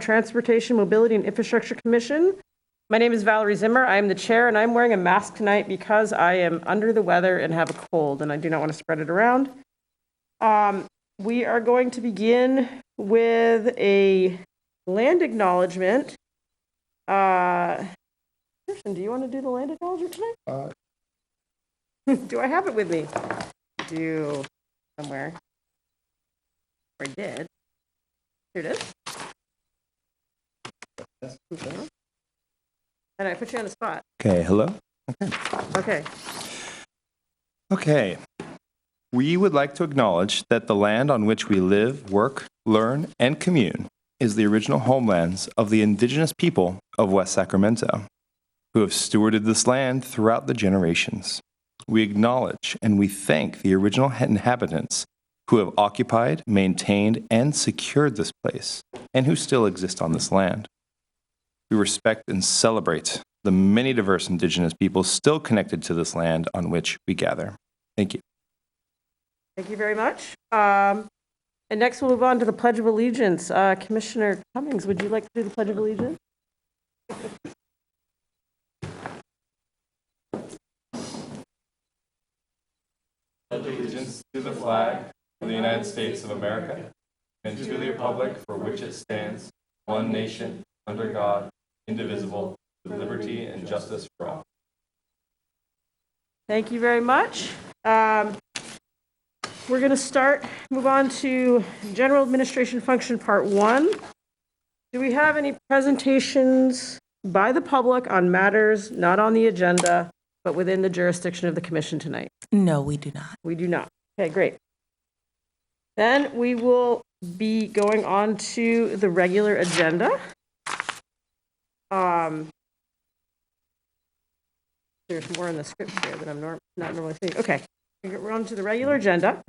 Transportation, Mobility, and Infrastructure Commission. My name is Valerie Zimmer. I am the chair, and I'm wearing a mask tonight because I am under the weather and have a cold, and I do not want to spread it around. We are going to begin with a land acknowledgement. Kirsten, do you want to do the land acknowledgement tonight? Do I have it with me? I do somewhere. Or I did. Here it is. And I put you on the spot. Okay, hello? Okay. We would like to acknowledge that the land on which we live, work, learn, and commune is the original homelands of the indigenous people of West Sacramento, who have stewarded this land throughout the generations. We acknowledge and we thank the original inhabitants who have occupied, maintained, and secured this place, and who still exist on this land. We respect and celebrate the many diverse indigenous peoples still connected to this land on which we gather. Thank you. Thank you very much. And next we'll move on to the Pledge of Allegiance. Commissioner Cummings, would you like to do the Pledge of Allegiance? Pledge allegiance to the flag of the United States of America and to the republic for which it stands, one nation, under God, indivisible, with liberty and justice for all. Thank you very much. We're going to move on to General Administration Function Part 1. Do we have any presentations by the public on matters not on the agenda, but within the jurisdiction of the commission tonight? No, we do not. We do not. Okay, great. Then we will be going on to the regular agenda. There's more in the script here that I'm not normally seeing. Okay, we're on to the regular agenda.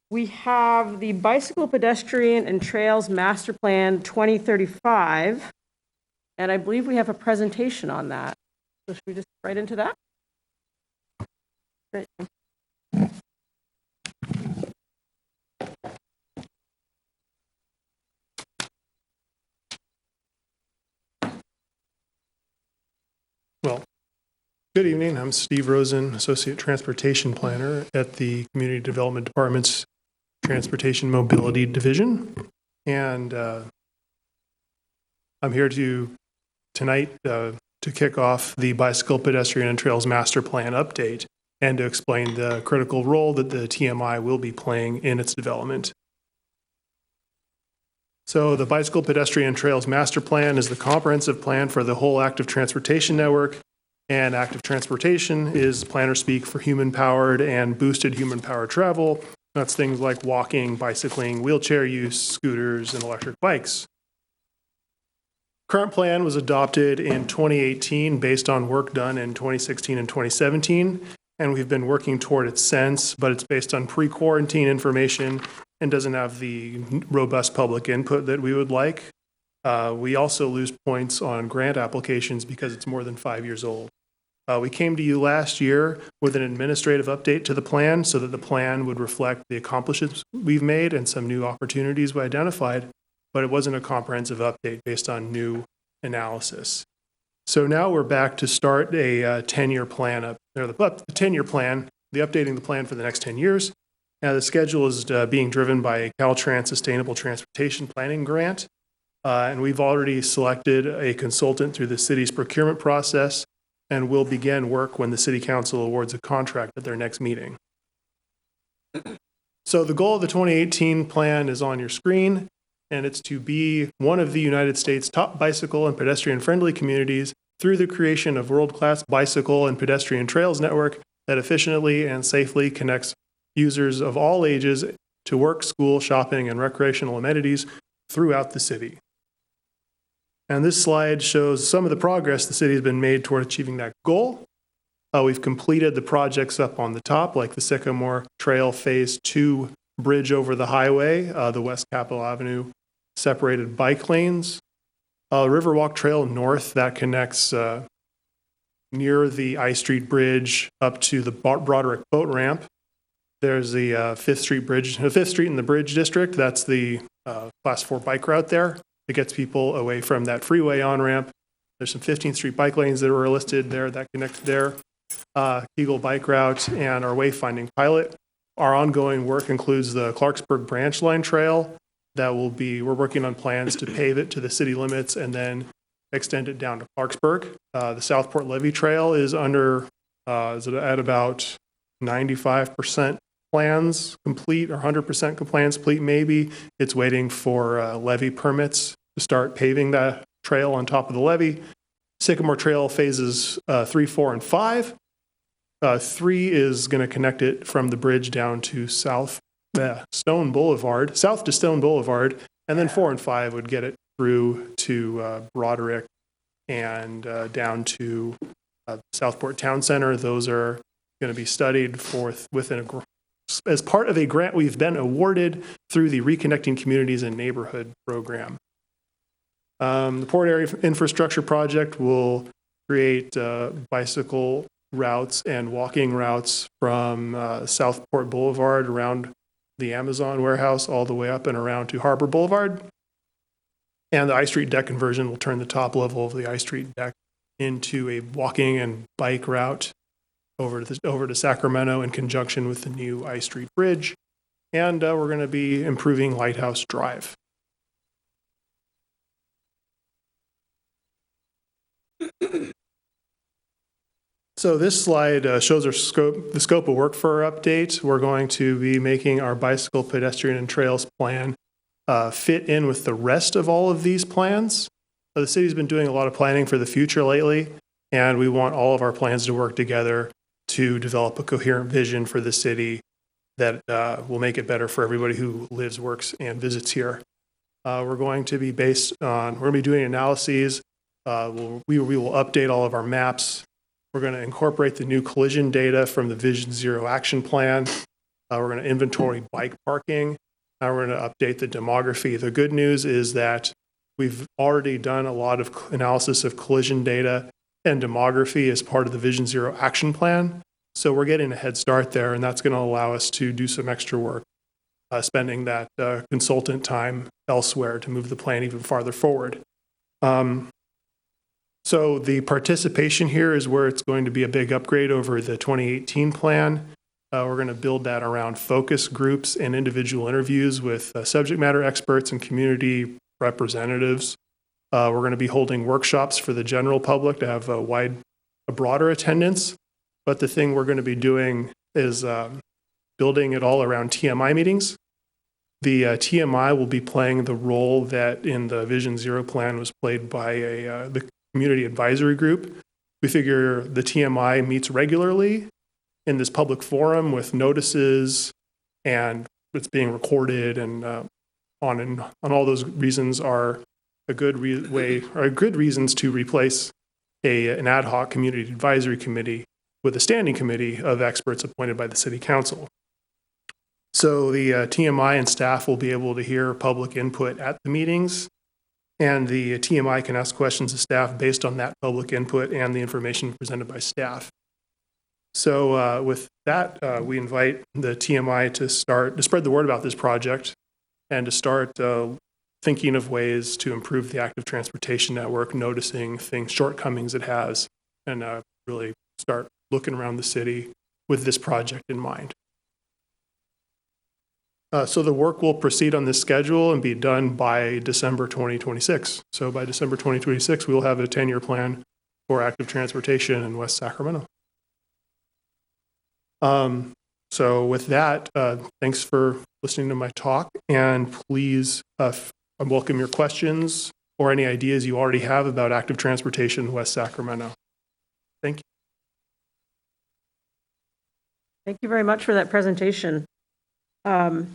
We have the Bicycle, Pedestrian, and Trails Master Plan 2035, and I believe we have a presentation on that. So should we just right into that? Great. Well, good evening. I'm Steve Rosen, Associate Transportation Planner at the Community Development Department's Transportation Mobility Division. And I'm here tonight to kick off the Bicycle, Pedestrian, and Trails Master Plan update and to explain the critical role that the TMI will be playing in its development. So the Bicycle, Pedestrian, and Trails Master Plan is the comprehensive plan for the whole active transportation network. And active transportation is planner speak for human-powered and boosted human-powered travel. That's things like walking, bicycling, wheelchair use, scooters, and electric bikes. Current plan was adopted in 2018 based on work done in 2016 and 2017. And we've been working toward it since, but it's based on pre-quarantine information and doesn't have the robust public input that we would like. We also lose points on grant applications because it's more than 5 years old. We came to you last year with an administrative update to the plan so that the plan would reflect the accomplishments we've made and some new opportunities we identified, but it wasn't a comprehensive update based on new analysis. So now we're back to start a 10-year plan the 10-year plan, updating the plan for the next 10 years. Now the schedule is being driven by a Caltrans Sustainable Transportation Planning Grant. And we've already selected a consultant through the city's procurement process and will begin work when the city council awards a contract at their next meeting. So the goal of the 2018 plan is on your screen, and it's to be one of the United States' top bicycle and pedestrian-friendly communities through the creation of world-class bicycle and pedestrian trails network that efficiently and safely connects users of all ages to work, school, shopping, and recreational amenities throughout the city. And this slide shows some of the progress the city has been made toward achieving that goal. We've completed the projects up on the top, like the Sycamore Trail Phase 2 bridge over the highway, the West Capitol Avenue separated bike lanes, Riverwalk Trail North that connects near the I Street Bridge up to the Broderick Boat Ramp. There's the 5th Street Bridge, 5th Street in the Bridge District. That's the Class 4 bike route there. It gets people away from that freeway on-ramp. There's some 15th Street bike lanes that were listed there that connect there. Kegel bike route and our wayfinding pilot. Our ongoing work includes the Clarksburg branch line trail that we're working on plans to pave it to the city limits and then extend it down to Clarksburg. The Southport Levee Trail is at about 95% plans complete or 100% plans complete maybe. It's waiting for levee permits to start paving that trail on top of the levee. Sycamore Trail phases 3, 4, and 5. 3 is going to connect it from the bridge down to south to Stone Boulevard, and then 4 and 5 would get it through to Broderick and down to Southport Town Center. Those are going to be studied as part of a grant we've been awarded through the Reconnecting Communities and Neighborhood program. The Port Area Infrastructure Project will create bicycle routes and walking routes from Southport Boulevard around the Amazon warehouse all the way up and around to Harbor Boulevard. And the I Street deck conversion will turn the top level of the I Street deck into a walking and bike route over to Sacramento in conjunction with the new I Street Bridge. And we're going to be improving Lighthouse Drive. So this slide shows the scope of work for our update. We're going to be making our bicycle, pedestrian, and trails plan fit in with the rest of all of these plans. The city's been doing a lot of planning for the future lately, and we want all of our plans to work together to develop a coherent vision for the city that will make it better for everybody who lives, works, and visits here. We're going to be doing analyses. We will update all of our maps. We're going to incorporate the new collision data from the Vision Zero action plan. We're going to inventory bike parking. We're going to update the demography. The good news is that we've already done a lot of analysis of collision data and demography as part of the Vision Zero action plan. So we're getting a head start there, and that's going to allow us to do some extra work, spending that consultant time elsewhere to move the plan even farther forward. So the participation here is where it's going to be a big upgrade over the 2018 plan. We're going to build that around focus groups and individual interviews with subject matter experts and community representatives. We're going to be holding workshops for the general public to have a broader attendance. But the thing we're going to be doing is building it all around TMI meetings. The TMI will be playing the role that in the Vision Zero plan was played by the community advisory group. We figure the TMI meets regularly in this public forum with notices, and it's being recorded, and on all those reasons are a good reasons to replace an ad hoc community advisory committee with a standing committee of experts appointed by the city council. So the TMI and staff will be able to hear public input at the meetings, and the TMI can ask questions of staff based on that public input and the information presented by staff. So with that, we invite the TMI to spread the word about this project and to start thinking of ways to improve the active transportation network, noticing shortcomings it has, and really start looking around the city with this project in mind. So the work will proceed on this schedule and be done by December 2026. So by December 2026, we will have a 10-year plan for active transportation in West Sacramento. So with that, thanks for listening to my talk, and please I welcome your questions or any ideas you already have about active transportation in West Sacramento. Thank you. Thank you very much for that presentation. I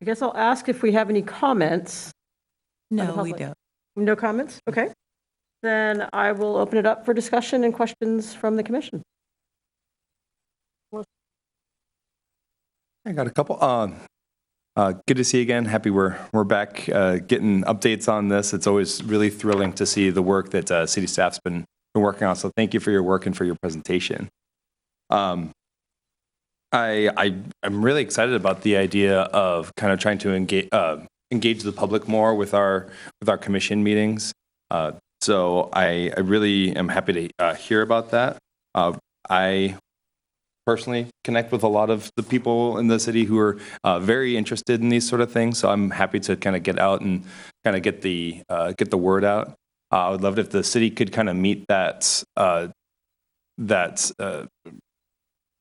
guess I'll ask if we have any comments. No, we don't. No comments? Okay. Then I will open it up for discussion and questions from the commission. I got a couple. Good to see you again. Happy we're back getting updates on this. It's always really thrilling to see the work that city staff's been working on. So thank you for your work and for your presentation. I'm really excited about the idea of kind of trying to engage the public more with our commission meetings. So I really am happy to hear about that. I personally connect with a lot of the people in the city who are very interested in these sort of things. So I'm happy to kind of get out and kind of get the word out. I would love it if the city could kind of meet that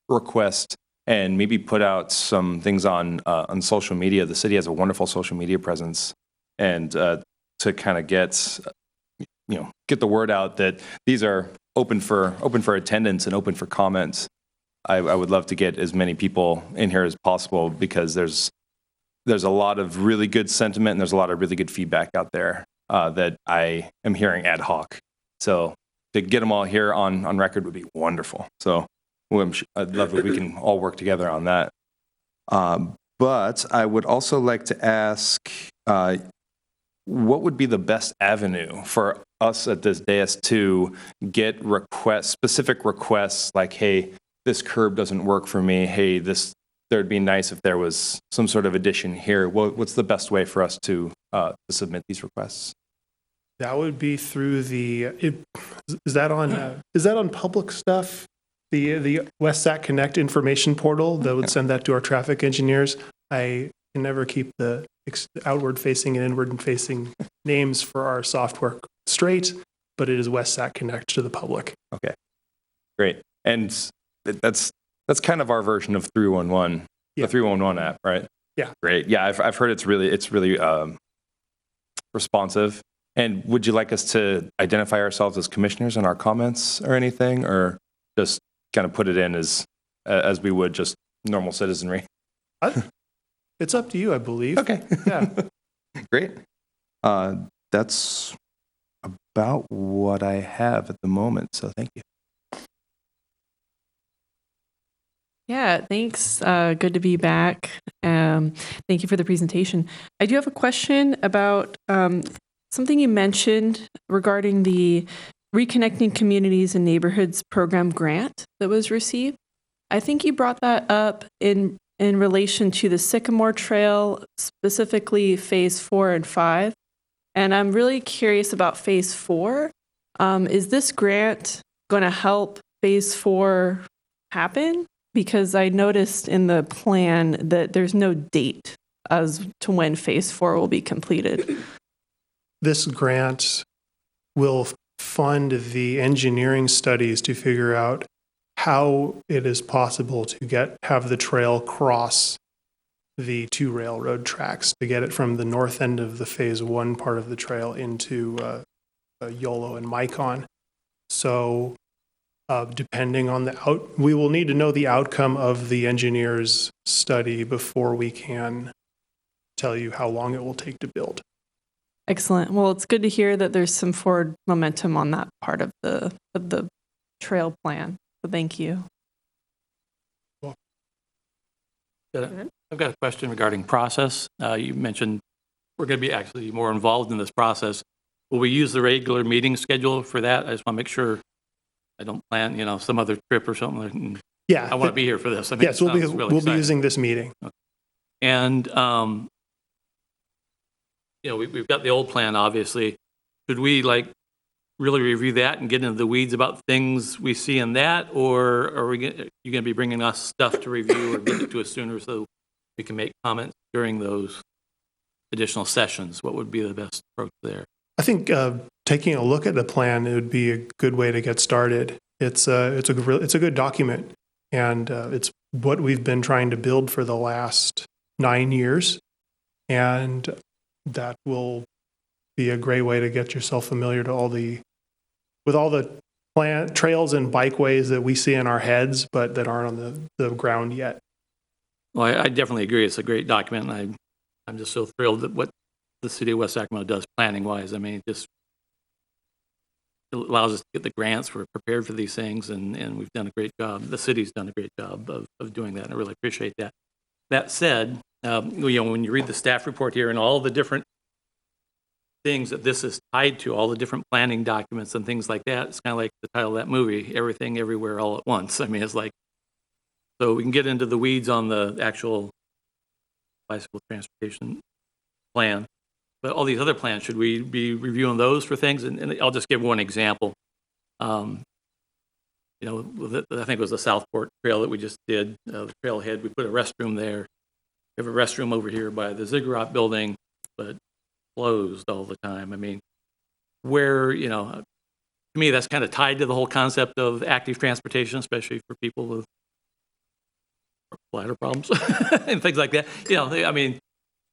request and maybe put out some things on social media. The city has a wonderful social media presence, and to kind of get the word out that these are open for attendance and open for comments. I would love to get as many people in here as possible, because there's a lot of really good sentiment and there's a lot of really good feedback out there that I am hearing ad hoc. So to get them all here on record would be wonderful. So I'd love if we can all work together on that. But I would also like to ask, what would be the best avenue for us at this dais to get specific requests like, hey, this curb doesn't work for me. Hey, there'd be nice if there was some sort of addition here. What's the best way for us to submit these requests? That would be through is that on public stuff? The West Sac Connect information portal that would send that to our traffic engineers. I can never keep the outward facing and inward facing names for our software straight, but it is West Sac Connect to the public. Okay, great. And that's kind of our version of 311, the 311 app, right? Yeah. Great. Yeah, I've heard it's really responsive. And would you like us to identify ourselves as commissioners in our comments or anything, or just kind of put it in as we would just normal citizenry? It's up to you, I believe. Okay. Yeah. Great. That's about what I have at the moment. So thank you. Yeah, thanks. Good to be back. Thank you for the presentation. I do have a question about something you mentioned regarding the Reconnecting Communities and Neighborhoods program grant that was received. I think you brought that up in relation to the Sycamore Trail, specifically phase 4 and 5. And I'm really curious about phase 4. Is this grant going to help phase 4 happen? Because I noticed in the plan that there's no date as to when phase 4 will be completed. This grant will fund the engineering studies to figure out how it is possible to have the trail cross the 2 railroad tracks, to get it from the north end of the phase 1 part of the trail into Yolo and Micon. So depending on we will need to know the outcome of the engineer's study before we can tell you how long it will take to build. Excellent. Well, it's good to hear that there's some forward momentum on that part of the trail plan. So thank you. I've got a question regarding process. You mentioned we're going to be actually more involved in this process. Will we use the regular meeting schedule for that? I just want to make sure I don't plan, some other trip or something. Yeah. I want to be here for this. I mean, yes, we'll be using this meeting. Okay. And, we've got the old plan, obviously. Should we really review that and get into the weeds about things we see in that, or are you going to be bringing us stuff to review or get it to us sooner so we can make comments during those additional sessions? What would be the best approach there? I think taking a look at the plan, it would be a good way to get started. It's a good document, and it's what we've been trying to build for the last 9 years, and that will be a great way to get yourself familiar to with all the trails and bikeways that we see in our heads, but that aren't on the ground yet. Well, I definitely agree. It's a great document, and I'm just so thrilled at what the city of West Sacramento does planning-wise. I mean, it allows us to get the grants. We're prepared for these things, and we've done a great job. The city's done a great job of doing that, and I really appreciate that. That said, when you read the staff report here and all the different things that this is tied to, all the different planning documents and things like that, it's kind of like the title of that movie, Everything Everywhere All at Once. I mean, it's like, so we can get into the weeds on the actual bicycle transportation plan. But all these other plans, should we be reviewing those for things? And I'll just give one example. You know, I think it was the Southport Trail that we just did, the trailhead. We put a restroom there. We have a restroom over here by the Ziggurat building, but closed all the time. I mean, where, you know, to me, that's kind of tied to the whole concept of active transportation, especially for people with bladder problems and things like that. You know, I mean,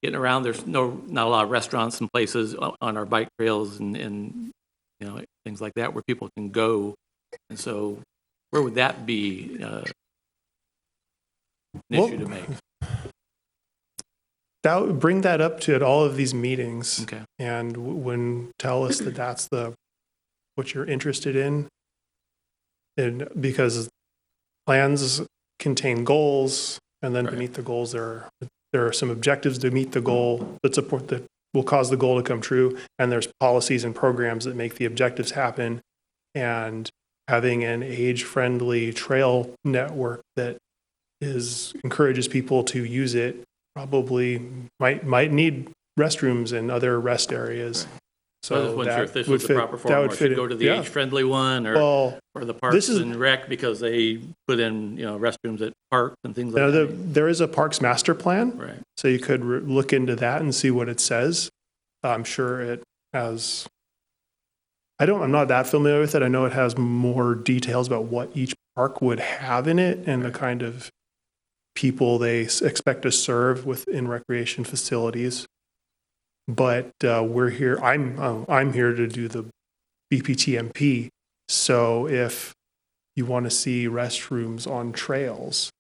getting around, there's not a lot of restaurants and places on our bike trails and you know, things like that where people can go. And so where would that be an issue to make? That would bring that up to at all of these meetings. Okay. And when tell us that that's what you're interested in. And because plans contain goals, and then beneath the goals there are some objectives to meet the goal that support that will cause the goal to come true, and there's policies and programs that make the objectives happen. And having an age-friendly trail network that encourages people to use it probably might need restrooms and other rest areas. So I just wasn't sure if this was the proper form, or should go to the age-friendly one, or the Parks and Rec, because they put in, you know, restrooms at parks and things like that. There is a Parks Master Plan, right? So you could look into that and see what it says. I'm sure it has. I'm not that familiar with it. I know it has more details about what each park would have in it and the kind of people they expect to serve within recreation facilities. But we're here. I'm here to do the BPTMP. So if you want to see restrooms on trails,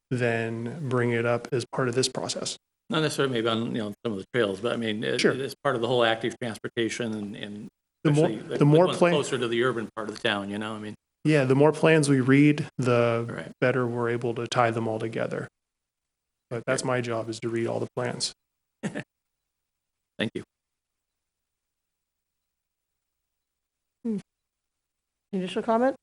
then bring it up as part of this process. Not necessarily maybe on, you know, some of the trails, but I mean, it's part of the whole active transportation and the more closer to the urban part of the town, you know, I mean. Yeah, the more plans we read, the better we're able to tie them all together. But that's my job, is to read all the plans. Thank you. Additional comment?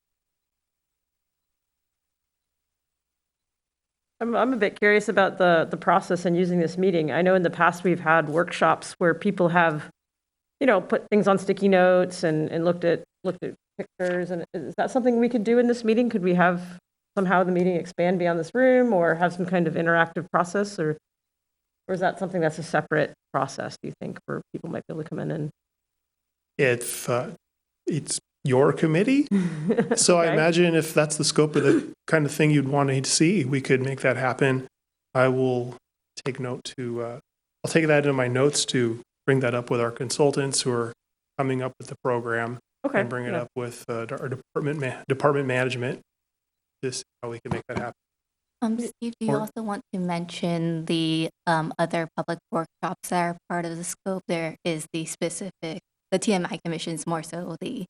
I'm a bit curious about the process in using this meeting. I know in the past we've had workshops where people have, you know, put things on sticky notes and looked at pictures. And is that something we could do in this meeting? Could we have somehow the meeting expand beyond this room, or have some kind of interactive process, or is that something that's a separate process, do you think, where people might be able to come in and? If it's your committee, so okay. I imagine if that's the scope of the kind of thing you'd want to see, we could make that happen. I will take note I'll take that into my notes to bring that up with our consultants who are coming up with the program, and bring it up with our department management to see how we can make that happen. Steve, do you also want to mention the other public workshops that are part of the scope? There is the TMI commission is more so the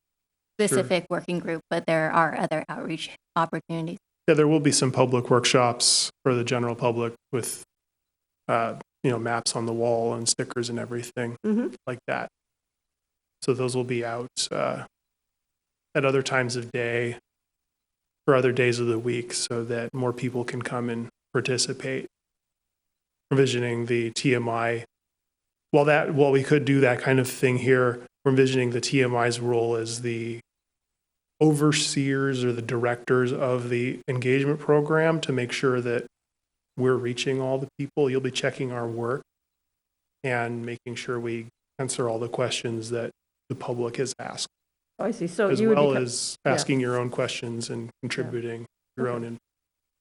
specific working group, but there are other outreach opportunities. Yeah, there will be some public workshops for the general public with, maps on the wall and stickers and everything like that. So those will be out at other times of day for other days of the week, so that more people can come and participate. Envisioning the TMI, while we could do that kind of thing here, we're envisioning the TMI's role as the overseers or the directors of the engagement program to make sure that we're reaching all the people. You'll be checking our work and making sure we answer all the questions that the public has asked. Oh, I see. So as well as asking your own questions and contributing your own input.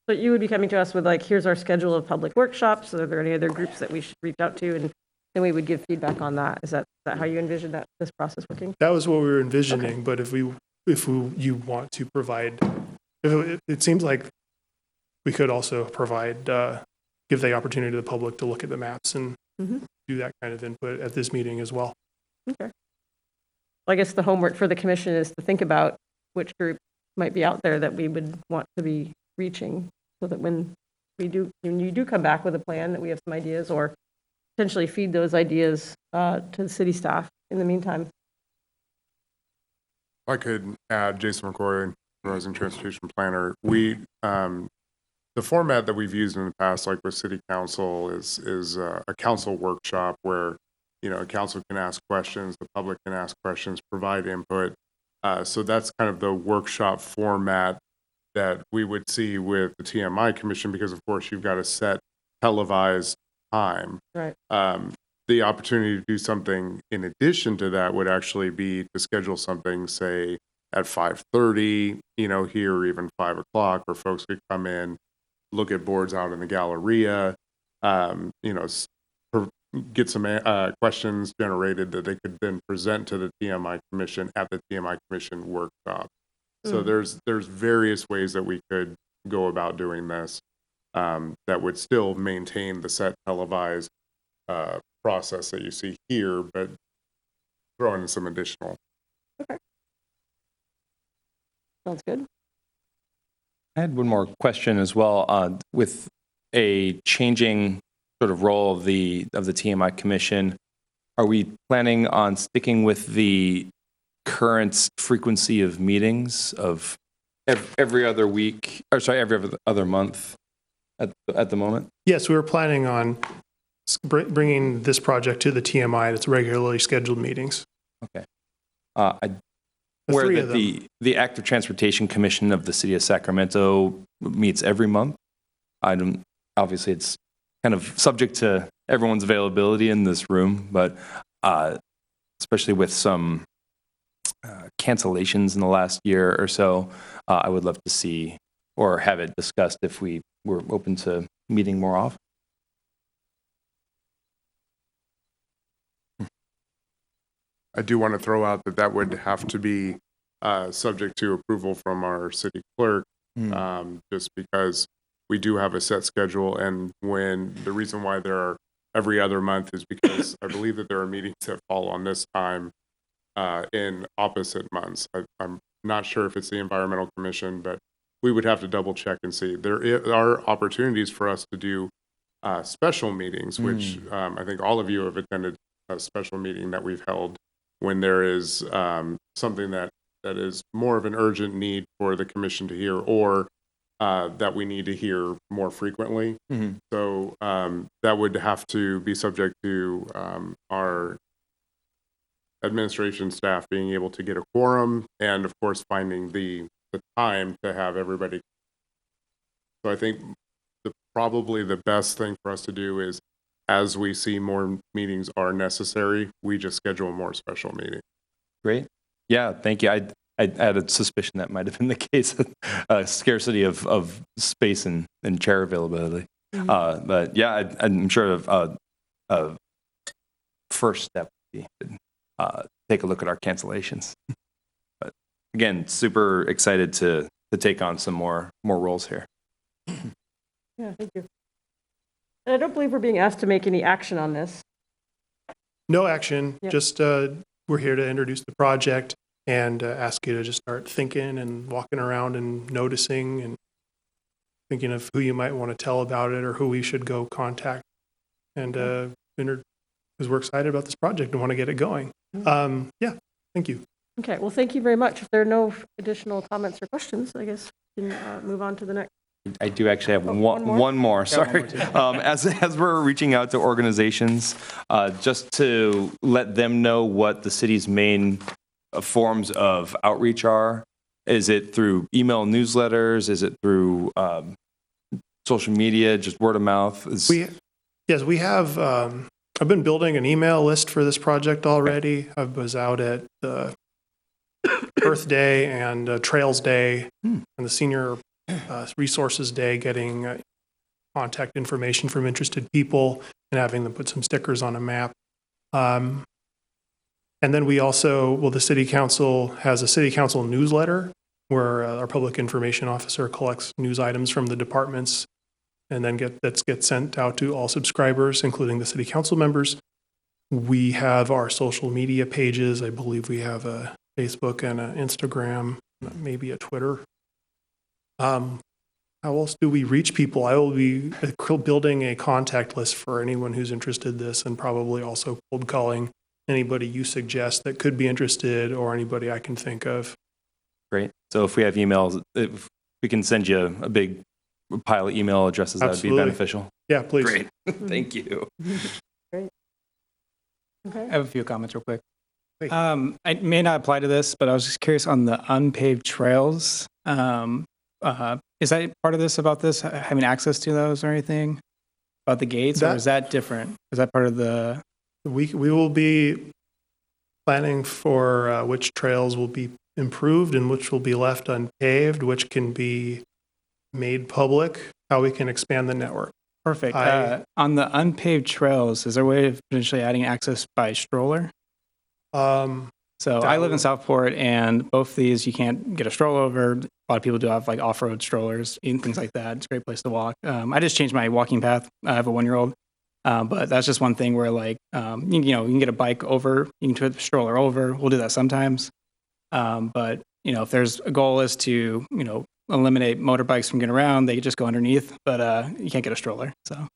So you would be coming to us with, like, here's our schedule of public workshops. Are there any other groups that we should reach out to? And then we would give feedback on that. Is that how you envision this process working? That was what we were envisioning. But if you want to provide, it seems like we could also provide, give the opportunity to the public to look at the maps and do that kind of input at this meeting as well. Okay. Well, I guess the homework for the commission is to think about which group might be out there that we would want to be reaching, so that when you do come back with a plan, that we have some ideas, or potentially feed those ideas to the city staff in the meantime. I could add, Jason McCoy, Rising Transportation Planner. We the format that we've used in the past, like with City Council, is a council workshop where council can ask questions, the public can ask questions, provide input. So that's kind of the workshop format that we would see with the TMI Commission, because of course you've got a set televised time. Right. The opportunity to do something in addition to that would actually be to schedule something, say, at 5:30, here, or even 5 o'clock, where folks could come in, look at boards out in the Galleria, get some questions generated that they could then present to the TMI Commission at the TMI Commission workshop. So there's various ways that we could go about doing this that would still maintain the set televised process that you see here, but throw in some additional. Okay. Sounds good. I had one more question as well. With a changing sort of role of the TMI Commission, are we planning on sticking with the current frequency of meetings of every other week, or sorry, every other month at the moment? Yes, we were planning on bringing this project to the TMI. That's regularly scheduled meetings. Okay. Where three that of the Active Transportation Commission of the City of Sacramento meets every month. Obviously it's kind of subject to everyone's availability in this room, but especially with some cancellations in the last year or so, I would love to see or have it discussed if we were open to meeting more often. I do want to throw out that would have to be subject to approval from our city clerk, just because we do have a set schedule. And when the reason why there are every other month is because I believe that there are meetings that fall on this time in opposite months. I'm not sure if it's the Environmental Commission, but we would have to double check and see. There are opportunities for us to do special meetings, which I think all of you have attended a special meeting that we've held when there is something that is more of an urgent need for the commission to hear, or that we need to hear more frequently. So that would have to be subject to our administration staff being able to get a quorum, and of course finding the time to have everybody. So I think probably the best thing for us to do is, as we see more meetings are necessary, we just schedule more special meetings. Great. Yeah, thank you. I had a suspicion that might have been the case, scarcity of space and chair availability. But yeah, I'm sure a first step would be take a look at our cancellations. But again, super excited to take on some more roles here. Yeah, thank you. And I don't believe we're being asked to make any action on this. No action, Yep. just we're here to introduce the project and ask you to just start thinking and walking around and noticing and thinking of who you might want to tell about it or who we should go contact. And because we're excited about this project and want to get it going. Yeah, thank you. Okay, well, thank you very much. If there are no additional comments or questions, I guess we can move on to the next. I do actually have one more? one more. Sorry. As we're reaching out to organizations, just to let them know what the city's main forms of outreach are. Is it through email newsletters? Is it through social media, just word of mouth? Yes, we have. I've been building an email list for this project already. I was out at the Earth Day and Trails Day and the Senior Resources Day, getting contact information from interested people and having them put some stickers on a map. And then we also, the city council has a city council newsletter where our public information officer collects news items from the departments and then gets sent out to all subscribers, including the city council members. We have our social media pages. I believe we have a Facebook and an Instagram, maybe a Twitter. How else do we reach people? I will be building a contact list for anyone who's interested in this, and probably also cold calling anybody you suggest that could be interested or anybody I can think of. Great. So if we have emails, if we can send you a big pile of email addresses, that would be beneficial. Yeah, please. Great. Thank you. Great. Okay. I have a few comments real quick. Great. I may not apply to this, but I was just curious on the unpaved trails. Is that part of this about this, having access to those or anything? About the gates, or is that different? Is that part of the? We will be planning for which trails will be improved and which will be left unpaved, which can be made public, how we can expand the network. Perfect. On the unpaved trails, is there a way of potentially adding access by stroller? So I live in Southport, and both these you can't get a stroller over. A lot of people do have like off-road strollers and things like that. It's a great place to walk. I just changed my walking path. I have a 1-year-old, but that's just one thing where like you can get a bike over, you can put the stroller over. We'll do that sometimes. But if there's a goal is to eliminate motorbikes from getting around, they just go underneath. But you can't get a stroller. So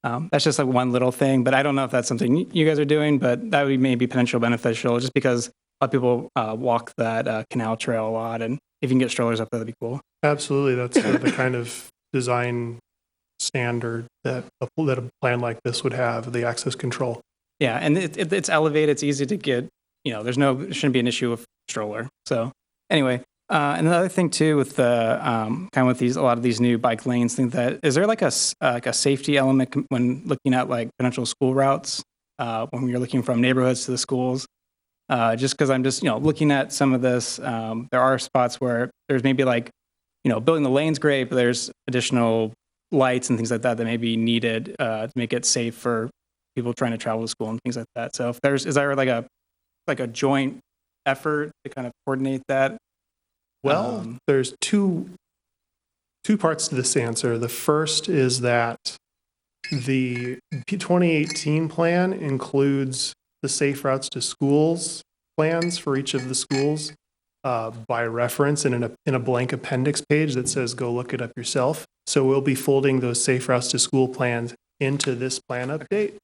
that's just like one little thing. But I don't know if that's something you guys are doing, but that would be maybe potential beneficial just because a lot of people walk that canal trail a lot. And if you can get strollers up there, that'd be cool. Absolutely. That's the kind of design standard that a plan like this would have, the access control. Yeah, and it's elevated. It's easy to get, there shouldn't be an issue with stroller. So anyway, and the other thing too with the kind of with a lot of these new bike lanes, is there like a safety element when looking at like potential school routes when you're looking from neighborhoods to the schools? Just because I'm just looking at some of this, there are spots where there's maybe like building the lane's great, but there's additional lights and things like that may be needed to make it safe for people trying to travel to school and things like that. So is there like a joint effort to kind of coordinate that? Well, there's two parts to this answer. The first is that the 2018 plan includes the Safe Routes to Schools plans for each of the schools by reference and in a blank appendix page that says go look it up yourself. So we'll be folding those Safe Routes to School plans into this plan update.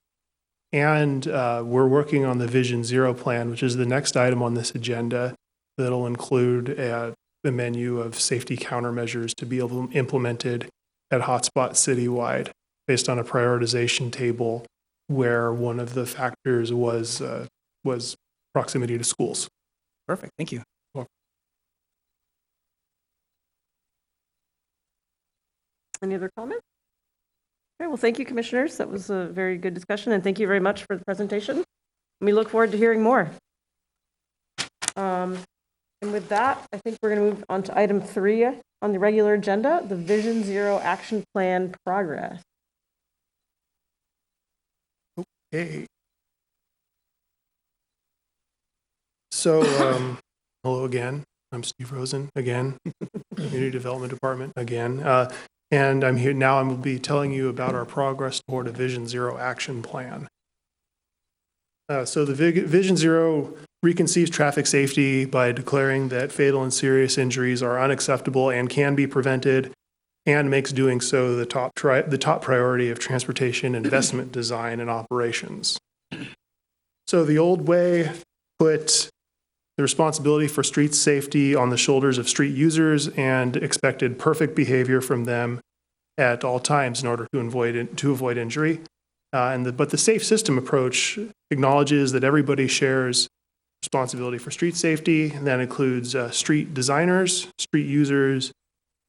And we're working on the Vision Zero plan, which is the next item on this agenda that'll include a menu of safety countermeasures to be implemented at hotspots citywide based on a prioritization table where one of the factors was proximity to schools. Perfect. Thank you. Any other comments? Okay, well, thank you, commissioners. That was a very good discussion, and thank you very much for the presentation. We look forward to hearing more. And with that, I think we're going to move on to item 3 on the regular agenda, the Vision Zero Action Plan progress. Okay. So, hello again. I'm Steve Rosen again, Community Development Department again. And I'm here now. I will be telling you about our progress toward a Vision Zero action plan. So the Vision Zero reconceives traffic safety by declaring that fatal and serious injuries are unacceptable and can be prevented, and makes doing so the top priority of transportation investment design and operations. So the old way put the responsibility for street safety on the shoulders of street users and expected perfect behavior from them at all times in order to avoid injury. But the safe system approach acknowledges that everybody shares responsibility for street safety, and that includes street designers, street users,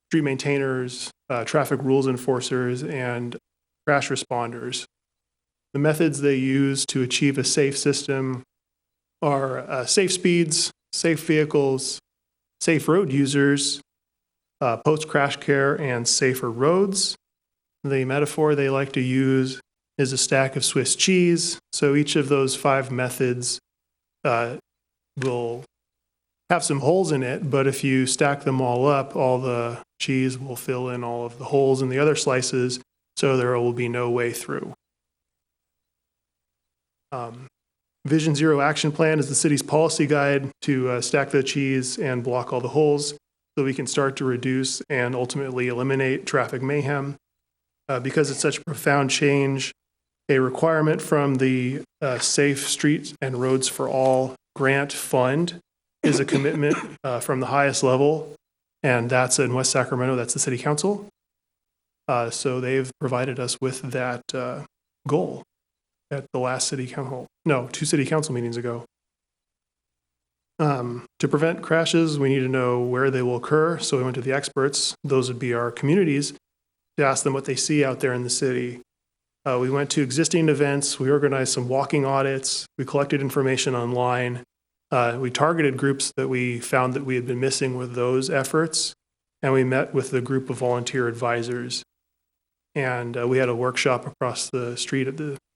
street maintainers, traffic rules enforcers, and crash responders. The methods they use to achieve a safe system are safe speeds, safe vehicles, safe road users, post-crash care, and safer roads. The metaphor they like to use is a stack of Swiss cheese. So each of those 5 methods will have some holes in it, but if you stack them all up, all the cheese will fill in all of the holes in the other slices, so there will be no way through. Vision Zero Action Plan is the city's policy guide to stack the cheese and block all the holes so we can start to reduce and ultimately eliminate traffic mayhem. Because it's such a profound change, a requirement from the Safe Streets and Roads for All grant fund is a commitment from the highest level, and that's in West Sacramento. That's the city council. So they've provided us with that goal. at the last city council, no, 2 city council meetings ago. To prevent crashes, we need to know where they will occur. So we went to the experts. Those would be our communities, to ask them what they see out there in the city. We went to existing events. We organized some walking audits. We collected information online. We targeted groups that we found that we had been missing with those efforts. And we met with the group of volunteer advisors. And we had a workshop across the street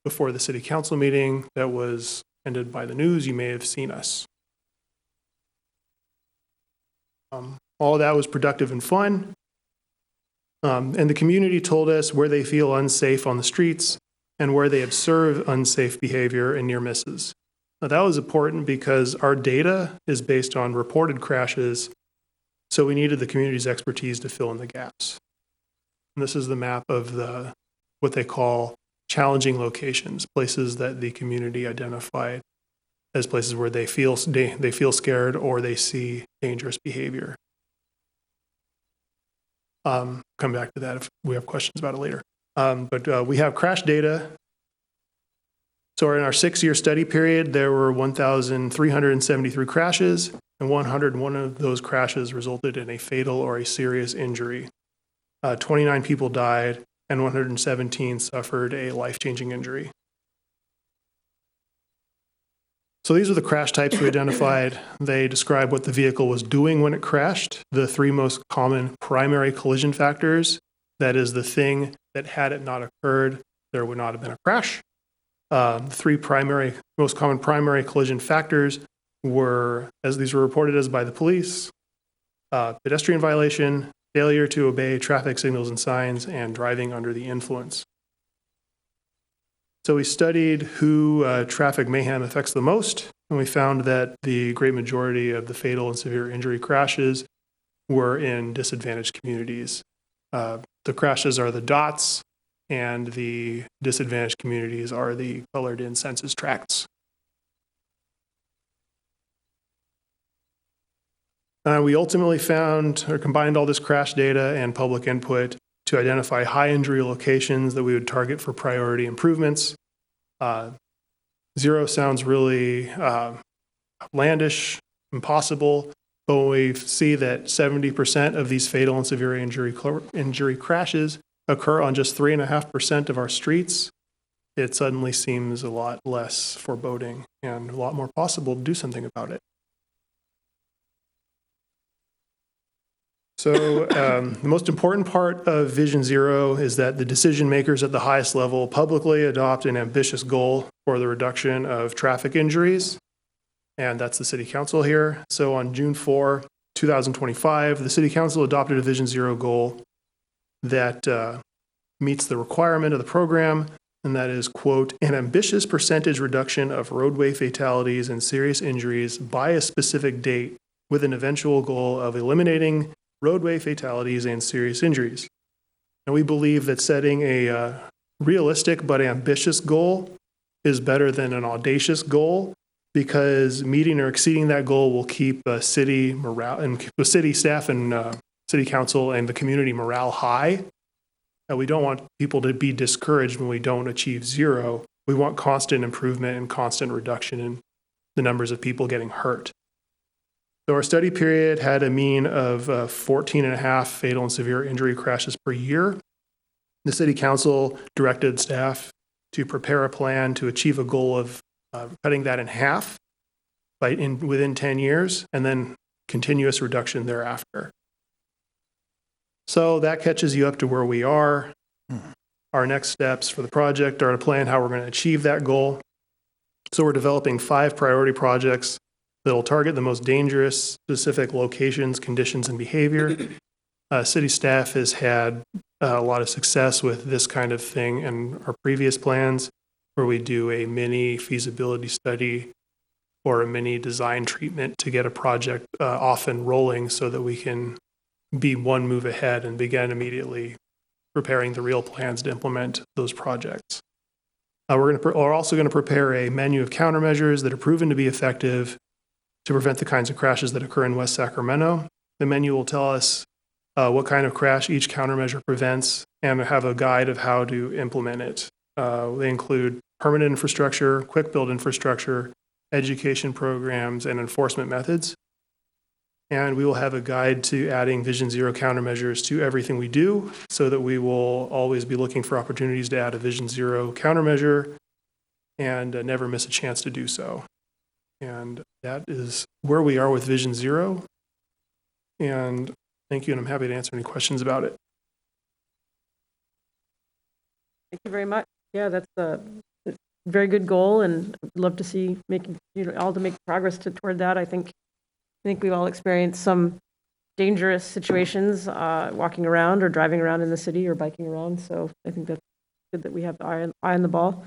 before the city council meeting that was attended by the news. You may have seen us. All of that was productive and fun. And the community told us where they feel unsafe on the streets and where they observe unsafe behavior and near misses. Now, that was important because our data is based on reported crashes, so we needed the community's expertise to fill in the gaps. And this is the map of what they call challenging locations, places that the community identified as places where they feel scared or they see dangerous behavior. Come back to that if we have questions about it later. But we have crash data. So in our 6-year study period, there were 1,373 crashes, and 101 of those crashes resulted in a fatal or a serious injury. 29 people died, and 117 suffered a life-changing injury. So these are the crash types we identified. They describe what the vehicle was doing when it crashed, the 3 most common primary collision factors. That is the thing that, had it not occurred, there would not have been a crash. The 3 most common primary collision factors were, as these were reported as by the police, pedestrian violation, failure to obey traffic signals and signs, and driving under the influence. So we studied who traffic mayhem affects the most, and we found that the great majority of the fatal and severe injury crashes were in disadvantaged communities. The crashes are the dots, and the disadvantaged communities are the colored-in census tracts. We ultimately found or combined all this crash data and public input to identify high injury locations that we would target for priority improvements. 0 sounds really outlandish, impossible, but when we see that 70% of these fatal and severe injury crashes occur on just 3.5% of our streets, it suddenly seems a lot less foreboding and a lot more possible to do something about it. So the most important part of Vision Zero is that the decision makers at the highest level publicly adopt an ambitious goal for the reduction of traffic injuries. And that's the City Council here. So on June 4, 2025, the City Council adopted a Vision Zero goal that meets the requirement of the program, and that is, quote, an ambitious percentage reduction of roadway fatalities and serious injuries by a specific date with an eventual goal of eliminating roadway fatalities and serious injuries. And we believe that setting a realistic but ambitious goal is better than an audacious goal, because meeting or exceeding that goal will keep city morale and city staff and city council and the community morale high. And we don't want people to be discouraged when we don't achieve 0. We want constant improvement and constant reduction in the numbers of people getting hurt. So our study period had a mean of 14.5 fatal and severe injury crashes per year. The City Council directed staff to prepare a plan to achieve a goal of cutting that in half within 10 years, and then continuous reduction thereafter. So that catches you up to where we are. Our next steps for the project are to plan how we're going to achieve that goal. So we're developing 5 priority projects that will target the most dangerous specific locations, conditions, and behavior. City staff has had a lot of success with this kind of thing in our previous plans, where we do a mini feasibility study or a mini design treatment to get a project off and rolling so that we can be one move ahead and begin immediately preparing the real plans to implement those projects. We're also going to prepare a menu of countermeasures that are proven to be effective to prevent the kinds of crashes that occur in West Sacramento. The menu will tell us what kind of crash each countermeasure prevents and have a guide of how to implement it. They include permanent infrastructure, quick build infrastructure, education programs, and enforcement methods. And we will have a guide to adding Vision Zero countermeasures to everything we do so that we will always be looking for opportunities to add a Vision Zero countermeasure and never miss a chance to do so. And that is where we are with Vision Zero. And thank you, and I'm happy to answer any questions about it. Thank you very much. Yeah, that's a very good goal, and I'd love to see all to make progress toward that. I think we've all experienced some dangerous situations walking around or driving around in the city or biking around. So I think that's good that we have the eye on the ball.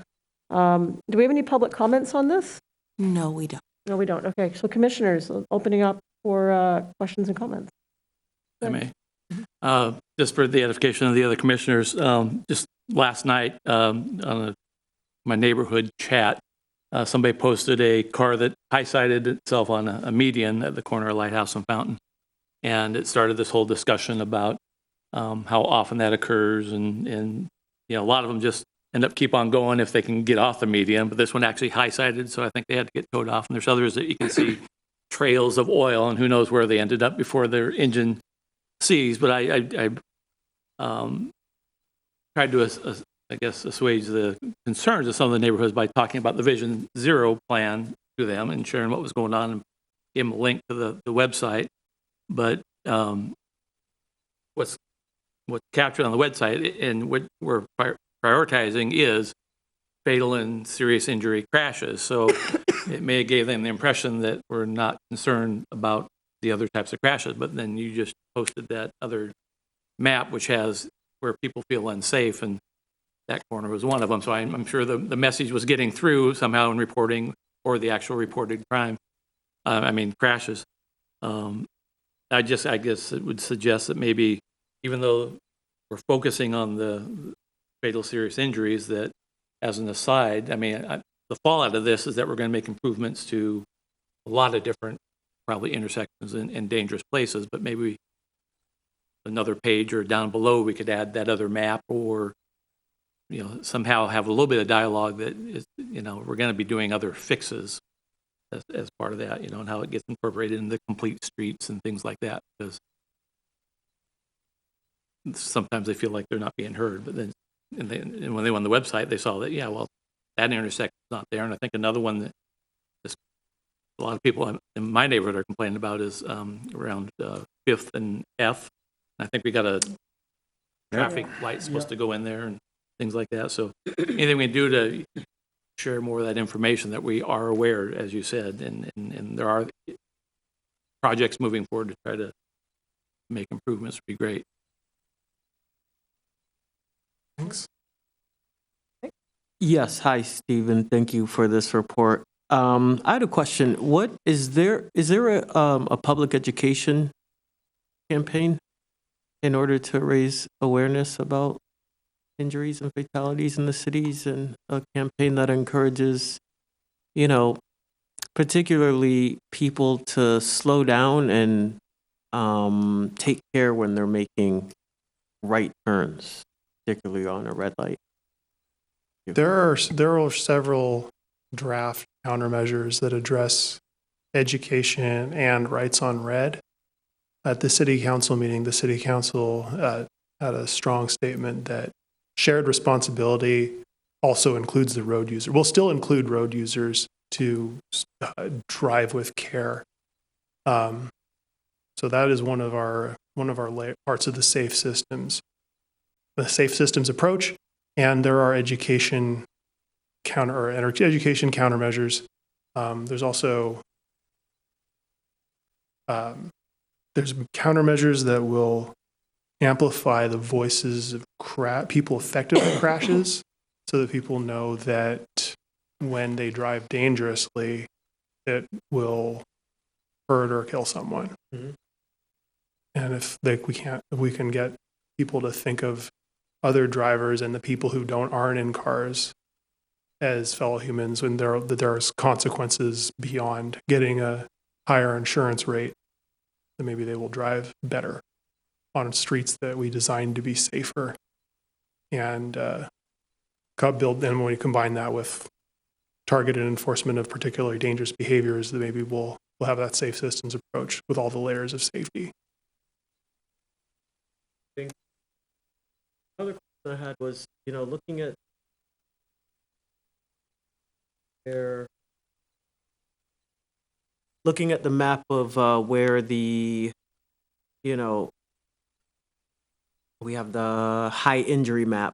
Do we have any public comments on this? No, we don't. No, we don't. Okay, so commissioners, opening up for questions and comments. I may. Just for the edification of the other commissioners, just last night on my neighborhood chat, somebody posted a car that high-sided itself on a median at the corner of Lighthouse and Fountain. And it started this whole discussion about how often that occurs. And a lot of them just keep on going if they can get off the median. But this one actually high-sided, so I think they had to get towed off. And there's others that you can see trails of oil, and who knows where they ended up before their engine seized. But I tried to I guess, assuage the concerns of some of the neighborhoods by talking about the Vision Zero plan to them and sharing what was going on and gave them a link to the website. But what's captured on the website and what we're prioritizing is fatal and serious injury crashes. So it may have gave them the impression that we're not concerned about the other types of crashes, but then you just posted that other map which has where people feel unsafe, and that corner was one of them. So I'm sure the message was getting through somehow in reporting or the actual reported crashes. I guess it would suggest that maybe even though we're focusing on the fatal serious injuries, that as an aside, the fallout of this is that we're going to make improvements to a lot of different probably intersections and dangerous places, but maybe another page or down below we could add that other map, or somehow have a little bit of dialogue that is, we're going to be doing other fixes as part of that, and how it gets incorporated into complete streets and things like that, because sometimes they feel like they're not being heard. But then and when they went on the website, they saw that, that intersection's not there. And I think another one that a lot of people in my neighborhood are complaining about is around 5th and F. And I think we got a traffic light supposed to go in there and things like that. So anything we do to share more of that information, that we are aware, as you said, and there are projects moving forward to try to make improvements would be great. Thanks. Yes. Hi, Stephen. Thank you for this report. I had a question. Is there a public education campaign in order to raise awareness about injuries and fatalities in the cities, and a campaign that encourages, particularly people to slow down and take care when they're making right turns, particularly on a red light? There are several draft countermeasures that address education and rights on red. At the city council meeting, the city council had a strong statement that shared responsibility also includes the road user. We'll still include road users to drive with care. So that is one of our parts of the safe systems approach. And there are education countermeasures. There's also there's countermeasures that will amplify the voices of people affected by crashes, so that people know that when they drive dangerously, it will hurt or kill someone. Mm-hmm. And if we can get people to think of other drivers and the people who aren't in cars as fellow humans, when there's consequences beyond getting a higher insurance rate, then maybe they will drive better on streets that we designed to be safer. And when we combine that with targeted enforcement of particularly dangerous behaviors, then maybe we'll have that safe systems approach with all the layers of safety. Another question I had was, looking at the map of where the, we have the high injury map.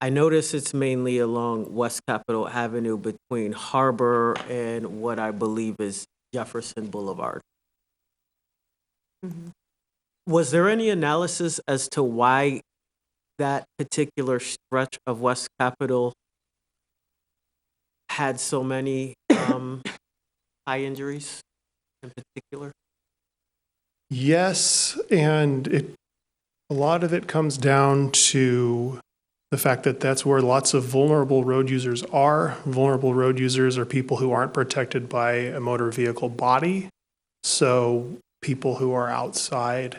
I notice it's mainly along West Capitol Avenue between Harbor and what I believe is Jefferson Boulevard. Mm-hmm. Was there any analysis as to why that particular stretch of West Capitol had so many high injuries in particular? Yes, and a lot of it comes down to the fact that that's where lots of vulnerable road users are. Vulnerable road users are people who aren't protected by a motor vehicle body. So people who are outside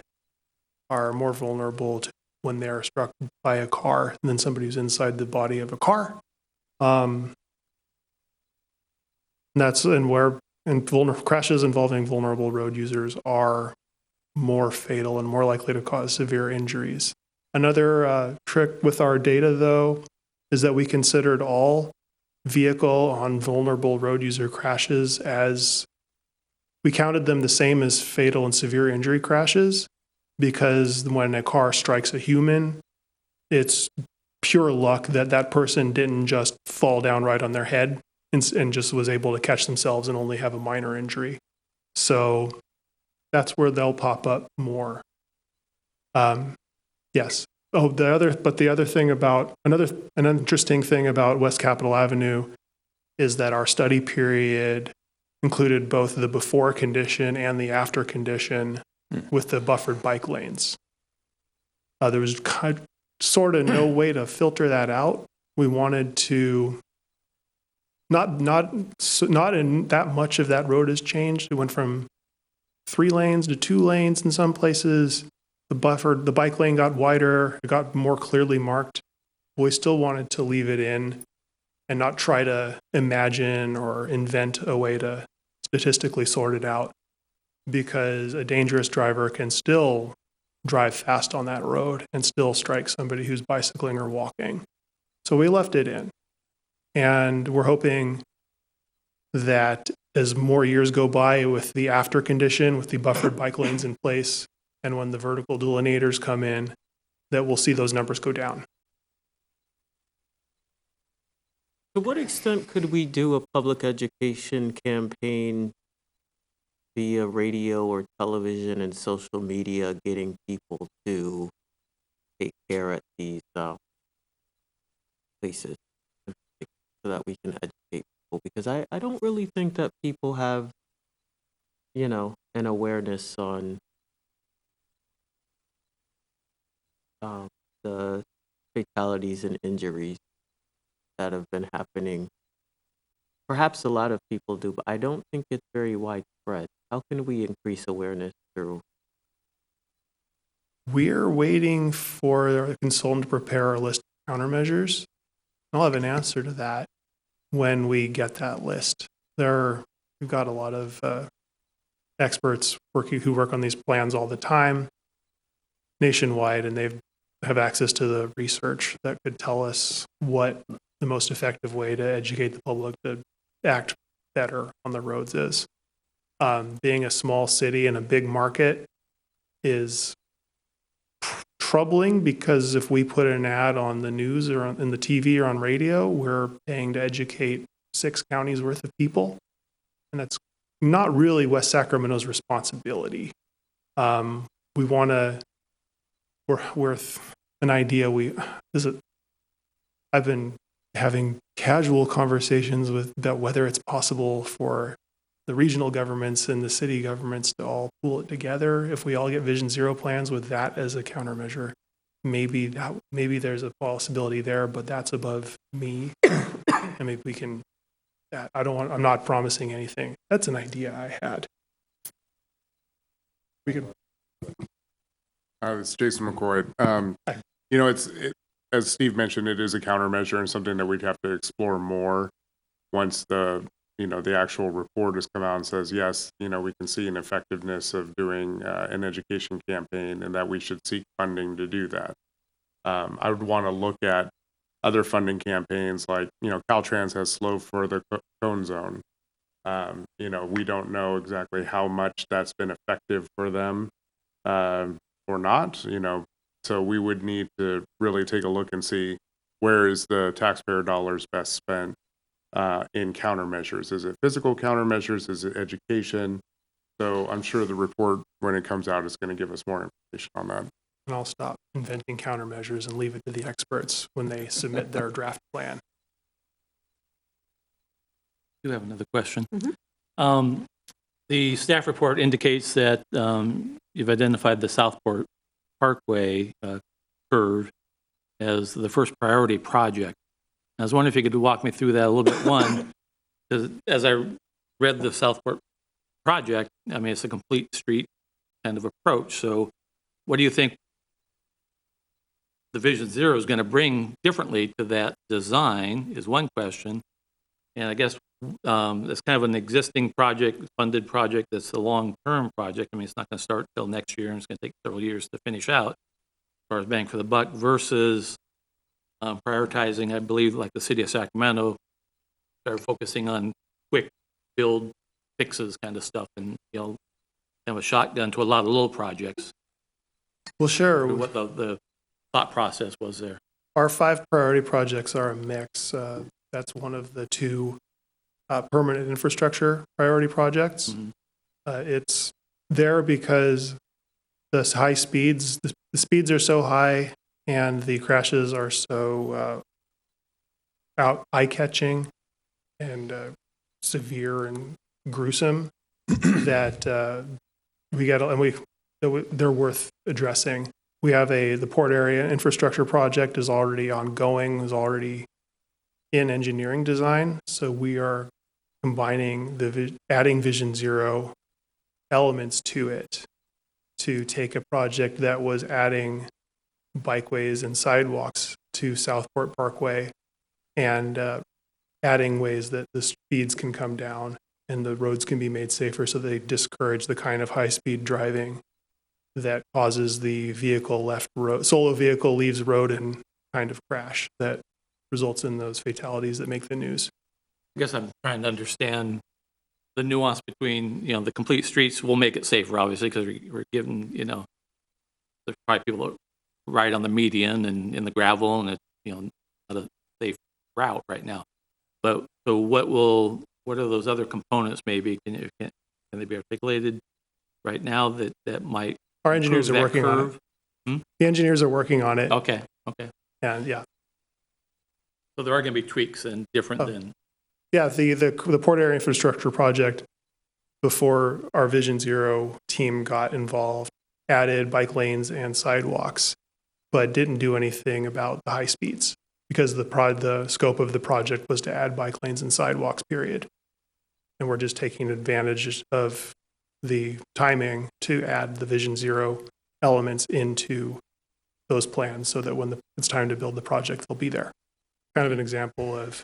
are more vulnerable to when they're struck by a car than somebody who's inside the body of a car. Crashes involving vulnerable road users are more fatal and more likely to cause severe injuries. Another trick with our data, though, is that we considered all vehicle on vulnerable road user crashes as we counted them the same as fatal and severe injury crashes, because when a car strikes a human, it's pure luck that that person didn't just fall down right on their head and just was able to catch themselves and only have a minor injury. So that's where they'll pop up more. Yes. Oh, an interesting thing about West Capitol Avenue is that our study period included both the before condition and the after condition with the buffered bike lanes. There was sort of no way to filter that out. We wanted to not in that much of that road has changed. It went from 3 lanes to 2 lanes in some places. The bike lane got wider, it got more clearly marked. We still wanted to leave it in and not try to imagine or invent a way to statistically sort it out, because a dangerous driver can still drive fast on that road and still strike somebody who's bicycling or walking. So we left it in. And we're hoping that as more years go by with the after condition, with the buffered bike lanes in place, and when the vertical delineators come in, that we'll see those numbers go down. To what extent could we do a public education campaign via radio or television and social media, getting people to take care at these places so that we can educate people? Because I don't really think that people have, an awareness on the fatalities and injuries that have been happening. Perhaps a lot of people do, but I don't think it's very widespread. How can we increase awareness through? We're waiting for a consultant to prepare a list of countermeasures. I'll have an answer to that when we get that list. We've got a lot of experts who work on these plans all the time nationwide, and they have access to the research that could tell us what the most effective way to educate the public to act better on the roads is. Being a small city and a big market is troubling, because if we put an ad on the news or in the TV or on radio, we're paying to educate 6 counties worth of people. And that's not really West Sacramento's responsibility. We want to, we're an idea. I've been having casual conversations about whether it's possible for the regional governments and the city governments to all pool it together. If we all get Vision Zero plans with that as a countermeasure, maybe there's a possibility there, but that's above me. And maybe we can. I'm not promising anything. That's an idea I had. We could. It's Jason McCoy. as Steve mentioned, it is a countermeasure and something that we'd have to explore more once the actual report has come out and says, yes, we can see an effectiveness of doing an education campaign and that we should seek funding to do that. I would want to look at other funding campaigns like, Caltrans has slow for the cone zone. We don't know exactly how much that's been effective for them or not, so we would need to really take a look and see where is the taxpayer dollars best spent in countermeasures. Is it physical countermeasures? Is it education? So I'm sure the report, when it comes out, is going to give us more information on that. And I'll stop inventing countermeasures and leave it to the experts when they submit their draft plan. I do have another question. The staff report indicates that you've identified the Southport Parkway curve as the first priority project. I was wondering if you could walk me through that a little bit. One, because as I read the Southport project, I mean, it's a complete street kind of approach. So what do you think the Vision Zero is going to bring differently to that design is one question. And I guess it's kind of an existing project, funded project that's a long-term project. I mean, it's not going to start till next year, and it's going to take several years to finish out as far as bang for the buck versus prioritizing, I believe, like the city of Sacramento, they're focusing on quick build fixes kind of stuff and, kind of a shotgun to a lot of little projects. Well, sure. What the thought process was there. Our 5 priority projects are a mix. That's one of the 2 permanent infrastructure priority projects. It's there because the high speeds, the speeds are so high and the crashes are so eye-catching and severe and gruesome that they're worth addressing. We have the port area infrastructure project is already ongoing, is already in engineering design. So we are combining adding Vision Zero elements to it to take a project that was adding bikeways and sidewalks to Southport Parkway and adding ways that the speeds can come down and the roads can be made safer so they discourage the kind of high-speed driving that causes the solo vehicle leaves road and kind of crash that results in those fatalities that make the news. I guess I'm trying to understand the nuance between, the complete streets will make it safer, obviously, because we're given, there's probably people that ride on the median and in the gravel, and it's, not a safe route right now. But so what are those other components maybe? Can they be articulated right now that might? Our engineers are working on it. The engineers are working on it. Okay. And yeah. So there are going to be tweaks and different than. Yeah, the port area infrastructure project, before our Vision Zero team got involved, added bike lanes and sidewalks, but didn't do anything about the high speeds because the scope of the project was to add bike lanes and sidewalks, period. And we're just taking advantage of the timing to add the Vision Zero elements into those plans so that when it's time to build the project, they'll be there. Kind of an example of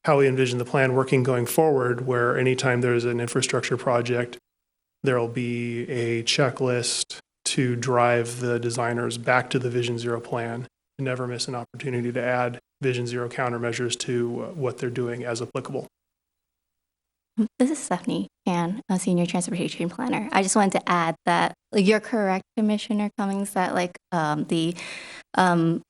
how we envision the plan working going forward, where anytime there's an infrastructure project, there'll be a checklist to drive the designers back to the Vision Zero plan and never miss an opportunity to add Vision Zero countermeasures to what they're doing as applicable. This is Stephanie Chan, a senior transportation planner. I just wanted to add that you're correct, Commissioner Cummings, that the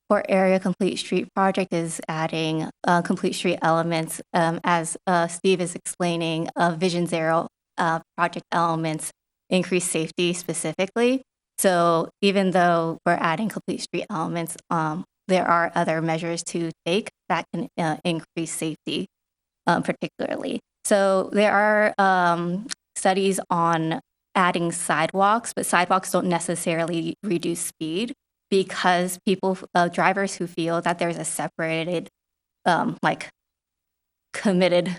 port area complete street project is adding complete street elements, as Steve is explaining. Vision Zero project elements increase safety specifically. So even though we're adding complete street elements, there are other measures to take that can increase safety, particularly. So there are studies on adding sidewalks, but sidewalks don't necessarily reduce speed because drivers who feel that there's a separated, committed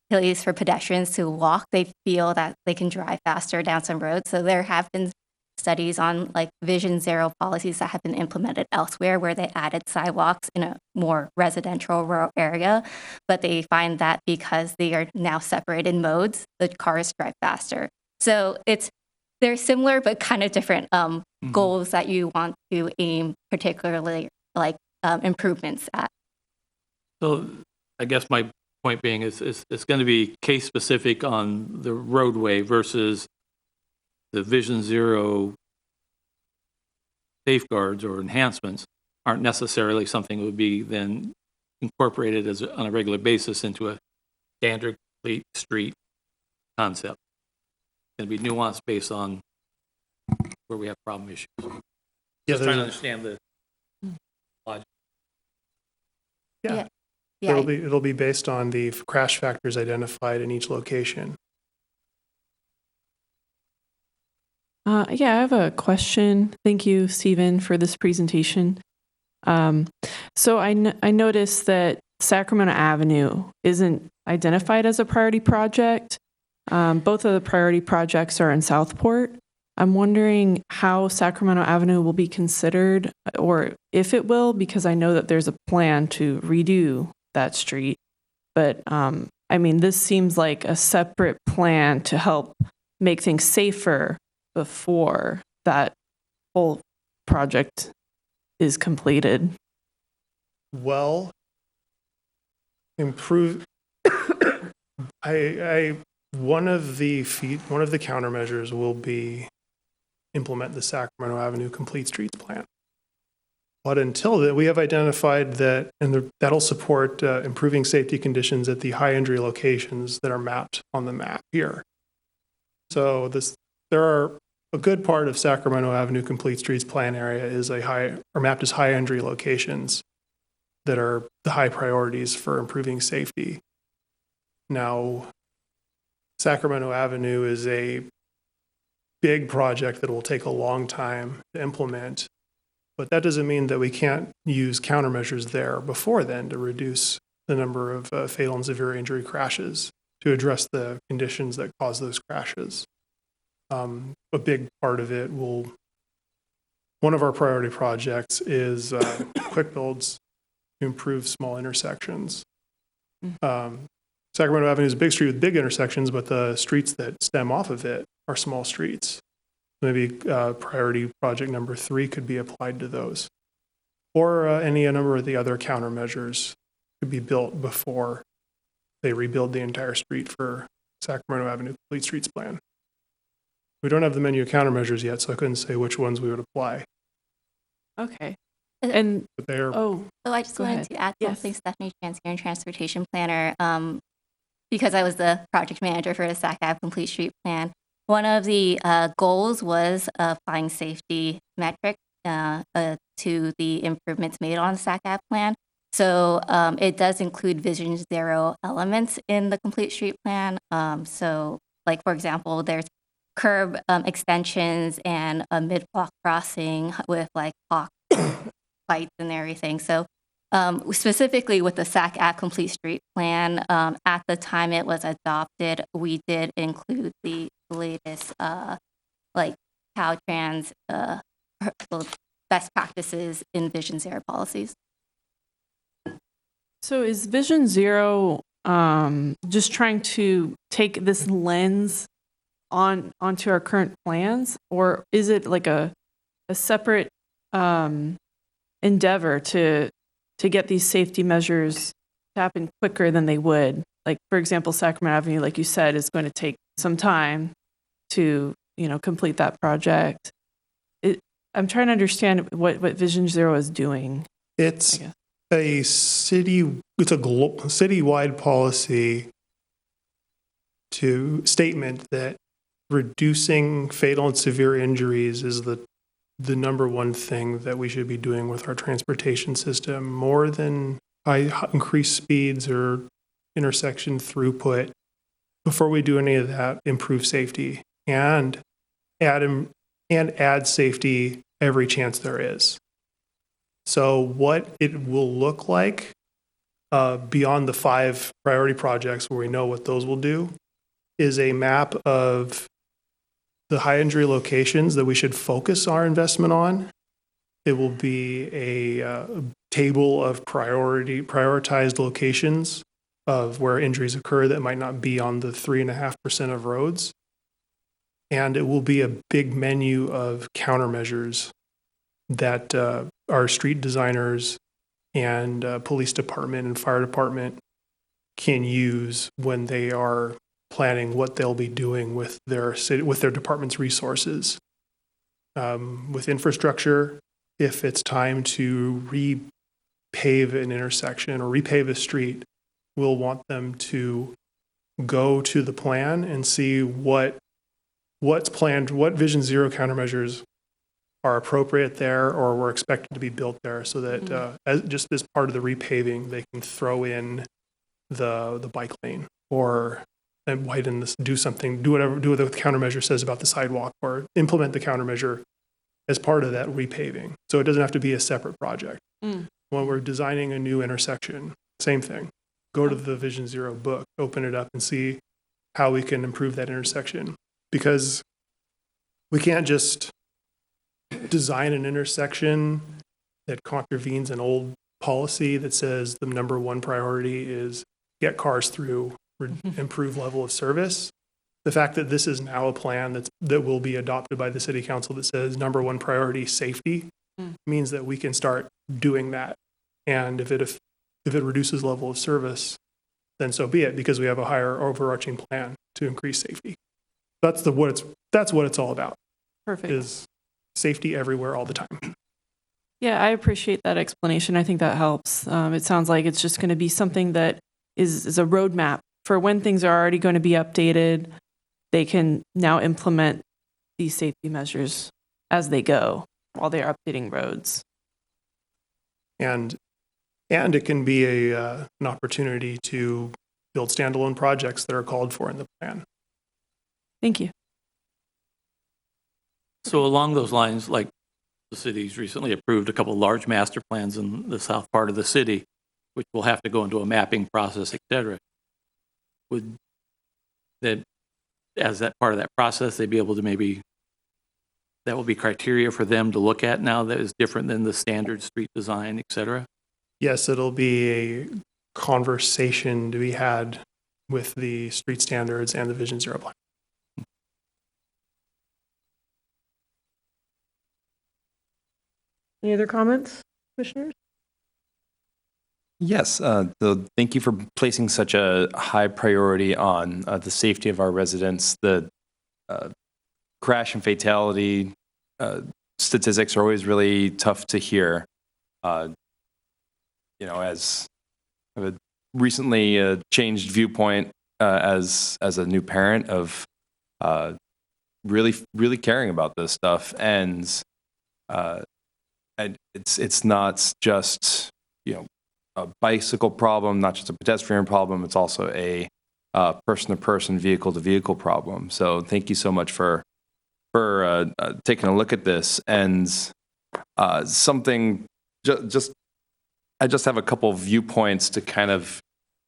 place for pedestrians to walk, they feel that they can drive faster down some roads. So there have been studies on like Vision Zero policies that have been implemented elsewhere where they added sidewalks in a more residential rural area, but they find that because they are now separated modes, the cars drive faster. So they're similar but kind of different goals that you want to aim particularly like improvements at. So I guess my point being is it's going to be case specific on the roadway versus the Vision Zero safeguards or enhancements aren't necessarily something that would be then incorporated on a regular basis into a standard complete street concept. It's going to be nuanced based on where we have problem issues. Yeah, Just trying to understand the logic. Yeah. Yeah. It'll be based on the crash factors identified in each location. Yeah, I have a question. Thank you, Stephen, for this presentation. So I noticed that Sacramento Avenue isn't identified as a priority project. Both of the priority projects are in Southport. I'm wondering how Sacramento Avenue will be considered, or if it will, because I know that there's a plan to redo that street. But I mean, this seems like a separate plan to help make things safer before that whole project is completed. Well, improve. One of the countermeasures will be implement the Sacramento Avenue Complete Streets Plan. But until then, we have identified that, and that'll support improving safety conditions at the high injury locations that are mapped on the map here. So there are a good part of Sacramento Avenue Complete Streets Plan area is mapped as high injury locations that are the high priorities for improving safety. Now, Sacramento Avenue is a big project that will take a long time to implement, but that doesn't mean that we can't use countermeasures there before then to reduce the number of fatal and severe injury crashes to address the conditions that cause those crashes. A big part of it one of our priority projects is quick builds to improve small intersections. Sacramento Avenue is a big street with big intersections, but the streets that stem off of it are small streets. Maybe priority project number 3 could be applied to those. Or a number of the other countermeasures could be built before they rebuild the entire street for Sacramento Avenue Complete Streets Plan. We don't have the menu of countermeasures yet, so I couldn't say which ones we would apply. Okay. And But they are So I just Go wanted ahead. to add Yes. something, Stephanie Chansier, Transportation Planner, because I was the project manager for the Sac Ave Complete Street Plan. One of the goals was applying safety metric to the improvements made on the Sac Ave plan. So it does include Vision Zero elements in the Complete Street Plan. So like, for example, there's curb extensions and a mid-block crossing with like block lights and everything. So specifically with the Sac Ave Complete Street Plan, at the time it was adopted, we did include the latest like Caltrans best practices in Vision Zero policies. so is Vision Zero just trying to take this lens onto our current plans, or is it like a separate endeavor to get these safety measures to happen quicker than they would? Like, for example, Sacramento Avenue, like you said, is going to take some time to, complete that project. I'm trying to understand what Vision Zero is doing. It's a citywide policy statement that reducing fatal and severe injuries is the number one thing that we should be doing with our transportation system, more than increased speeds or intersection throughput. Before we do any of that, improve safety and add safety every chance there is. So what it will look like beyond the 5 priority projects where we know what those will do is a map of the high injury locations that we should focus our investment on. It will be a table of prioritized locations of where injuries occur that might not be on the 3.5% of roads. And it will be a big menu of countermeasures that our street designers and police department and fire department can use when they are planning what they'll be doing with their city, with their department's resources. With infrastructure, if it's time to repave an intersection or repave a street, we'll want them to go to the plan and see what's planned, what Vision Zero countermeasures are appropriate there or were expected to be built there, so that just as part of the repaving, they can throw in the bike lane or widen this, do what the countermeasure says about the sidewalk, or implement the countermeasure as part of that repaving. So it doesn't have to be a separate project. When we're designing a new intersection, same thing. Go to the Vision Zero book, open it up and see how we can improve that intersection. Because we can't just design an intersection that contravenes an old policy that says the number one priority is get cars through, improve level of service. The fact that this is now a plan that will be adopted by the city council that says number one priority, safety, means that we can start doing that. And if it reduces level of service, then so be it, because we have a higher overarching plan to increase safety. That's what it's all about. Perfect. Is safety everywhere all the time. Yeah, I appreciate that explanation. I think that helps. It sounds like it's just going to be something that is a roadmap for when things are already going to be updated. They can now implement these safety measures as they go while they're updating roads. And it can be an opportunity to build standalone projects that are called for in the plan. Thank you. So along those lines, like the city's recently approved a couple of large master plans in the south part of the city, which will have to go into a mapping process, et cetera. Would that, as that part of that process, they'd be able to maybe, that will be criteria for them to look at now that is different than the standard street design, et cetera? Yes, it'll be a conversation to be had with the street standards and the Vision Zero plan. Any other comments, commissioners? Yes, thank you for placing such a high priority on the safety of our residents. The crash and fatality statistics are always really tough to hear. As a recently changed viewpoint as a new parent of really caring about this stuff, and it's not just a bicycle problem, not just a pedestrian problem. It's also a person-to-person, vehicle-to-vehicle problem. So thank you so much for taking a look at this. And I just have a couple of viewpoints to kind of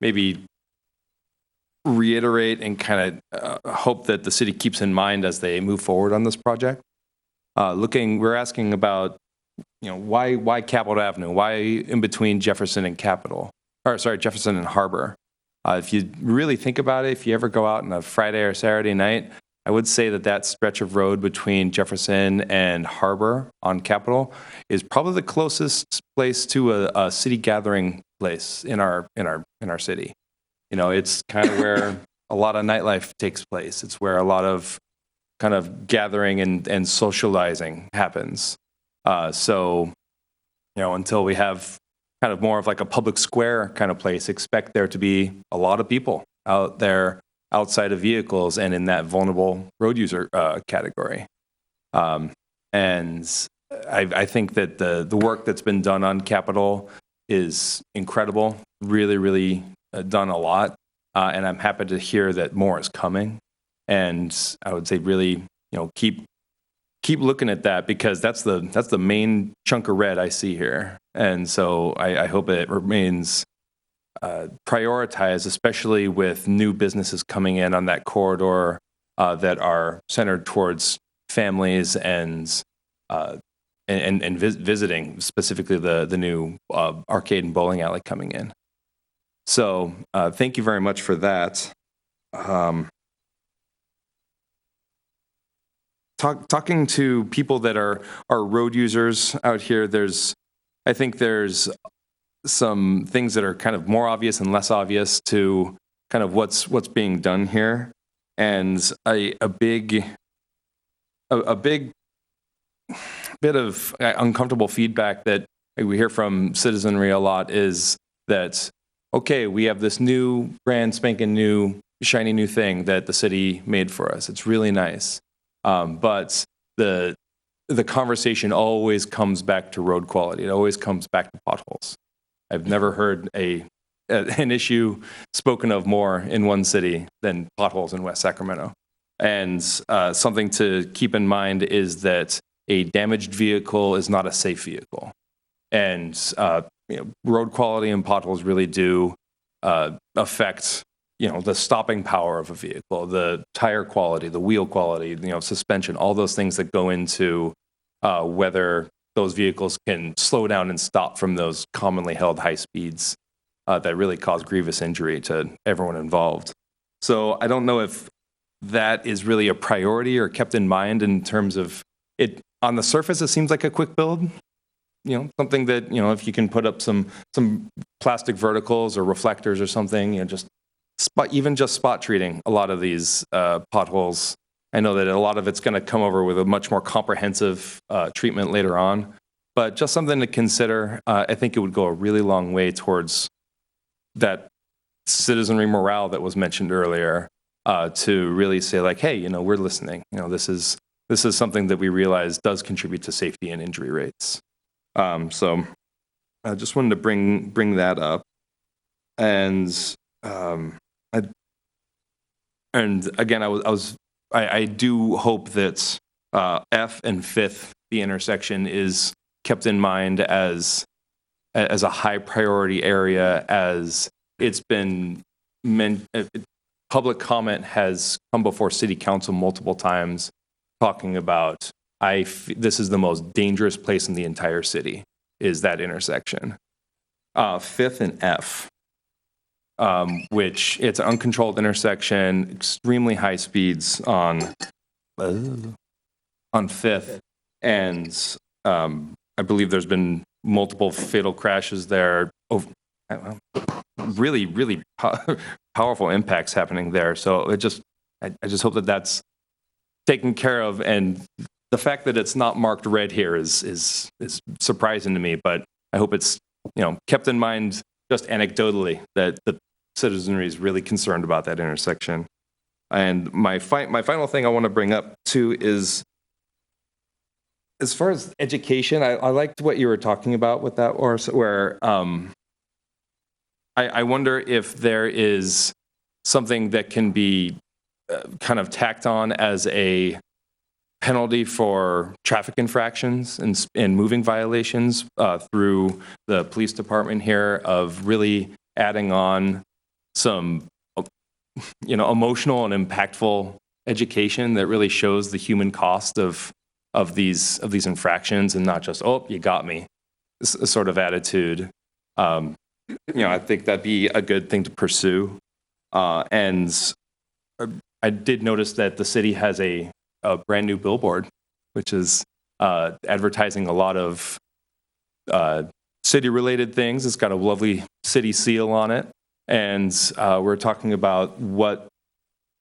maybe reiterate and kind of hope that the city keeps in mind as they move forward on this project. We're asking about, why Capitol Avenue? Why in between Jefferson and Jefferson and Harbor? If you really think about it, if you ever go out on a Friday or Saturday night, I would say that stretch of road between Jefferson and Harbor on Capitol is probably the closest place to a city gathering place in our city. It's kind of where a lot of nightlife takes place. It's where a lot of kind of gathering and socializing happens. So until we have kind of more of like a public square kind of place, expect there to be a lot of people out there outside of vehicles and in that vulnerable road user category. And I think that the work that's been done on Capitol is incredible, really, really done a lot. And I'm happy to hear that more is coming. And I would say really, keep looking at that, because that's the main chunk of red I see here. And so I hope it remains prioritized, especially with new businesses coming in on that corridor that are centered towards families and visiting, specifically the new arcade and bowling alley coming in. So thank you very much for that. Talking to people that are road users out here, I think there's some things that are kind of more obvious and less obvious to kind of what's being done here, and a big bit of uncomfortable feedback that we hear from citizenry a lot is that, okay, we have this new brand spanking new shiny new thing that the city made for us. It's really nice. But the conversation always comes back to road quality. It always comes back to potholes. I've never heard an issue spoken of more in one city than potholes in West Sacramento. And something to keep in mind is that a damaged vehicle is not a safe vehicle. And road quality and potholes really do affect the stopping power of a vehicle, the tire quality, the wheel quality, suspension, all those things that go into whether those vehicles can slow down and stop from those commonly held high speeds that really cause grievous injury to everyone involved. So I don't know if that is really a priority or kept in mind in terms of it. On the surface, it seems like a quick build, something that, if you can put up some plastic verticals or reflectors or something, just spot treating a lot of these potholes. I know that a lot of it's going to come over with a much more comprehensive treatment later on, but just something to consider. I think it would go a really long way towards that citizenry morale that was mentioned earlier, to really say like, hey, we're listening. This is something that we realize does contribute to safety and injury rates. So I just wanted to bring that up. And again, I do hope that F and 5th, the intersection, is kept in mind as a high priority area, as it's been public comment has come before city council multiple times talking about this is the most dangerous place in the entire city, is that intersection. 5th and F, which it's an uncontrolled intersection, extremely high speeds on 5th, and I believe there's been multiple fatal crashes there. Really, really powerful impacts happening there. So I just hope that that's taken care of, and the fact that it's not marked red here is surprising to me. But I hope it's kept in mind just anecdotally that the citizenry is really concerned about that intersection. And my final thing I want to bring up too is, as far as education, I liked what you were talking about with that, where I wonder if there is something that can be kind of tacked on as a penalty for traffic infractions and moving violations through the police department here, of really adding on some emotional and impactful education that really shows the human cost of these infractions, and not just, oh, you got me, sort of attitude. I think that'd be a good thing to pursue. And I did notice that the city has a brand new billboard, which is advertising a lot of city-related things. It's got a lovely city seal on it. And we're talking about what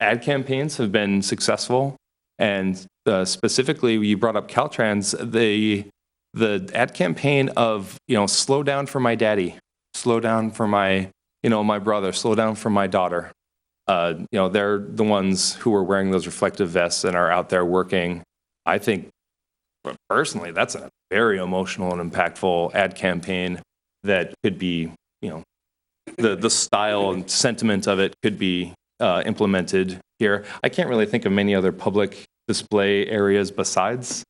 ad campaigns have been successful. And specifically, you brought up Caltrans, the ad campaign of, slow down for my daddy, slow down for my, my brother, slow down for my daughter. They're the ones who are wearing those reflective vests and are out there working. I think, personally, that's a very emotional and impactful ad campaign that could be, the style and sentiment of it could be implemented here. I can't really think of many other public display areas besides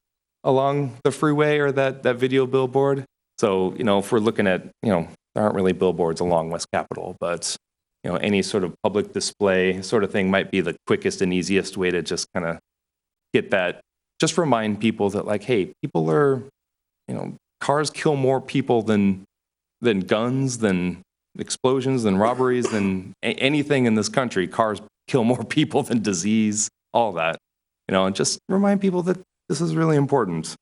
along the freeway or that video billboard. So, if we're looking at, there aren't really billboards along West Capitol, but any sort of public display sort of thing might be the quickest and easiest way to just kind of get that, just remind people that like, hey, people are, cars kill more people than guns, than explosions, than robberies, than anything in this country. Cars kill more people than disease, all that, and just remind people that this is really important.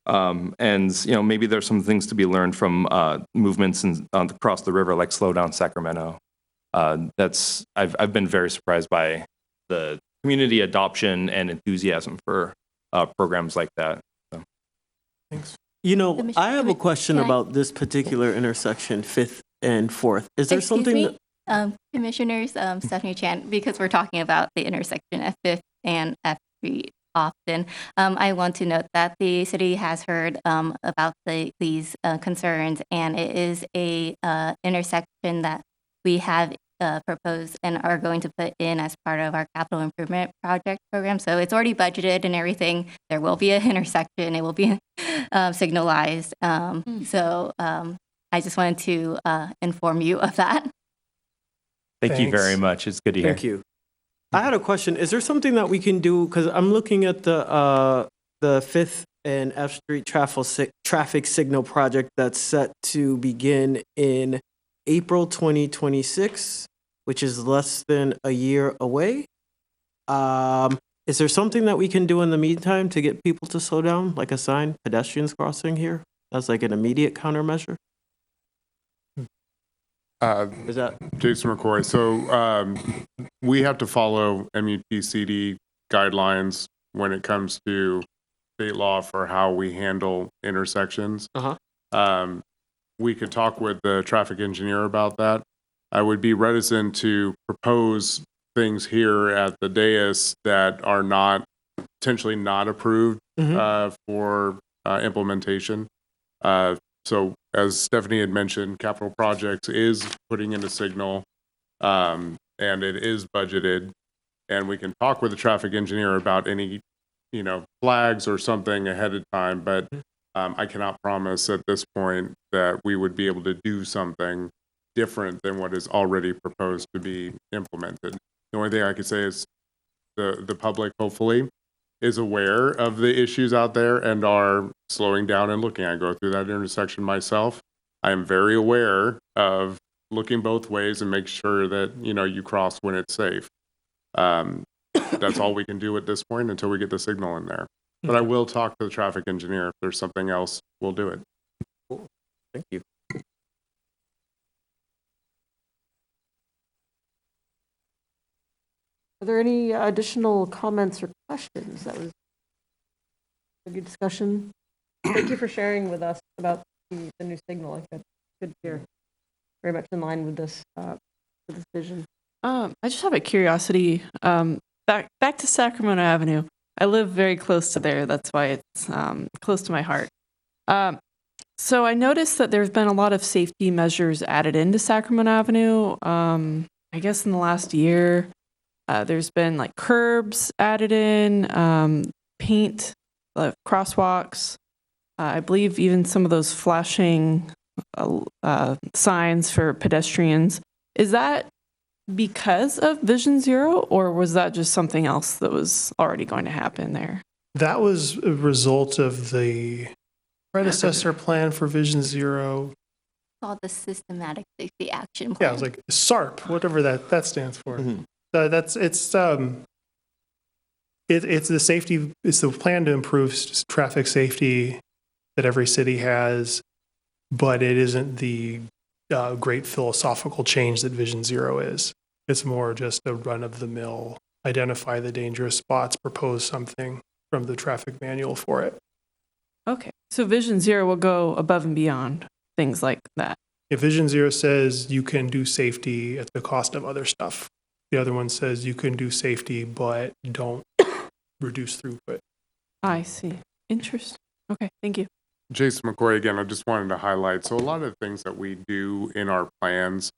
And maybe there's some things to be learned from movements across the river, like Slow Down Sacramento. I've been very surprised by the community adoption and enthusiasm for programs like that. So. Thanks. I have a question about this particular intersection, 5th and 4th. Is there Excuse something me, Commissioners, Stephanie Chan, because we're talking about the intersection at 5th and F Street often, I want to note that the city has heard about these concerns, and it is a intersection that we have proposed and are going to put in as part of our capital improvement project program. So it's already budgeted and everything. There will be an intersection. It will be signalized. So I just wanted to inform you of that. Thank you very much. It's good to hear. Thank you. I had a question. Is there something that we can do? Because I'm looking at the 5th and F Street traffic signal project that's set to begin in April 2026, which is less than a year away. Is there something that we can do in the meantime to get people to slow down, like a sign, pedestrians crossing here? That's like an immediate countermeasure? Is that Jason McCoy. So we have to follow MUTCD guidelines when it comes to state law for how we handle intersections. We could talk with the traffic engineer about that. I would be reticent to propose things here at the dais that are not potentially not approved for implementation. So as Stephanie had mentioned, capital projects is putting in a signal, and it is budgeted, and we can talk with the traffic engineer about any, flags or something ahead of time, but I cannot promise at this point that we would be able to do something different than what is already proposed to be implemented. The only thing I could say is the public hopefully is aware of the issues out there and are slowing down and looking. I go through that intersection myself. I am very aware of looking both ways and make sure that, you cross when it's safe. That's all we can do at this point until we get the signal in there. But I will talk to the traffic engineer. If there's something else, we'll do it. Cool. Thank you. Are there any additional comments or questions? That was a good discussion. Thank you for sharing with us about the new signal. Good to hear. Very much in line with this vision. I just have a curiosity. Back to Sacramento Avenue. I live very close to there. That's why it's close to my heart. So I noticed that there's been a lot of safety measures added into Sacramento Avenue. I guess in the last year, there's been like curbs added in, paint, crosswalks. I believe even some of those flashing signs for pedestrians. Is that because of Vision Zero, or was that just something else that was already going to happen there? That was a result of the predecessor plan for Vision Zero. Called the Systematic Safety Action Plan. Yeah, it was like SARP, whatever that stands for. It's the plan to improve traffic safety that every city has, but it isn't the great philosophical change that Vision Zero is. It's more just a run-of-the-mill, identify the dangerous spots, propose something from the traffic manual for it. Okay, so Vision Zero will go above and beyond things like that. If Vision Zero says you can do safety at the cost of other stuff, the other one says you can do safety, but don't reduce throughput. I see. Interesting. Okay, thank you. Jason McCoy again, I just wanted to highlight, so a lot of the things that we do in our plans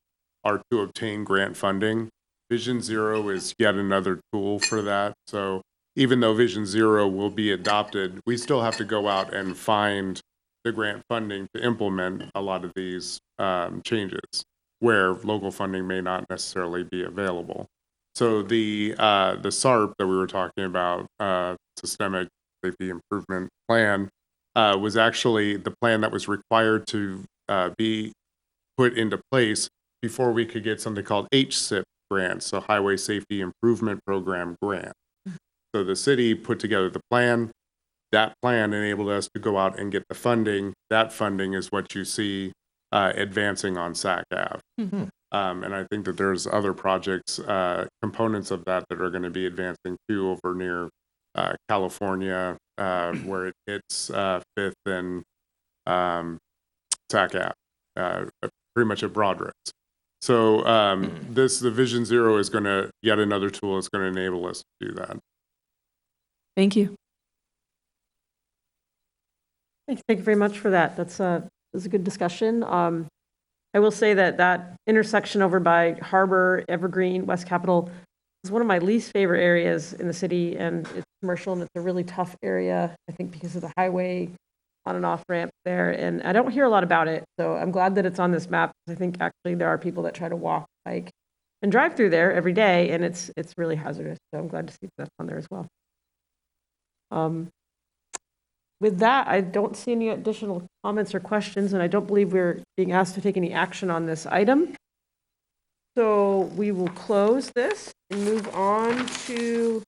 are to obtain grant funding. Vision Zero is yet another tool for that. So even though Vision Zero will be adopted, we still have to go out and find the grant funding to implement a lot of these changes. where local funding may not necessarily be available. So the SARP that we were talking about, Systemic Safety Improvement Plan, was actually the plan that was required to be put into place before we could get something called HSIP grants, so Highway Safety Improvement Program grant. So the city put together the plan. That plan enabled us to go out and get the funding. That funding is what you see advancing on Sac Ave. And I think that there's other projects, components of that that are going to be advancing too over near California, where it hits 5th and Sac Ave, pretty much at Broadridge. So the Vision Zero is going to, yet another tool that's going to enable us to do that. Thank you. Thank you very much for that. That's a good discussion. I will say that intersection over by Harbor, Evergreen, West Capitol is one of my least favorite areas in the city, and it's commercial and it's a really tough area, I think, because of the highway on and off ramp there. And I don't hear a lot about it, so I'm glad that it's on this map. I think actually there are people that try to walk, bike, and drive through there every day, and it's really hazardous. So I'm glad to see that's on there as well. With that, I don't see any additional comments or questions, and I don't believe we're being asked to take any action on this item. So we will close this and move on to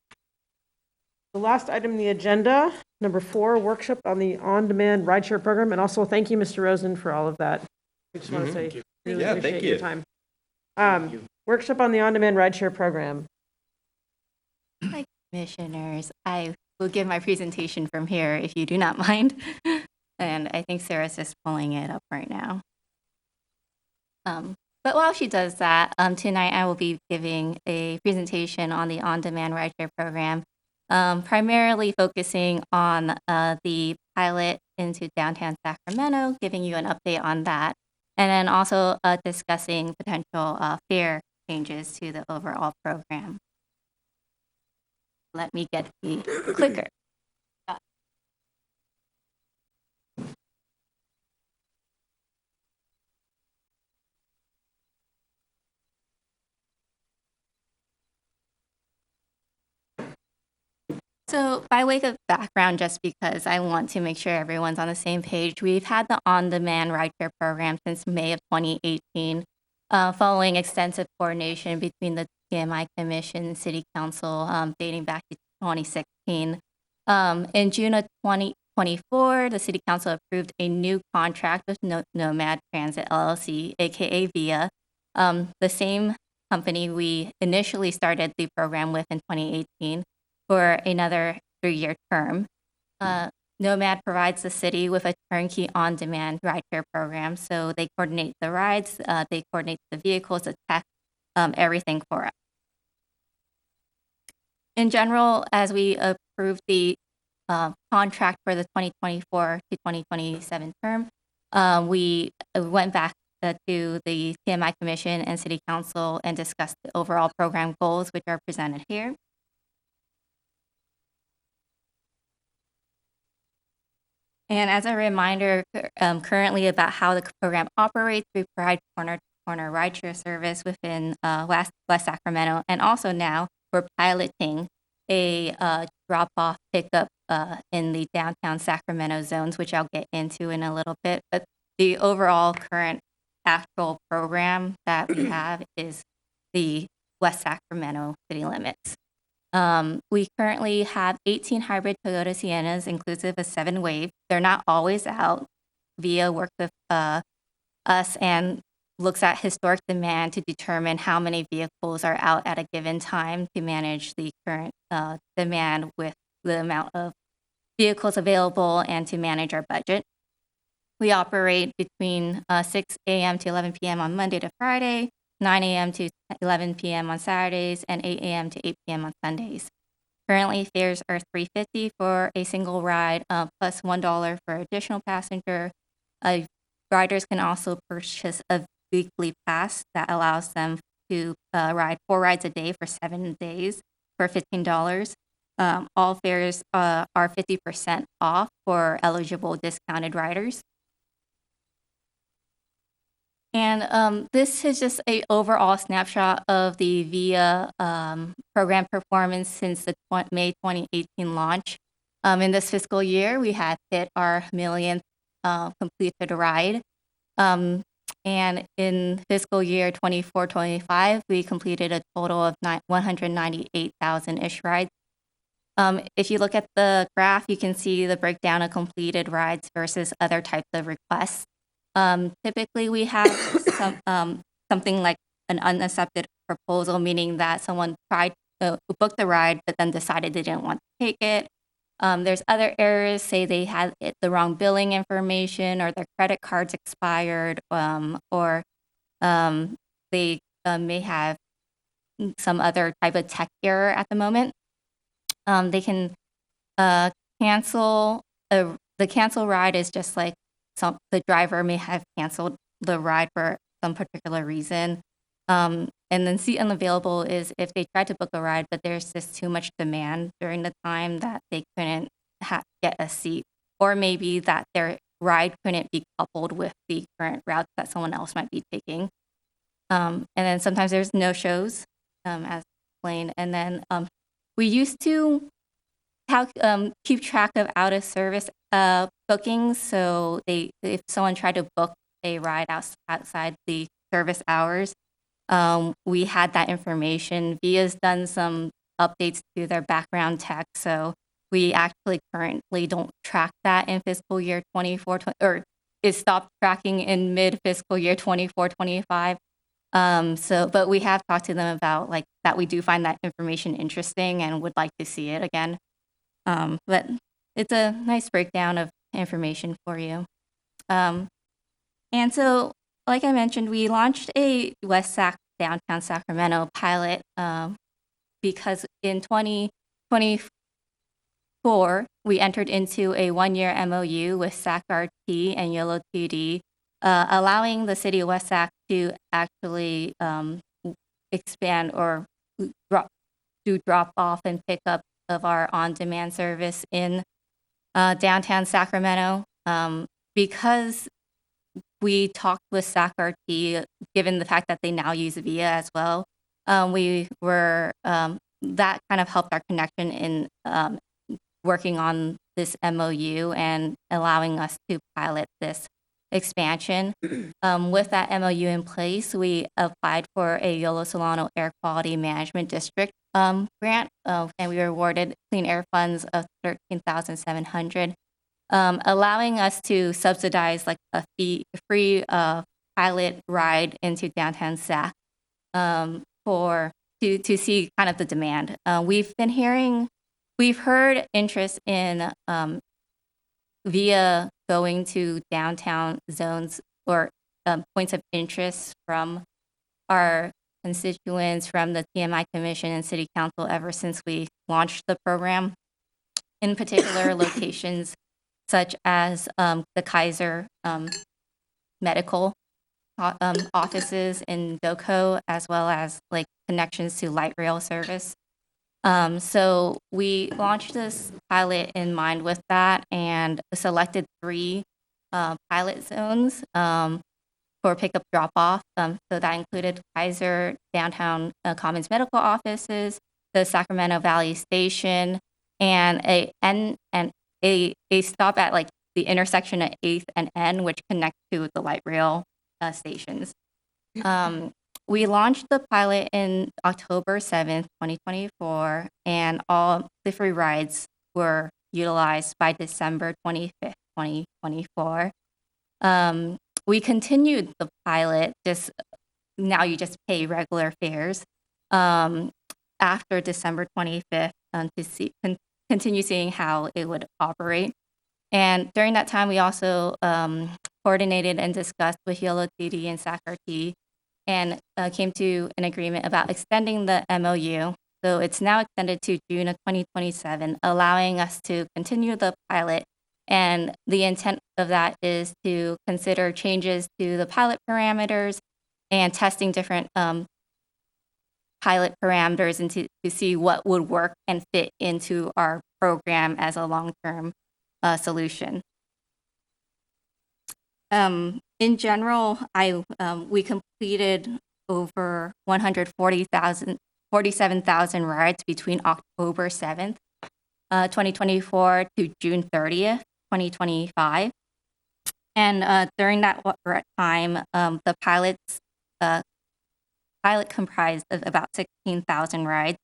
the last item on the agenda, number 4, workshop on the on-demand rideshare program. And also thank you, Mr. Rosen, for all of that. I just want to say, really appreciate your time. Workshop on the on-demand rideshare program. Hi, commissioners. I will give my presentation from here if you do not mind. And I think Sarah's just pulling it up right now. But while she does that, tonight I will be giving a presentation on the on-demand rideshare program, primarily focusing on the pilot into downtown Sacramento, giving you an update on that, and then also discussing potential fare changes to the overall program. Let me get the clicker. So by way of background, just because I want to make sure everyone's on the same page, we've had the on-demand rideshare program since May of 2018, following extensive coordination between the TMI Commission and City Council dating back to 2016. In June of 2024, the City Council approved a new contract with Nomad Transit LLC, aka VIA, the same company we initially started the program with in 2018 for another 3-year term. Nomad provides the city with a turnkey on-demand rideshare program, so they coordinate the rides, they coordinate the vehicles, the tech, everything for us. In general, as we approved the contract for the 2024 to 2027 term, we went back to the TMI Commission and City Council and discussed the overall program goals, which are presented here. And as a reminder, currently about how the program operates, we provide corner-to-corner rideshare service within West Sacramento, and also now we're piloting a drop-off pickup in the downtown Sacramento zones, which I'll get into in a little bit. But the overall current actual program that we have is the West Sacramento city limits. We currently have 18 hybrid Toyota Siennas, inclusive of 7 Wave. They're not always out. VIA works with us and looks at historic demand to determine how many vehicles are out at a given time to manage the current demand with the amount of vehicles available and to manage our budget. We operate between 6 a.m. to 11 p.m. on Monday to Friday, 9 a.m. to 11 p.m. on Saturdays, and 8 a.m. to 8 p.m. on Sundays. Currently, fares are $3.50 for a single ride, plus $1 for additional passenger. Riders can also purchase a weekly pass that allows them to ride 4 rides a day for 7 days for $15. All fares are 50% off for eligible discounted riders. And this is just a overall snapshot of the VIA program performance since the May 2018 launch. In this fiscal year, we have hit our millionth completed ride. And in fiscal year 24-25, we completed a total of 198,000-ish rides. If you look at the graph, you can see the breakdown of completed rides versus other types of requests. Typically, we have something like an unaccepted proposal, meaning that someone tried to book the ride, but then decided they didn't want to take it. There's other errors, say they had the wrong billing information, or their credit cards expired, or they may have some other type of tech error at the moment. They can cancel. The cancel ride is just like the driver may have canceled the ride for some particular reason. And then seat unavailable is if they tried to book a ride, but there's just too much demand during the time that they couldn't get a seat, or maybe that their ride couldn't be coupled with the current routes that someone else might be taking. And then sometimes there's no shows, as explained. And then we used to keep track of out of service bookings. So if someone tried to book a ride outside the service hours, we had that information. VIA's done some updates to their background tech, so we actually currently don't track that in fiscal year 24, or it stopped tracking in mid fiscal year 24-25. But we have talked to them about like that. We do find that information interesting and would like to see it again. But it's a nice breakdown of information for you. And so, like I mentioned, we launched a West Sac downtown Sacramento pilot because in 2024, we entered into a one-year MOU with SAC-RT and YOLO TD, allowing the city of West Sac to actually expand or do drop-off and pick-up of our on-demand service in downtown Sacramento. Because we talked with SAC-RT, given the fact that they now use VIA as well, that kind of helped our connection in working on this MOU and allowing us to pilot this expansion. With that MOU in place, we applied for a Yolo Solano Air Quality Management District grant, and we were awarded clean air funds of $13,700, allowing us to subsidize like a free pilot ride into downtown Sac to see kind of the demand. We've heard interest in VIA going to downtown zones or points of interest from our constituents, from the TMI Commission and City Council ever since we launched the program. In particular, locations such as the Kaiser medical offices in DOCO, as well as like connections to light rail service. So we launched this pilot in mind with that and selected 3 pilot zones for pickup drop-off. So that included Kaiser downtown Commons medical offices, the Sacramento Valley Station, and a stop at like the intersection at 8th and N, which connect to the light rail stations. We launched the pilot in October 7th, 2024, and all the free rides were utilized by December 25th, 2024. We continued the pilot, now you just pay regular fares, after December 25th to continue seeing how it would operate. And during that time, we also coordinated and discussed with YOLO TD and SAC-RT and came to an agreement about extending the MOU. So it's now extended to June of 2027, allowing us to continue the pilot. And the intent of that is to consider changes to the pilot parameters and testing different pilot parameters and to see what would work and fit into our program as a long-term solution. in general, we completed over 47,000 rides between October 7th, 2024 to June 30th, 2025. And during that time, the pilot comprised of about 16,000 rides.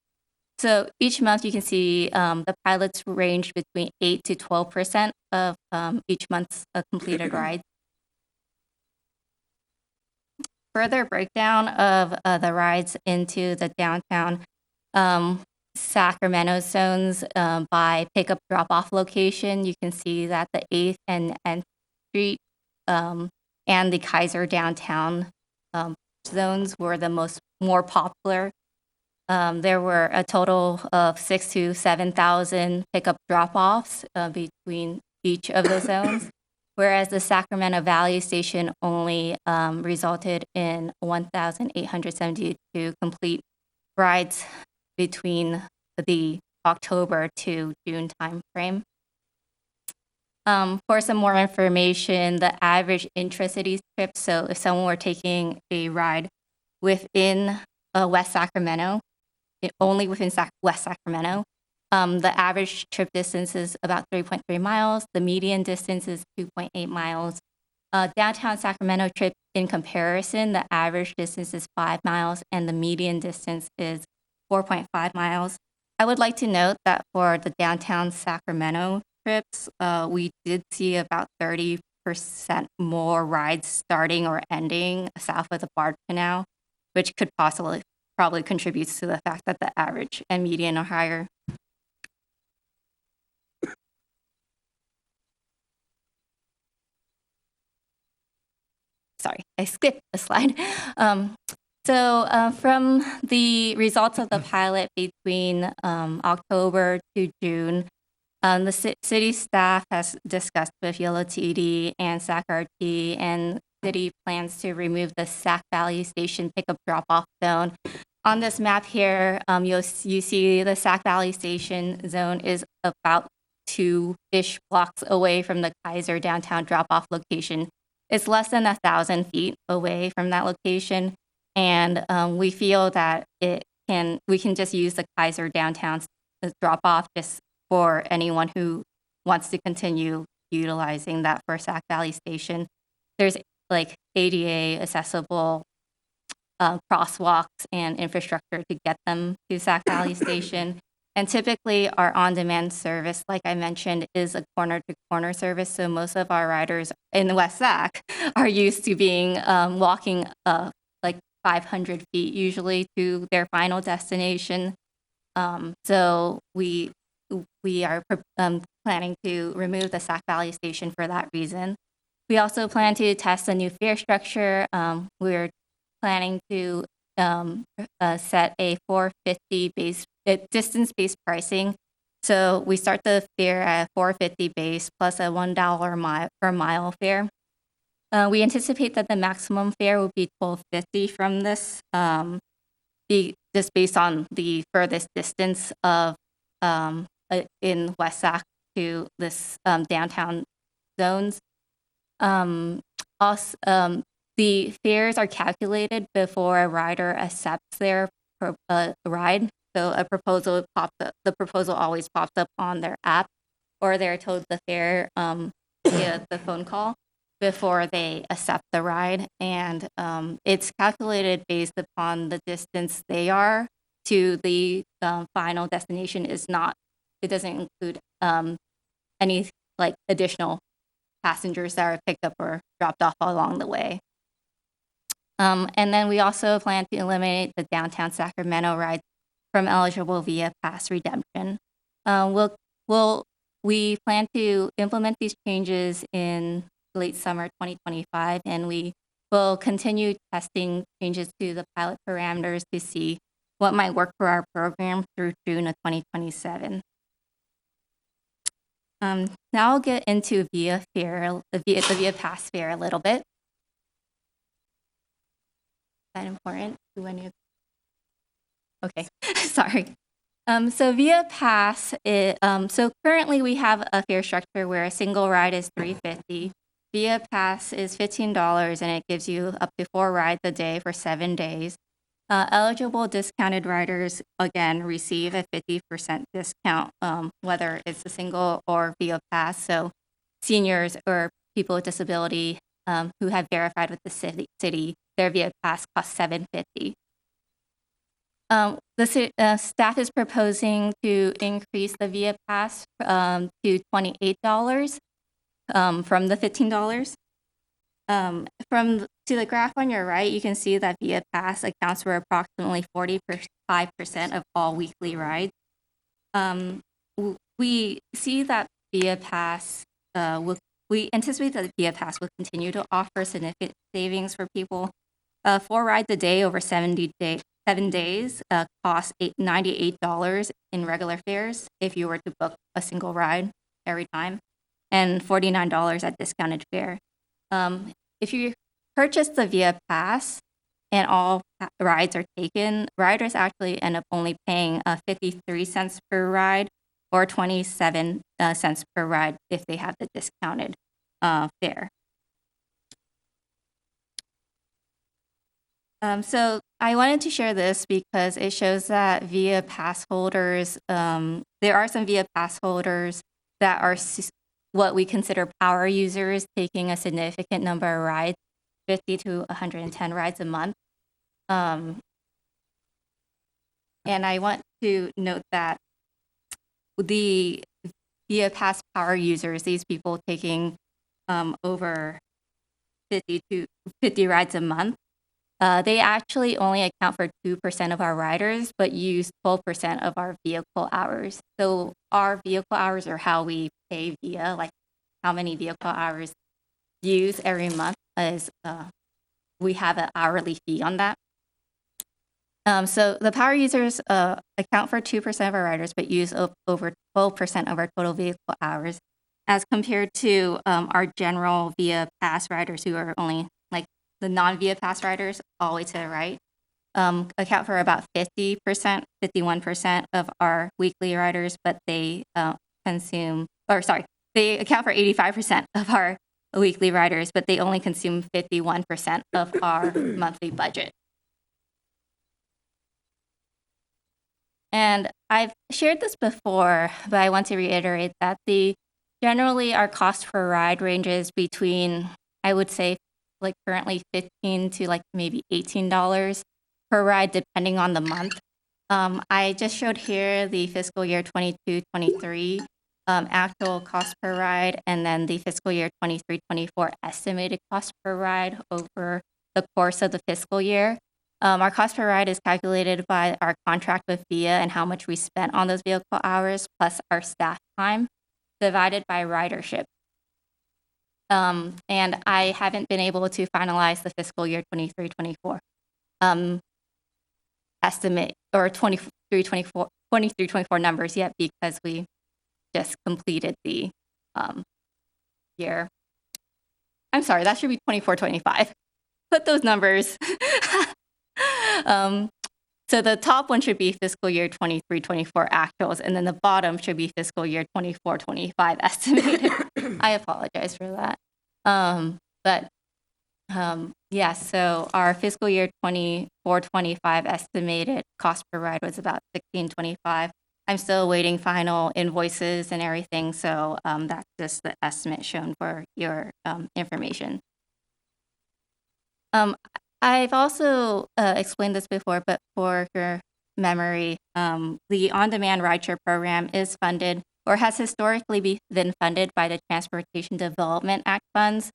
So each month you can see the pilots range between 8 to 12% of each month's completed rides. Further breakdown of the rides into the downtown Sacramento zones by pickup drop-off location. You can see that the 8th and N Street and the Kaiser downtown zones were the more popular. There were a total of 6,000 to 7,000 pickup drop-offs between each of the zones, whereas the Sacramento Valley Station only resulted in 1,872 complete rides between the October to June timeframe. For some more information, the average intra-city trip, so if someone were taking a ride within West Sacramento, only within West Sacramento, the average trip distance is about 3.3 miles. The median distance is 2.8 miles. Downtown Sacramento trip, in comparison, the average distance is 5 miles and the median distance is 4.5 miles. I would like to note that for the downtown Sacramento trips, we did see about 30% more rides starting or ending south of the Bard Canal, which could probably contributes to the fact that the average and median are higher. Sorry, I skipped a slide. From the results of the pilot between October to June, the city staff has discussed with Yellow TD and SAC-RT, and city plans to remove the Sac Valley Station pickup drop-off zone. On this map here, you see the Sac Valley Station zone is about 2-ish blocks away from the Kaiser downtown drop-off location. It's less than 1,000 feet away from that location, and we feel that we can just use the Kaiser downtown drop-off just for anyone who wants to continue utilizing that for Sac Valley Station. There's like ADA accessible crosswalks and infrastructure to get them to Sac Valley Station. And typically our on-demand service, like I mentioned, is a corner-to-corner service. So most of our riders in the West Sac are used to being walking like 500 feet usually to their final destination. So we are planning to remove the Sac Valley Station for that reason. We also plan to test a new fare structure. We're planning to set a $4.50 distance-based pricing. So we start the fare at $4.50 base plus a $1 per mile fare. We anticipate that the maximum fare will be $12.50 from this, just based on the furthest distance of in West Sac to this downtown zones. Also, the fares are calculated before a rider accepts their ride. So the proposal always pops up on their app, or they're told the fare via the phone call before they accept the ride. And it's calculated based upon the distance they are to the final destination. It doesn't include any like additional passengers that are picked up or dropped off along the way. And then we also plan to eliminate the downtown Sacramento rides from eligible via pass redemption. We plan to implement these changes in late summer 2025, and we will continue testing changes to the pilot parameters to see what might work for our program through June of 2027. Now I'll get into the via pass fare a little bit. Is that important to any of? Okay, sorry. So via pass, so currently we have a fare structure where a single ride is $3.50. Via Pass is $15 and it gives you up to 4 rides a day for 7 days. Eligible discounted riders, again, receive a 50% discount, whether it's a single or Via Pass. So seniors or people with disability who have verified with the city, their Via Pass costs $7.50. The staff is proposing to increase the Via Pass to $28 from the $15. To the graph on your right, you can see that Via Pass accounts for approximately 45% of all weekly rides. We see that Via Pass we anticipate that Via Pass will continue to offer significant savings for people. 4 rides a day over 7 days costs $98 in regular fares if you were to book a single ride every time, and $49 at discounted fare. If you purchase the Via Pass and all rides are taken, riders actually end up only paying 53 cents per ride or 27 cents per ride if they have the discounted fare. So I wanted to share this because it shows that Via Pass holders, there are some Via Pass holders that are what we consider power users, taking a significant number of rides, 50 to 110 rides a month. And I want to note that the Via Pass power users, these people taking over 50 rides a month, they actually only account for 2% of our riders, but use 12% of our vehicle hours. So our vehicle hours are how we pay Via, like how many vehicle hours used every month is we have an hourly fee on that. So the power users account for 2% of our riders, but use over 12% of our total vehicle hours, as compared to our general Via Pass riders who are only like the non-Via Pass riders all the way to the right, account for about 50%, 51% of our weekly riders, but they they account for 85% of our weekly riders, but they only consume 51% of our monthly budget. And I've shared this before, but I want to reiterate that generally our cost per ride ranges between, I would say, like currently $15 to like maybe $18 per ride, depending on the month. I just showed here the fiscal year 22-23 actual cost per ride, and then the fiscal year 23-24 estimated cost per ride over the course of the fiscal year. Our cost per ride is calculated by our contract with Via and how much we spent on those vehicle hours, plus our staff time, divided by ridership. And I haven't been able to finalize the fiscal year 23-24 estimate or 23-24 numbers yet, because we just completed the year. I'm sorry, that should be 24-25. Put those numbers. So the top one should be fiscal year 23-24 actuals, and then the bottom should be fiscal year 24-25 estimated. I apologize for that. Yeah, so our fiscal year 24-25 estimated cost per ride was about $16.25. I'm still awaiting final invoices and everything, so that's just the estimate shown for your information. I've also explained this before, but for your memory, the on-demand rideshare program is funded or has historically been funded by the Transportation Development Act funds.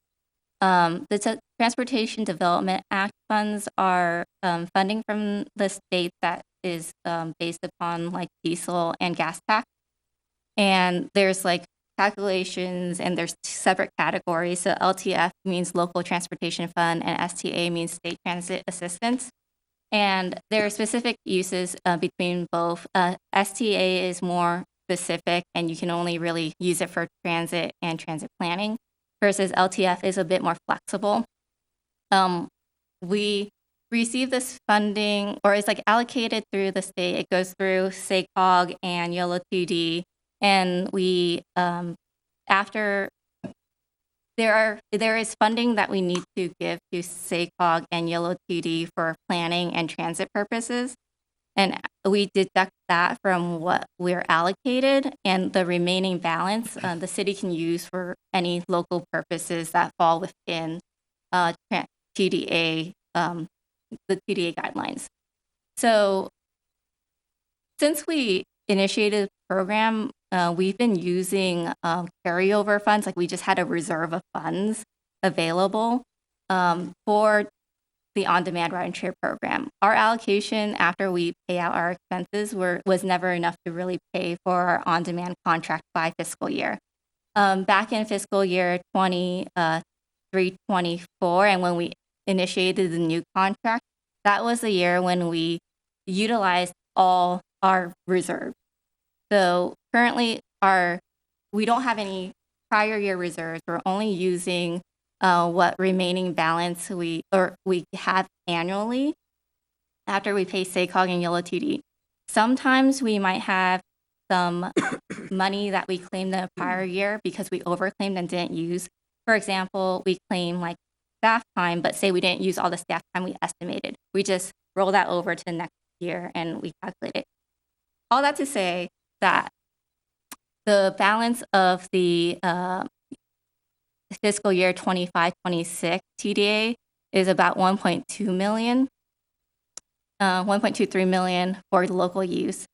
The Transportation Development Act funds are funding from the state that is based upon like diesel and gas tax. And there's like calculations and there's separate categories. So LTF means Local Transportation Fund and STA means State Transit Assistance. And there are specific uses between both. STA is more specific and you can only really use it for transit and transit planning, versus LTF is a bit more flexible. We receive this funding, or it's like allocated through the state. It goes through SACOG and YOLO 2D. And we, after there is funding that we need to give to SACOG and Yellow TD for planning and transit purposes. And we deduct that from what we're allocated, and the remaining balance, the city can use for any local purposes that fall within TDA, the TDA guidelines. So since we initiated the program, we've been using carryover funds, like we just had a reserve of funds available for the on-demand ride and share program. Our allocation after we pay out our expenses was never enough to really pay for our on-demand contract by fiscal year. Back in fiscal year 23-24, and when we initiated the new contract, that was the year when we utilized all our reserves. So currently we don't have any prior year reserves. We're only using what remaining balance we have annually after we pay SACOG and Yellow TD. Sometimes we might have some money that we claimed in a prior year because we overclaimed and didn't use. For example, we claim like staff time, but say we didn't use all the staff time we estimated. We just roll that over to the next year and we calculate it. All that to say that the balance of the fiscal year 25-26 TDA is about 1.2 million, 1.23 million for local use.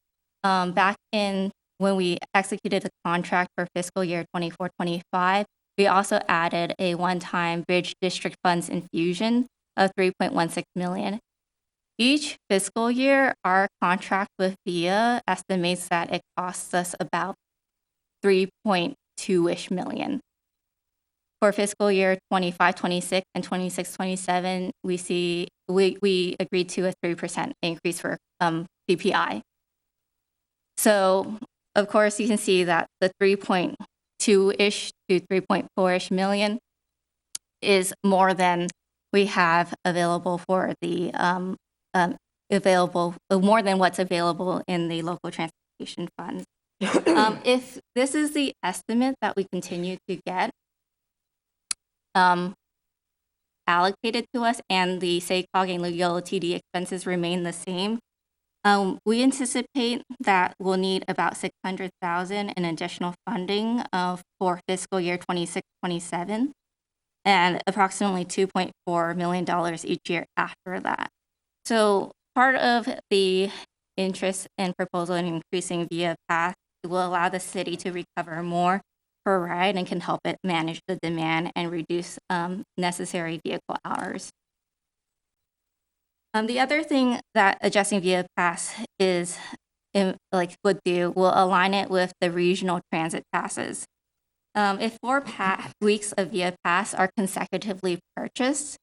Back in when we executed the contract for fiscal year 24-25, we also added a one-time bridge district funds infusion of 3.16 million. Each fiscal year, our contract with VIA estimates that it costs us about 3.2-ish million. For fiscal year 25-26 and 26-27, we agreed to a 3% increase for CPI. So, of course, you can see that the 3.2-ish to 3.4-ish million is more than we have available for the more than what's available in the local transportation funds. If this is the estimate that we continue to get allocated to us and the SACOG and Yellow TD expenses remain the same, we anticipate that we'll need about $600,000 in additional funding for fiscal year 26-27 and approximately $2.4 million each year after that. So part of the interest and proposal in increasing VIA pass will allow the city to recover more per ride and can help it manage the demand and reduce necessary vehicle hours. The other thing that adjusting VIA pass will align it with the regional transit passes. If 4 weeks of VIA pass are consecutively purchased,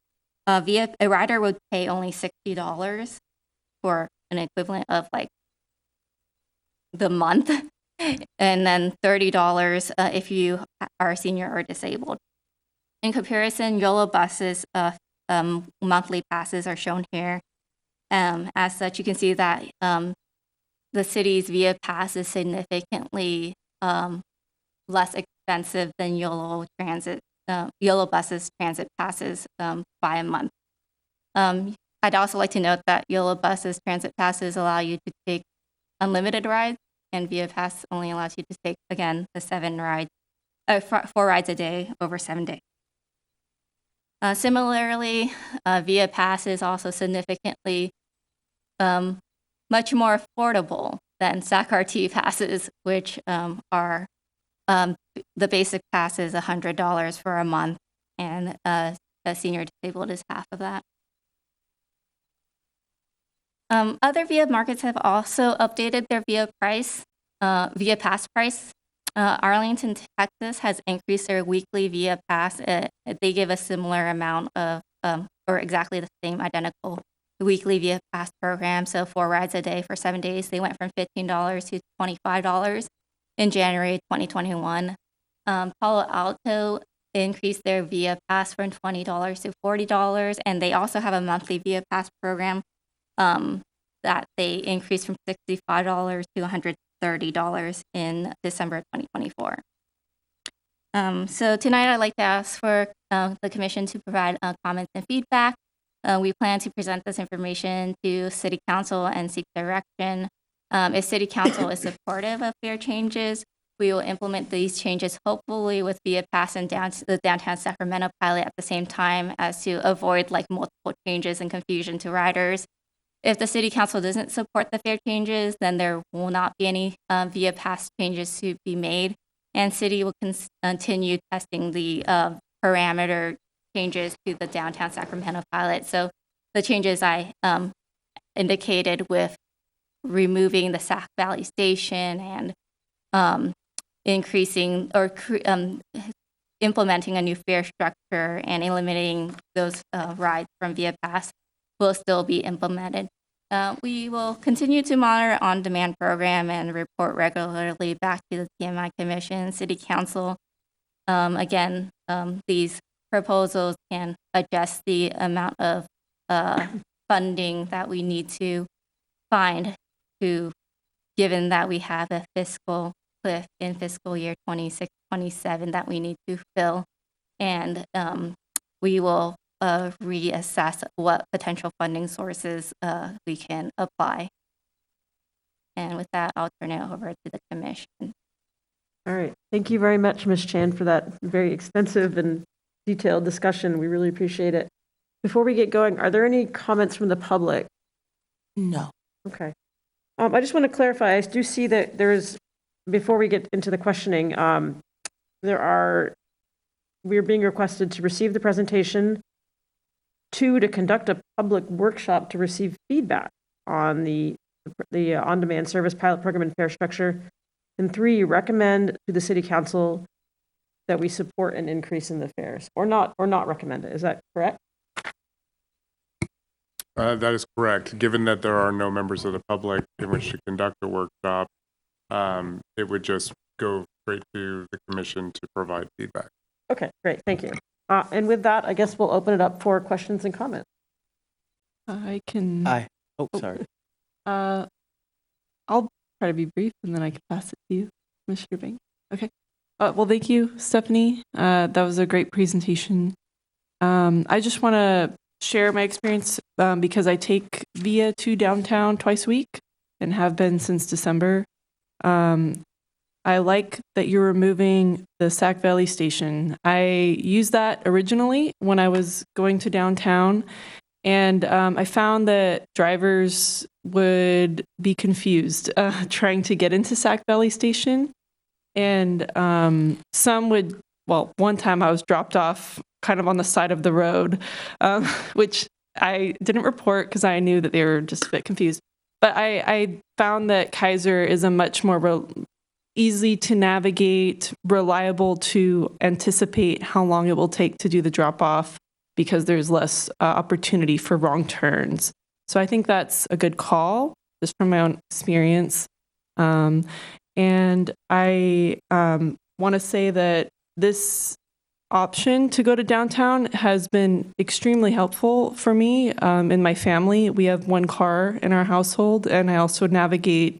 a rider would pay only $60 for an equivalent of like the month, and then $30 if you are a senior or disabled. In comparison, YOLO buses monthly passes are shown here. As such, you can see that the city's VIA pass is significantly less expensive than YOLO buses transit passes by a month. I'd also like to note that YOLO buses transit passes allow you to take unlimited rides, and VIA pass only allows you to take, again, the 4 rides a day over 7 days. Similarly, VIA pass is also significantly much more affordable than SAC-RT passes, which are the basic pass is $100 for a month, and a senior disabled is half of that. Other VIA markets have also updated their VIA pass price. Arlington, Texas has increased their weekly VIA pass. They give a similar amount of, or exactly the same identical weekly VIA pass program. So 4 rides a day for 7 days. They went from $15 to $25 in January 2021. Palo Alto increased their VIA pass from $20 to $40, and they also have a monthly VIA pass program that they increased from $65 to $130 in December 2024. So tonight I'd like to ask for the commission to provide comments and feedback. We plan to present this information to City Council and seek direction. If City Council is supportive of fare changes, we will implement these changes hopefully with Via Pass and the downtown Sacramento pilot at the same time as to avoid like multiple changes and confusion to riders. If the City Council doesn't support the fare changes, then there will not be any Via Pass changes to be made, and City will continue testing the parameter changes to the downtown Sacramento pilot. So the changes I indicated with removing the Sac Valley station and increasing or implementing a new fare structure and eliminating those rides from Via Pass will still be implemented. We will continue to monitor on-demand program and report regularly back to the TMI Commission, City Council. Again, these proposals can adjust the amount of funding that we need to find given that we have a fiscal cliff in fiscal year 26-27 that we need to fill. And we will reassess what potential funding sources we can apply. And with that, I'll turn it over to the commission. All right. Thank you very much, Ms. Chan, for that very extensive and detailed discussion. We really appreciate it. Before we get going, are there any comments from the public? No. Okay. I just want to clarify, I do see that before we get into the questioning, we are being requested to receive the presentation, 2, to conduct a public workshop to receive feedback on the on-demand service pilot program and fare structure, and 3, recommend to the City Council that we support an increase in the fares, or not recommend it. Is that correct? That is correct. Given that there are no members of the public in which to conduct a workshop, it would just go straight to the commission to provide feedback. Okay, great. Thank you. And with that, I guess we'll open it up for questions and comments. I can. Aye. Oh, sorry. I'll try to be brief, and then I can pass it to you, Commissioner Banks. Okay. Well, thank you, Stephanie. That was a great presentation. I just want to share my experience because I take Via to downtown twice a week and have been since December. I like that you're removing the Sac Valley station. I used that originally when I was going to downtown, and I found that drivers would be confused trying to get into Sac Valley station. And some would, well, one time I was dropped off kind of on the side of the road, which I didn't report because I knew that they were just a bit confused. But I found that Kaiser is a much more easy to navigate, reliable to anticipate how long it will take to do the drop-off because there's less opportunity for wrong turns. So I think that's a good call, just from my own experience. And I want to say that this option to go to downtown has been extremely helpful for me and my family. We have one car in our household, and I also navigate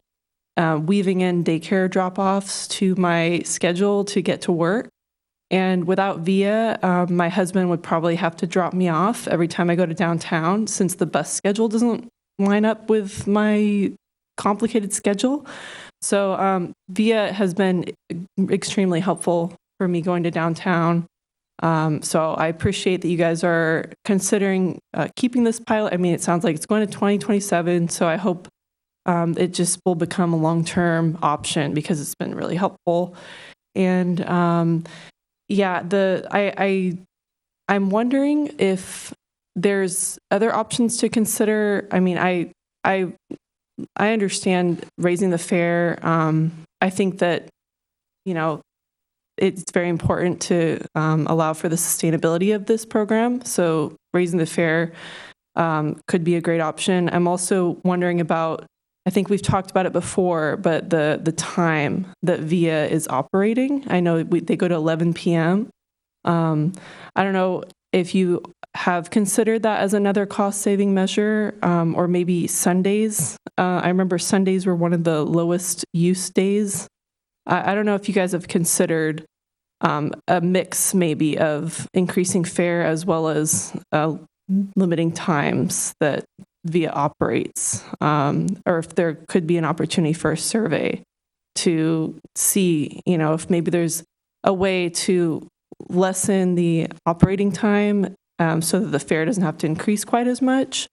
weaving in daycare drop-offs to my schedule to get to work. And without Via, my husband would probably have to drop me off every time I go to downtown since the bus schedule doesn't line up with my complicated schedule. So Via has been extremely helpful for me going to downtown. So I appreciate that you guys are considering keeping this pilot. I mean, it sounds like it's going to 2027, so I hope it just will become a long-term option because it's been really helpful. And I'm wondering if there's other options to consider. I mean, I understand raising the fare. I think that, it's very important to allow for the sustainability of this program. So raising the fare could be a great option. I'm also wondering about, I think we've talked about it before, but the time that Via is operating. I know they go to 11 p.m. I don't know if you have considered that as another cost-saving measure, or maybe Sundays. I remember Sundays were one of the lowest use days. I don't know if you guys have considered a mix maybe of increasing fare as well as limiting times that VIA operates, or if there could be an opportunity for a survey to see, if maybe there's a way to lessen the operating time so that the fare doesn't have to increase quite as much.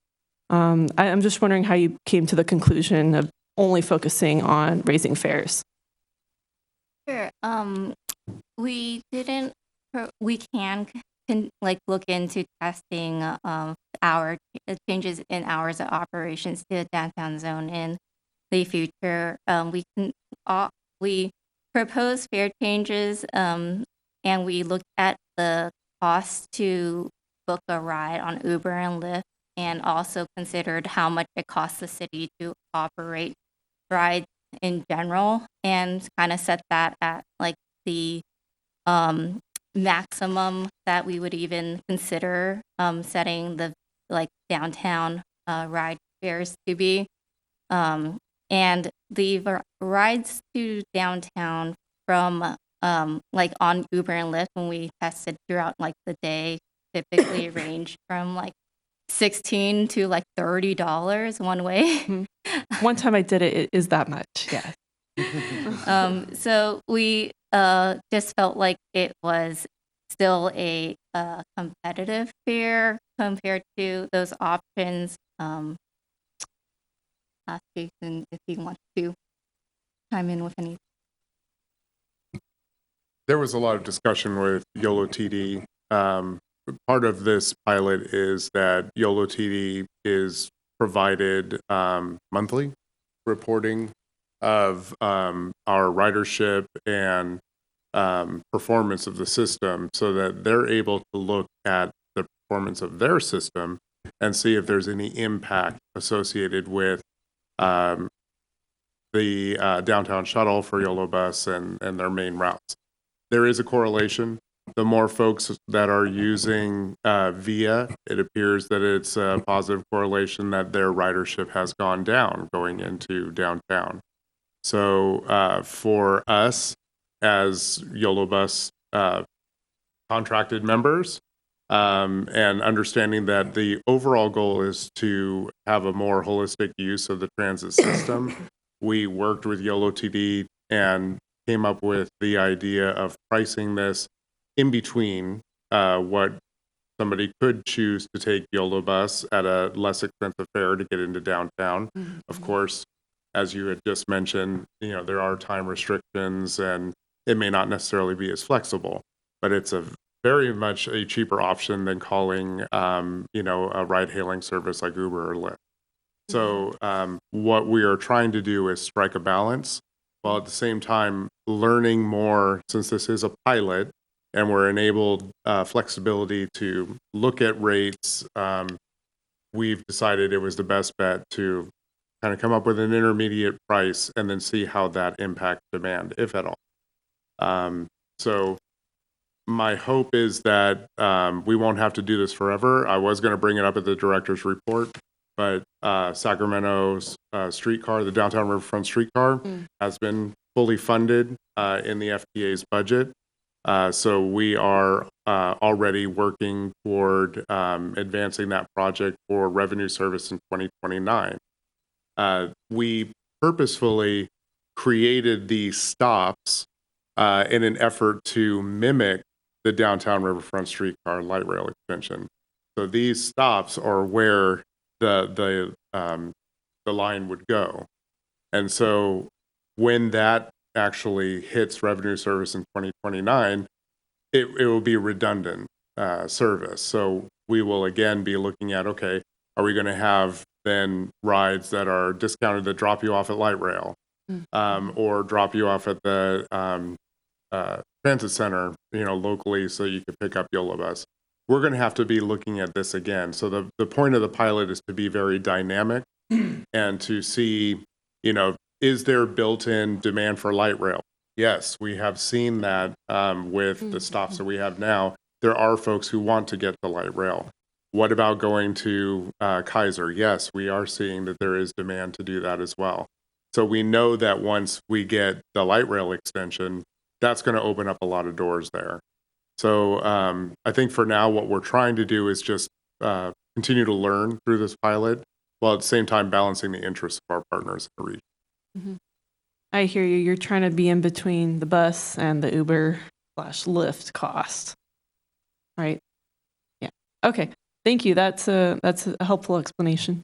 I'm just wondering how you came to the conclusion of only focusing on raising fares. Sure. We didn't. We can look into testing our changes in hours of operations to the downtown zone in the future. We proposed fare changes, and we looked at the cost to book a ride on Uber and Lyft, and also considered how much it costs the city to operate rides in general, and kind of set that at the maximum that we would even consider setting the downtown ride fares to be. And the rides to downtown from on Uber and Lyft, when we tested throughout the day, typically range from $16 to $30 one way. Mm-hmm. One time I did it, it is that much, yeah. So we just felt like it was still a competitive fare compared to those options. Ask Jason if he wants to chime in with any. There was a lot of discussion with YOLO TD. Part of this pilot is that YOLO TD is provided monthly reporting of our ridership and performance of the system, so that they're able to look at the performance of their system and see if there's any impact associated with the downtown shuttle for YOLO Bus and their main routes. There is a correlation. The more folks that are using VIA, it appears that it's a positive correlation that their ridership has gone down going into downtown. So for us as YOLO Bus contracted members, and understanding that the overall goal is to have a more holistic use of the transit system, we worked with YOLO TD and came up with the idea of pricing this in between what somebody could choose to take YOLO Bus at a less expensive fare to get into downtown. Mm-hmm. Of course, as you had just mentioned, there are time restrictions and it may not necessarily be as flexible, but it's a very much a cheaper option than calling, a ride-hailing service like Uber or Lyft. So what we are trying to do is strike a balance, while at the same time learning more, since this is a pilot and we're enabled flexibility to look at rates. We've decided it was the best bet to kind of come up with an intermediate price and then see how that impacts demand, if at all. So my hope is that we won't have to do this forever. I was going to bring it up at the director's report, but Sacramento's streetcar, the downtown riverfront streetcar, has been fully funded in the FTA's budget. So we are already working toward advancing that project for revenue service in 2029. We purposefully created these stops in an effort to mimic the downtown riverfront streetcar light rail extension. So these stops are where the line would go. And so when that actually hits revenue service in 2029, it will be redundant service. So we will again be looking at, okay, are we going to have then rides that are discounted that drop you off at light rail, or drop you off at the transit center, locally, so you could pick up YOLO Bus? We're going to have to be looking at this again. So the point of the pilot is to be very dynamic and to see, is there built-in demand for light rail? Yes, we have seen that with the stops that we have now. There are folks who want to get the light rail. What about going to Kaiser? Yes, we are seeing that there is demand to do that as well. So we know that once we get the light rail extension, that's going to open up a lot of doors there. So I think for now, what we're trying to do is just continue to learn through this pilot, while at the same time balancing the interests of our partners in the region. Mm-hmm. I hear you. You're trying to be in between the bus and the Uber/Lyft cost, right? Yeah. Okay. Thank you. That's a helpful explanation.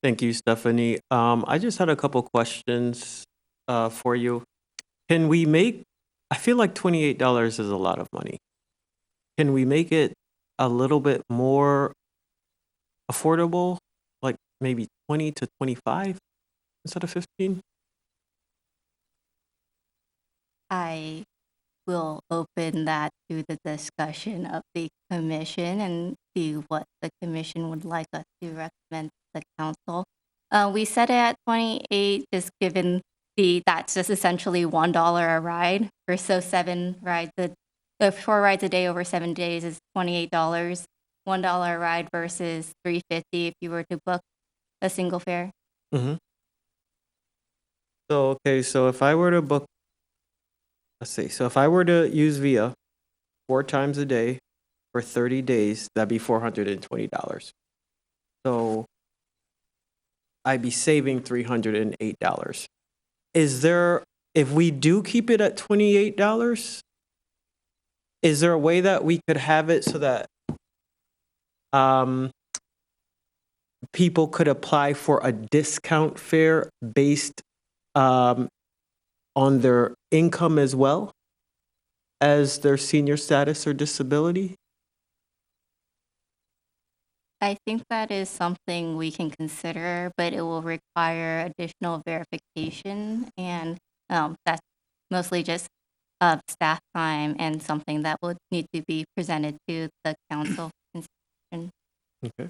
Thank you, Stephanie. I just had a couple questions for you. Can we make, I feel like $28 is a lot of money. Can we make it a little bit more affordable, like maybe 20 to 25 instead of 15? I will open that to the discussion of the commission and see what the commission would like us to recommend to the council. We set it at 28, just given that's just essentially $1 a ride. So 7 rides, the 4 rides a day over 7 days is $28. $1 a ride versus $3.50 if you were to book a single fare. Mm-hmm. So, okay, so if I were to book, let's see, so if I were to use Via 4 times a day for 30 days, that'd be $420. So I'd be saving $308. Is there, if we do keep it at $28, is there a way that we could have it so that people could apply for a discount fare based on their income as well as their senior status or disability? I think that is something we can consider, but it will require additional verification, and that's mostly just staff time and something that would need to be presented to the council for consideration. Okay.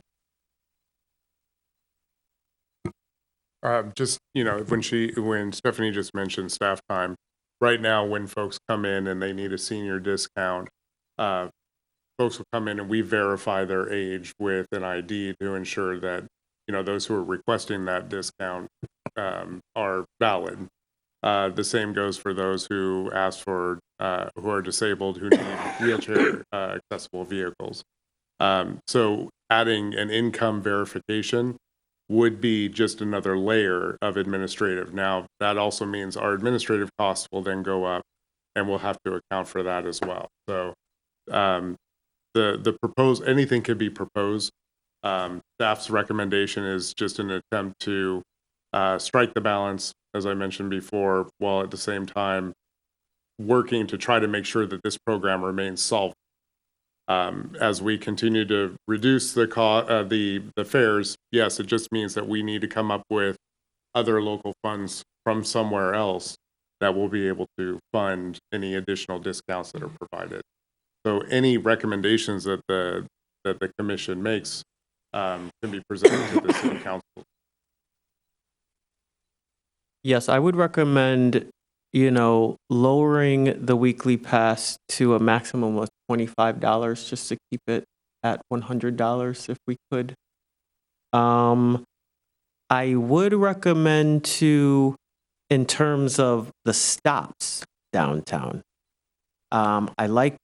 Just, when Stephanie just mentioned staff time, right now, when folks come in and they need a senior discount, folks will come in and we verify their age with an ID to ensure that, those who are requesting that discount are valid. The same goes for those who ask for, who are disabled, who need wheelchair accessible vehicles. So adding an income verification would be just another layer of administrative. Now, that also means our administrative costs will then go up, and we'll have to account for that as well. So the proposed, anything could be proposed. Staff's recommendation is just an attempt to strike the balance, as I mentioned before, while at the same time working to try to make sure that this program remains solvent. As we continue to reduce the fares, yes, it just means that we need to come up with other local funds from somewhere else that will be able to fund any additional discounts that are provided. So any recommendations that the commission makes can be presented to the city council. Yes, I would recommend, lowering the weekly pass to a maximum of $25 just to keep it at $100 if we could. I would recommend in terms of the stops downtown, I like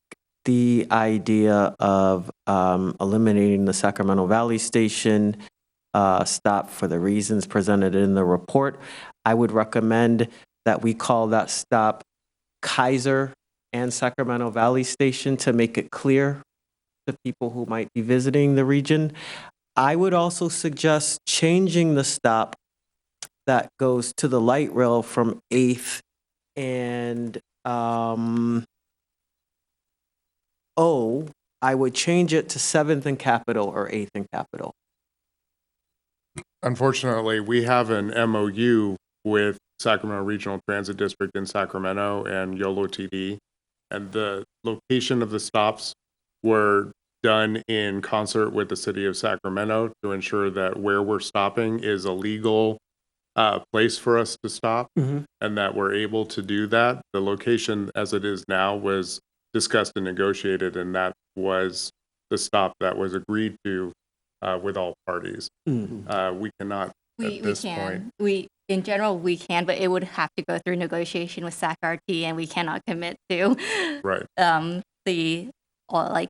the idea of eliminating the Sacramento Valley Station stop for the reasons presented in the report. I would recommend that we call that stop Kaiser and Sacramento Valley Station to make it clear to people who might be visiting the region. I would also suggest changing the stop that goes to the light rail from 8th and I would change it to 7th and Capitol or 8th and Capitol. Unfortunately, we have an MOU with Sacramento Regional Transit District in Sacramento and YOLO TD, and the location of the stops were done in concert with the city of Sacramento to ensure that where we're stopping is a legal place for us to stop, and that we're able to do that. The location as it is now was discussed and negotiated, and that was the stop that was agreed to with all parties. We cannot at this point. in general, we can, but it would have to go through negotiation with SAC-RT, and we cannot commit to Right. the or like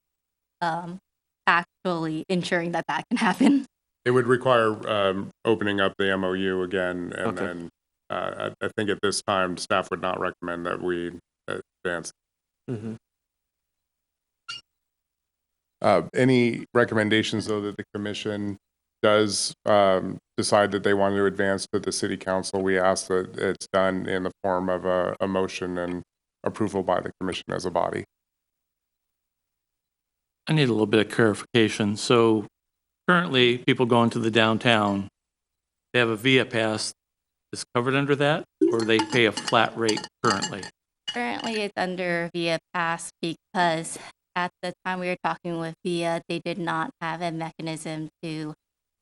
actually ensuring that that can happen. It would require opening up the MOU again, and Okay. then I think at this time, staff would not recommend that we advance. Mhm. Any recommendations, though, that the commission does decide that they want to advance to the city council? We ask that it's done in the form of a motion and approval by the commission as a body. I need a little bit of clarification. So currently, people going to the downtown, they have a VIA pass that's covered under that, or they pay a flat rate currently? Currently, it's under VIA Pass because at the time we were talking with VIA, they did not have a mechanism to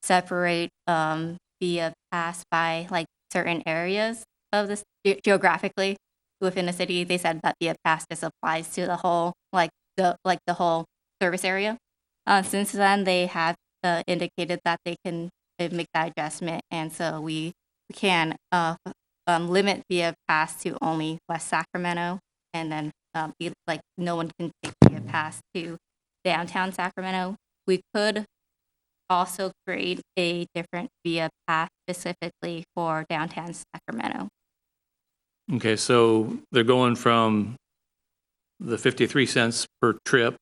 separate VIA Pass by like certain areas of this geographically within the city. They said that VIA Pass just applies to the whole the whole service area. Since then, they have indicated that they can make that adjustment, and so we can limit VIA Pass to only West Sacramento, and then no one can take VIA Pass to downtown Sacramento. We could also create a different VIA Pass specifically for downtown Sacramento. Okay, so they're going from the 53 cents per trip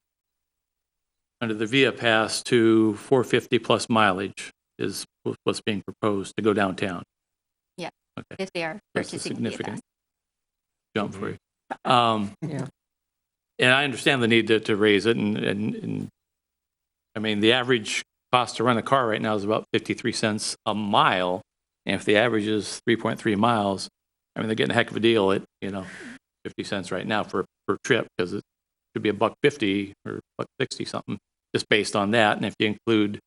under the VIA pass to 450 plus mileage is what's being proposed to go downtown. Yeah, okay. If they are That's a purchasing significant jump for you. Yeah. And I understand the need to raise it, and I mean, the average cost to rent a car right now is about 53 cents a mile, and if the average is 3.3 miles, I mean, they're getting a heck of a deal at, 50 cents right now per trip, because it should be $1.50 or $1.60 something, just based on that. And if you include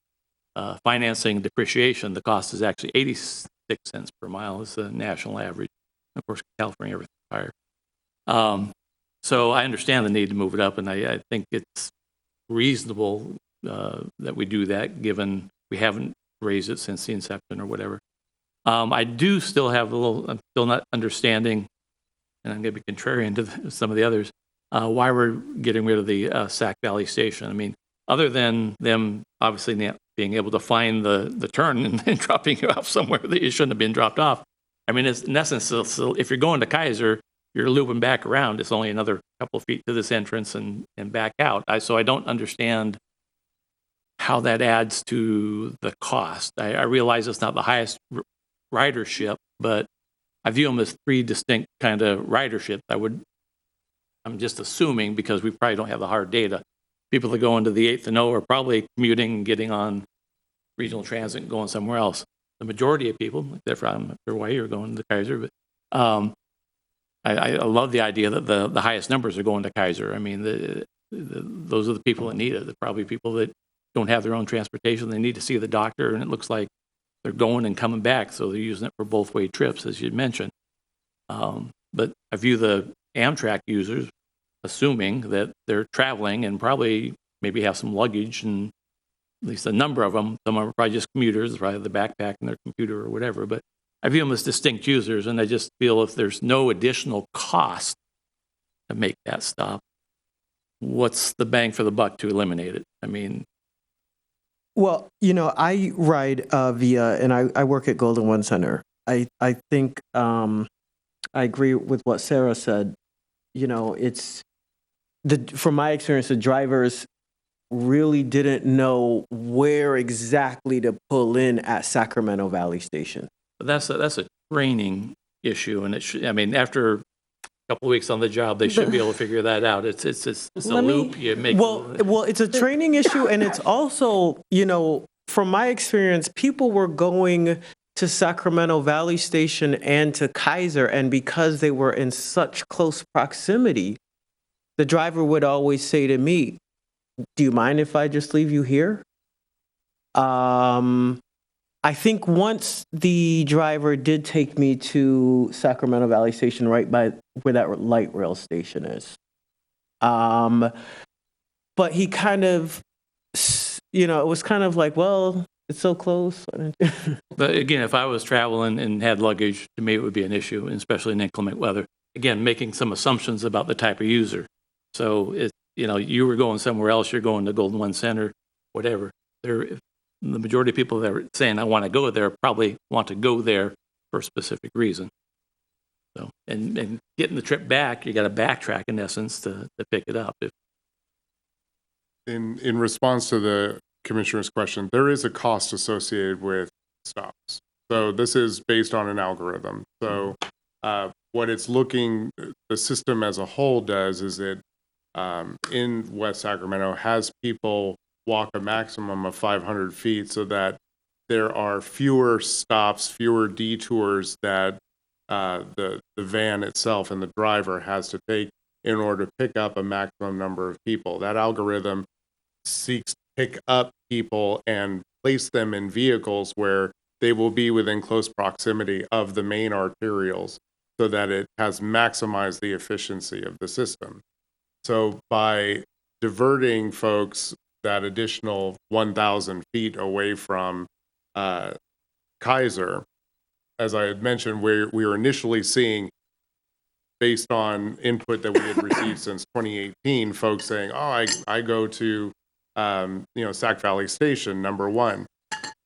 financing and depreciation, the cost is actually 86 cents per mile is the national average. Of course, California, everything's higher. So I understand the need to move it up, and I think it's reasonable that we do that, given we haven't raised it since the inception or whatever. I do still have I'm still not understanding, and I'm going to be contrarian to some of the others, why we're getting rid of the Sac Valley Station. I mean, other than them obviously not being able to find the turn and dropping you off somewhere that you shouldn't have been dropped off. I mean, it's, in essence, so if you're going to Kaiser, you're looping back around. It's only another couple of feet to this entrance and back out. So I don't understand how that adds to the cost. I realize it's not the highest ridership, but I view them as three distinct kind of ridership. I'm just assuming, because we probably don't have the hard data. People that go into the 8th and O are probably commuting and getting on regional transit and going somewhere else. The majority of people, I'm not sure why you're going to Kaiser, but I love the idea that the highest numbers are going to Kaiser. I mean, those are the people that need it. They're probably people that don't have their own transportation. They need to see the doctor, and it looks like they're going and coming back, so they're using it for both-way trips, as you mentioned. But I view the Amtrak users, assuming that they're traveling and probably maybe have some luggage, and at least a number of them. Some are probably just commuters, probably the backpack and their computer or whatever. But I view them as distinct users, and I just feel if there's no additional cost to make that stop, what's the bang for the buck to eliminate it? I mean, well, I ride via, and I work at Golden One Center. I think I agree with what Sarah said. It's from my experience, the drivers really didn't know where exactly to pull in at Sacramento Valley Station. that's a training issue, and after a couple of weeks on the job, they should be able to figure that out. It's a loop. You make well, it's a training issue, and it's also, from my experience, people were going to Sacramento Valley Station and to Kaiser, and because they were in such close proximity, the driver would always say to me, "Do you mind if I just leave you here?" I think once the driver did take me to Sacramento Valley Station, right by where that light rail station is. But he kind of, it was kind of like, well, It's so close. But again, if I was traveling and had luggage, to me, it would be an issue, especially in inclement weather. Again, making some assumptions about the type of user. So you were going somewhere else, you're going to Golden One Center, whatever. The majority of people that are saying, I want to go there, probably want to go there for a specific reason. So, and getting the trip back, you got to backtrack in essence to pick it up. In response to the commissioner's question, there is a cost associated with stops. So this is based on an algorithm. So what it's looking, the system as a whole does is it, in West Sacramento, has people walk a maximum of 500 feet so that there are fewer stops, fewer detours that the van itself and the driver has to take in order to pick up a maximum number of people. That algorithm seeks to pick up people and place them in vehicles where they will be within close proximity of the main arterials so that it has maximized the efficiency of the system. So by diverting folks that additional 1,000 feet away from Kaiser, as I had mentioned, we were initially seeing, based on input that we had received since 2018, folks saying, oh, I go to Sac Valley Station, number one.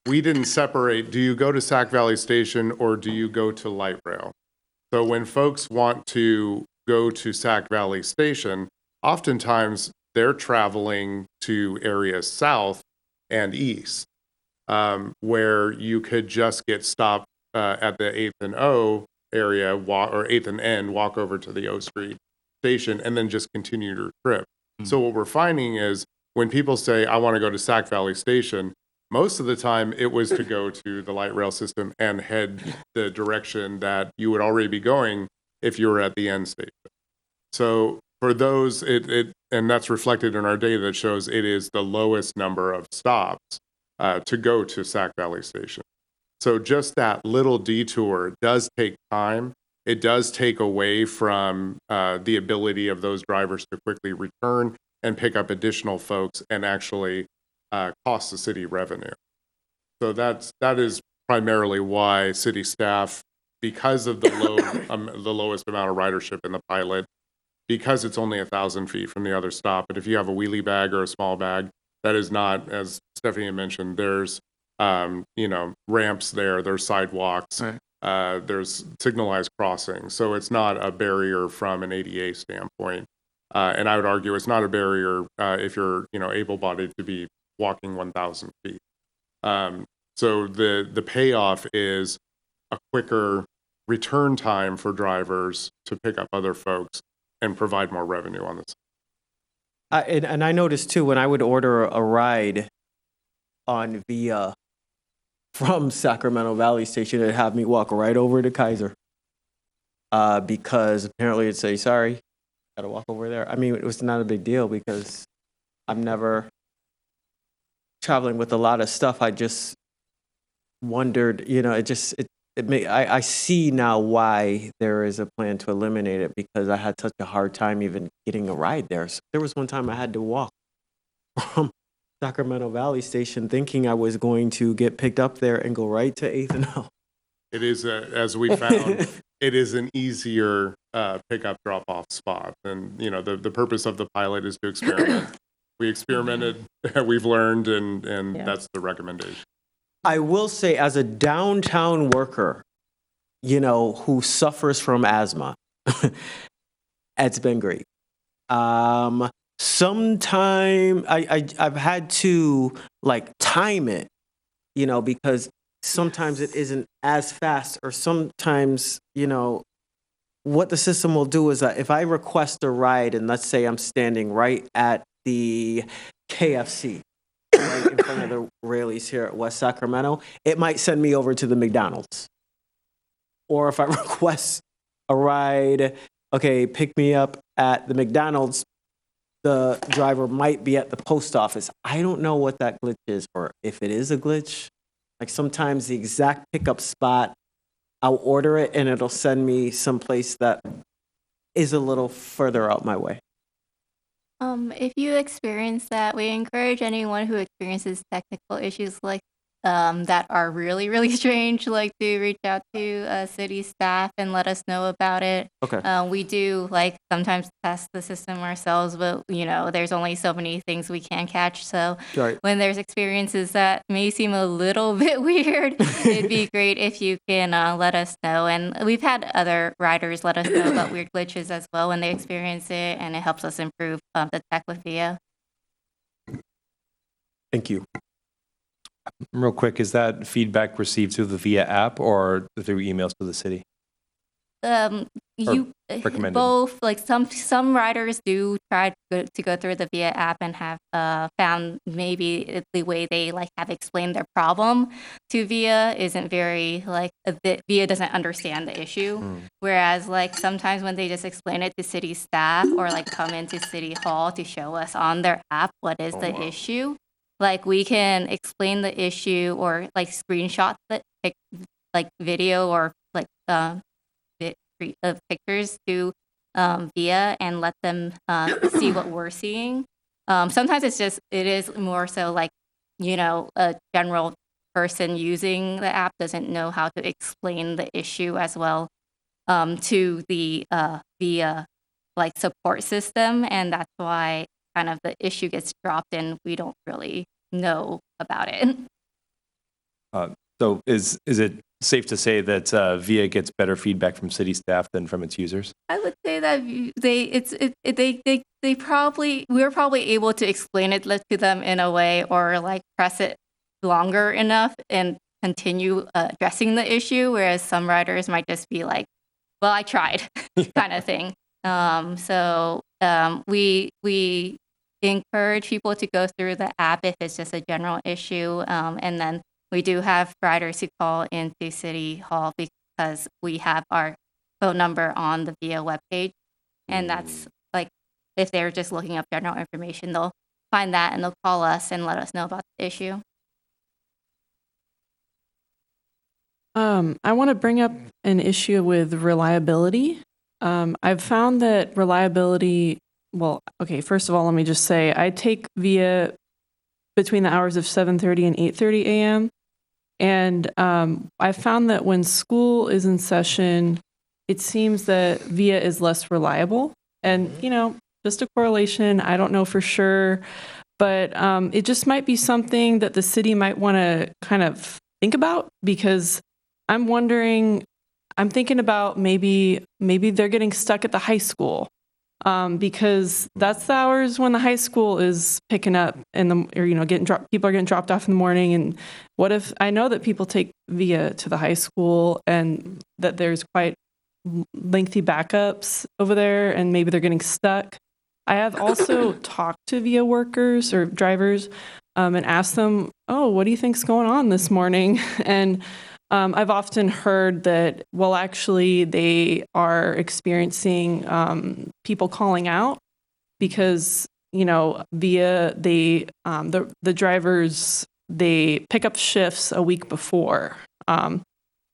We didn't separate, do you go to Sac Valley Station or do you go to light rail? So when folks want to go to Sac Valley Station, oftentimes they're traveling to areas south and east, where you could just get stopped at the 8th and O area, or 8th and N, walk over to the O Street station, and then just continue your trip. So what we're finding is when people say, I want to go to Sac Valley Station, most of the time it was to go to the light rail system and head the direction that you would already be going if you were at the end station. So for those, and that's reflected in our data that shows it is the lowest number of stops to go to Sac Valley Station. So just that little detour does take time. It does take away from the ability of those drivers to quickly return and pick up additional folks and actually cost the city revenue. So that is primarily why city staff, because of the the lowest amount of ridership in the pilot, because it's only 1,000 feet from the other stop. But if you have a wheelie bag or a small bag, that is not, as Stephanie mentioned, there's ramps there, there's sidewalks, right. There's signalized crossings. So it's not a barrier from an ADA standpoint. And I would argue it's not a barrier if you're able-bodied to be walking 1,000 feet. So the payoff is a quicker return time for drivers to pick up other folks and provide more revenue on this. And I noticed too, when I would order a ride on Via from Sacramento Valley Station, it'd have me walk right over to Kaiser because apparently it'd say, sorry, gotta walk over there. I mean, it was not a big deal because I'm never traveling with a lot of stuff. I just wondered, I see now why there is a plan to eliminate it because I had such a hard time even getting a ride there. So there was one time I had to walk from Sacramento Valley Station thinking I was going to get picked up there and go right to 8th and O. It is, as we found, it is an easier pickup drop-off spot. And, the purpose of the pilot is to experiment. We experimented, we've learned, and that's the recommendation. I will say, as a downtown worker, who suffers from asthma, it's been great. Sometime I've had to time it, because sometimes it isn't as fast, or sometimes, what the system will do is that if I request a ride and let's say I'm standing right at the KFC, right in front of the Raley's here at West Sacramento, it might send me over to the McDonald's. Or if I request a ride, okay, pick me up at the McDonald's, the driver might be at the post office. I don't know what that glitch is, or if it is a glitch. Sometimes the exact pickup spot, I'll order it and it'll send me someplace that is a little further out my way. If you experience that, we encourage anyone who experiences technical issues like that are really, really strange, like to reach out to city staff and let us know about it. Okay. We do like sometimes test the system ourselves, but there's only so many things we can catch. So Right. when there's experiences that may seem a little bit weird, it'd be great if you can let us know. And we've had other riders let us know about weird glitches as well when they experience it, and it helps us improve the tech with VIA. Thank you. Real quick, is that feedback received through the VIA app or through emails to the city? You recommended? both, like some riders do try to go through the VIA app and have found maybe the way they have explained their problem to VIA isn't very VIA doesn't understand the issue. Whereas sometimes when they just explain it to city staff or come into city hall to show us on their app what is the issue, we can explain the issue or screenshot the video or of pictures to VIA and let them see what we're seeing. Sometimes it is more so a general person using the app doesn't know how to explain the issue as well to the VIA support system, and that's why kind of the issue gets dropped and we don't really know about it. So is it safe to say that VIA gets better feedback from city staff than from its users? I would say that we're probably able to explain it to them in a way or press it longer enough and continue addressing the issue, whereas some riders might just be well, I tried kind of thing. So we encourage people to go through the app if it's just a general issue, and then we do have riders who call into City Hall because we have our phone number on the VIA webpage. And that's if they're just looking up general information, they'll find that and they'll call us and let us know about the issue. I want to bring up an issue with reliability. I've found that reliability, first of all, let me just say, I take VIA between the hours of 7:30 and 8:30 a.m. And I found that when school is in session, it seems that VIA is less reliable. And, just a correlation, I don't know for sure, but it just might be something that the city might want to kind of think about, because I'm thinking about maybe they're getting stuck at the high school. Because that's the hours when the high school is picking up people are getting dropped off in the morning. And what if I know that people take VIA to the high school and that there's quite lengthy backups over there and maybe they're getting stuck. I have also talked to VIA workers or drivers and asked them, what do you think's going on this morning? And I've often heard that, actually, they are experiencing people calling out because, VIA, the drivers, they pick up shifts a week before. And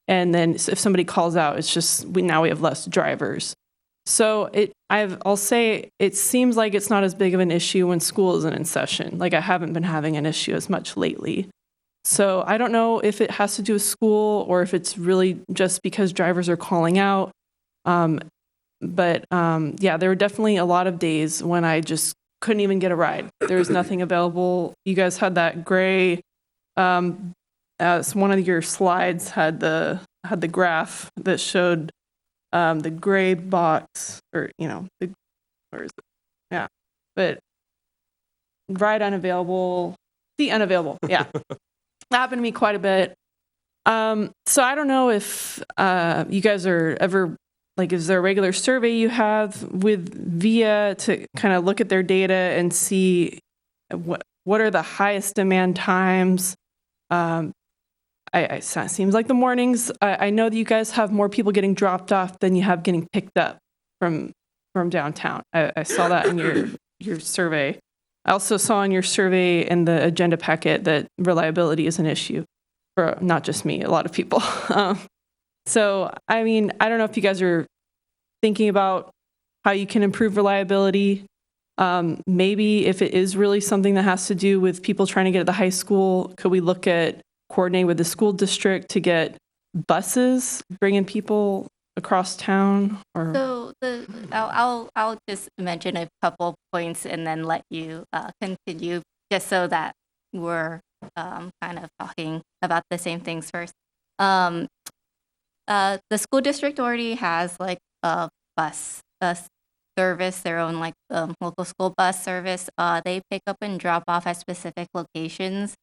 then if somebody calls out, it's just, now we have less drivers. So I'll say it seems like it's not as big of an issue when school isn't in session. I haven't been having an issue as much lately. So I don't know if it has to do with school or if it's really just because drivers are calling out. But there were definitely a lot of days when I just couldn't even get a ride. There was nothing available. You guys had that gray, as one of your slides had the graph that showed the gray box, or where is it? Yeah, but ride unavailable, seat unavailable. Yeah. Happened to me quite a bit. So I don't know if you guys are ever, is there a regular survey you have with VIA to kind of look at their data and see what are the highest demand times? It seems like the mornings. I know that you guys have more people getting dropped off than you have getting picked up from downtown. I saw that in your survey. I also saw in your survey in the agenda packet that reliability is an issue for not just me, a lot of people. So, I don't know if you guys are thinking about how you can improve reliability. Maybe if it is really something that has to do with people trying to get at the high school, could we look at coordinate with the school district to get buses bringing people across town? Or So I'll just mention a couple points and then let you continue, just so that we're kind of talking about the same things first. The school district already has like a bus service, their own like local school bus service. They pick up and drop off at specific locations.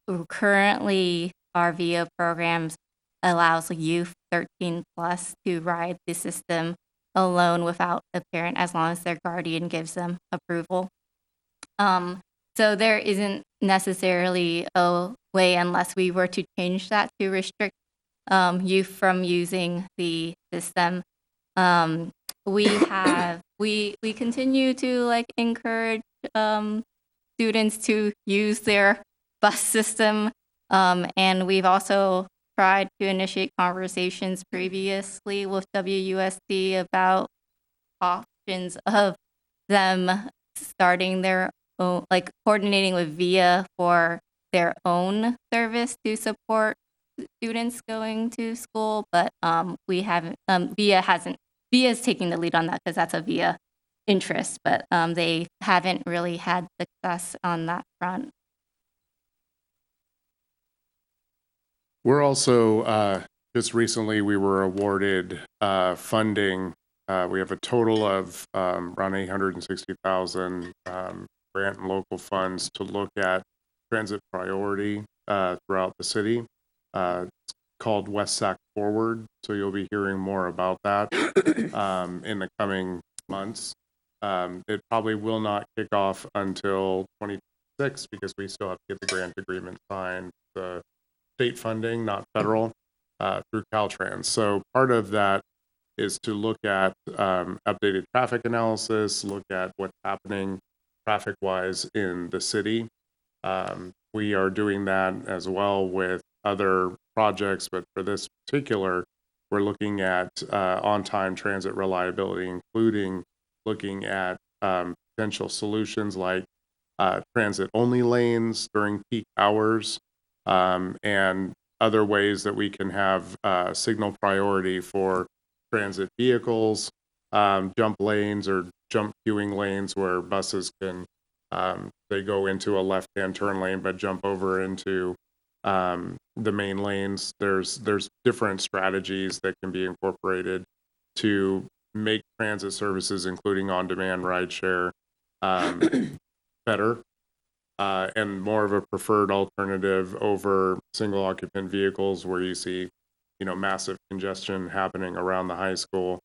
Currently, our VIA programs allows youth 13 plus to ride the system alone without a parent, as long as their guardian gives them approval. So there isn't necessarily a way, unless we were to change that, to restrict youth from using the system. We continue to like encourage students to use their bus system, and we've also tried to initiate conversations previously with WUSD about options of them starting their own, like coordinating with VIA for their own service to support students going to school, but we haven't. VIA is taking the lead on that because that's a VIA interest, but they haven't really had success on that front. We're also, just recently, we were awarded funding. We have a total of around 860,000 grant and local funds to look at transit priority throughout the city. It's called West Sac Forward, so you'll be hearing more about that in the coming months. It probably will not kick off until 2026 because we still have to get the grant agreement signed. The state funding, not federal, through Caltrans. So part of that is to look at updated traffic analysis, look at what's happening traffic-wise in the city. We are doing that as well with other projects, but for this particular, we're looking at on-time transit reliability, including looking at potential solutions like transit-only lanes during peak hours, and other ways that we can have signal priority for transit vehicles, jump lanes or jump queuing lanes where buses can, they go into a left-hand turn lane but jump over into the main lanes. There's different strategies that can be incorporated to make transit services, including on-demand rideshare, better and more of a preferred alternative over single occupant vehicles where you see, massive congestion happening around the high school.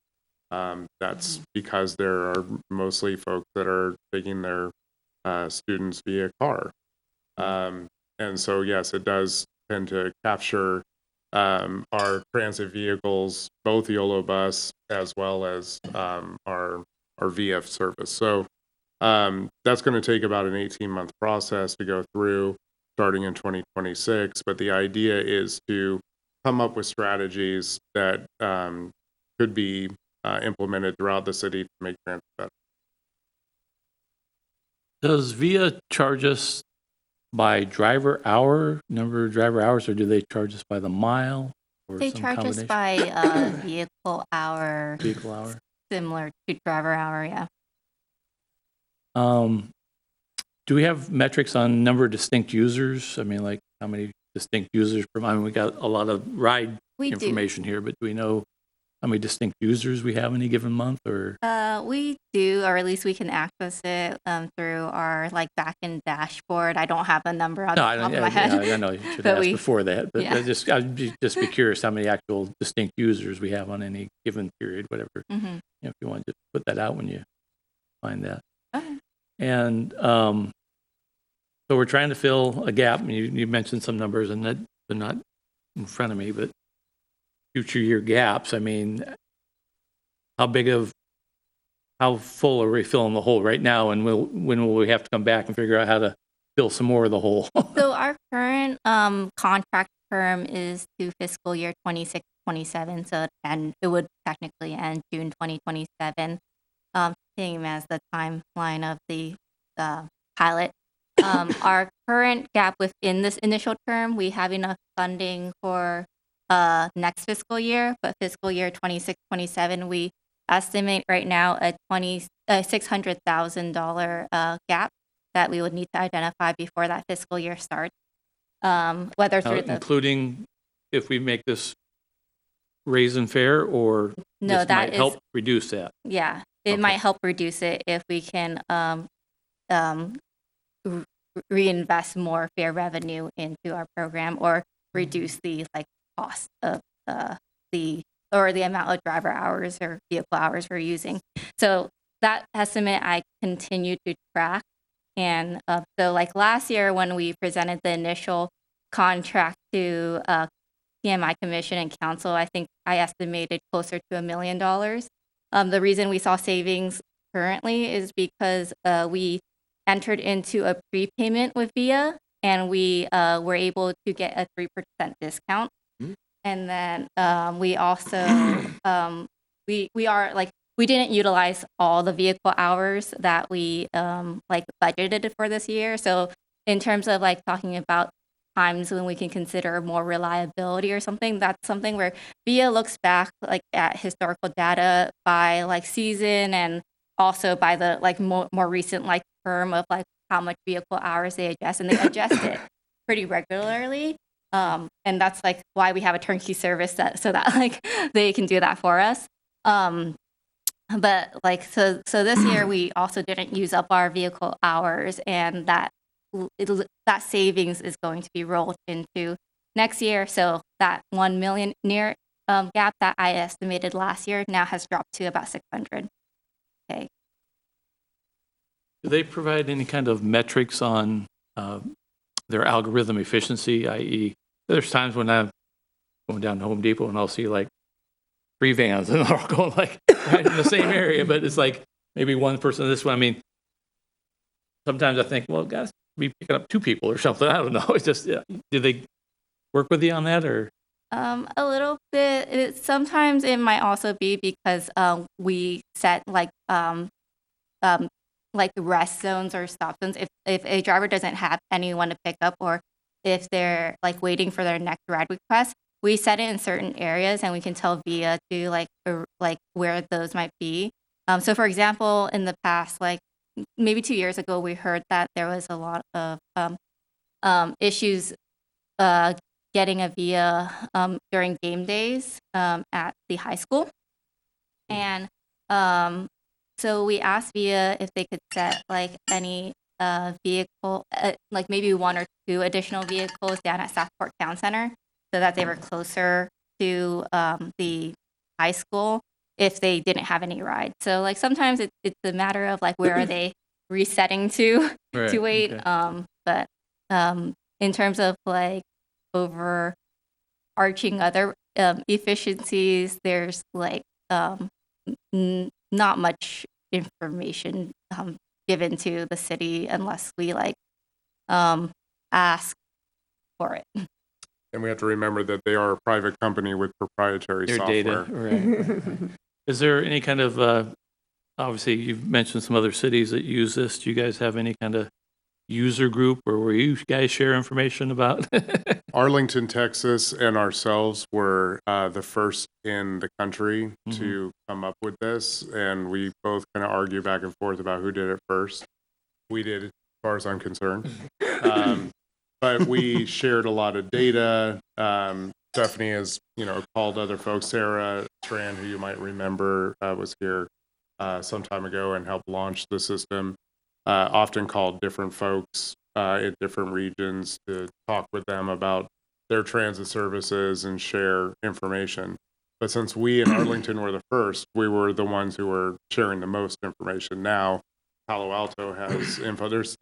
That's because there are mostly folks that are taking their students via car. And so, yes, it does tend to capture our transit vehicles, both YOLO bus as well as our VF service. So that's going to take about an 18-month process to go through starting in 2026. But the idea is to come up with strategies that could be implemented throughout the city to make transit better. Does VIA charge us by driver hour, number of driver hours, or do they charge us by the mile? Or They some charge us combination? by vehicle hour, Vehicle hour. similar to driver hour, yeah. Do we have metrics on number of distinct users? I mean, like how many distinct users per mile? I mean, we got a lot of ride information here, but do we know how many distinct users we have any given month? Or We do, or at least we can access it through our like back-end dashboard. I don't have a number on the top of my head. I know you should But ask we- before that, but yeah. I'd just be curious how many actual distinct users we have on any given period, whatever. Mhm. If you want to just put that out when you find that. Okay. And so we're trying to fill a gap. You mentioned some numbers, and that they're not in front of me, but future year gaps. I mean, how full are we filling the hole right now, and when will we have to come back and figure out how to fill some more of the hole? So our current contract term is to fiscal year 26-27, so it would technically end June 2027, same as the timeline of the pilot. Our current gap within this initial term, we have enough funding for next fiscal year, but fiscal year 26-27, we estimate right now a $600,000 gap that we would need to identify before that fiscal year starts. Whether through including if we make this raise and fare, or no, this that might is, help reduce that. Yeah, it Okay. might help reduce it if we can reinvest more fare revenue into our program, or reduce the cost of the amount of driver hours or vehicle hours we're using. So that estimate I continue to track. And so last year when we presented the initial contract to TMI Commission and Council, I think I estimated closer to $1 million. The reason we saw savings currently is because we entered into a prepayment with VIA, and we were able to get a 3% discount. And then we also, we didn't utilize all the vehicle hours that we budgeted for this year. So in terms of talking about times when we can consider more reliability or something, that's something where VIA looks back at historical data by season, and also by the more recent term of how much vehicle hours they adjust, and they adjust it pretty regularly. And that's why we have a turnkey service so that they can do that for us. But so this year we also didn't use up our vehicle hours, and that savings is going to be rolled into next year. So that 1 million gap that I estimated last year now has dropped to about 600. Okay. Do they provide any kind of metrics on their algorithm efficiency, i.e., there's times when I'm going down to Home Depot and I'll see 3 vans and they're all going right in the same area, but it's maybe one person this one. I mean, sometimes I think, well, guys, be picking up 2 people or something. I don't know. It's just, do they work with you on that, or? A little bit. Sometimes it might also be because we set rest zones or stop zones. If a driver doesn't have anyone to pick up, or if they're waiting for their next ride request, we set it in certain areas, and we can tell VIA to where those might be. So for example, in the past, maybe 2 years ago, we heard that there was a lot of issues getting a VIA during game days at the high school. And so we asked VIA if they could set any vehicle, maybe 1 or 2 additional vehicles down at Southport Town Center, so that they were closer to the high school if they didn't have any rides. So sometimes it's a matter of where are they resetting to wait. Okay. But in terms of overarching other efficiencies, there's not much information given to the city unless we ask for it. And we have to remember that they are a private company with proprietary software. Data, right. Is there any kind of, obviously you've mentioned some other cities that use this. Do you guys have any kind of user group, or where you guys share information about? Arlington, Texas, and ourselves were the first in the country to come up with this, and we both kind of argue back and forth about who did it first. We did, as far as I'm concerned. But we shared a lot of data. Stephanie has, called other folks. Sarah Tran, who you might remember, was here some time ago and helped launch the system. Often called different folks in different regions to talk with them about their transit services and share information. But since we in Arlington were the first, we were the ones who were sharing the most information. Now Palo Alto has info. There's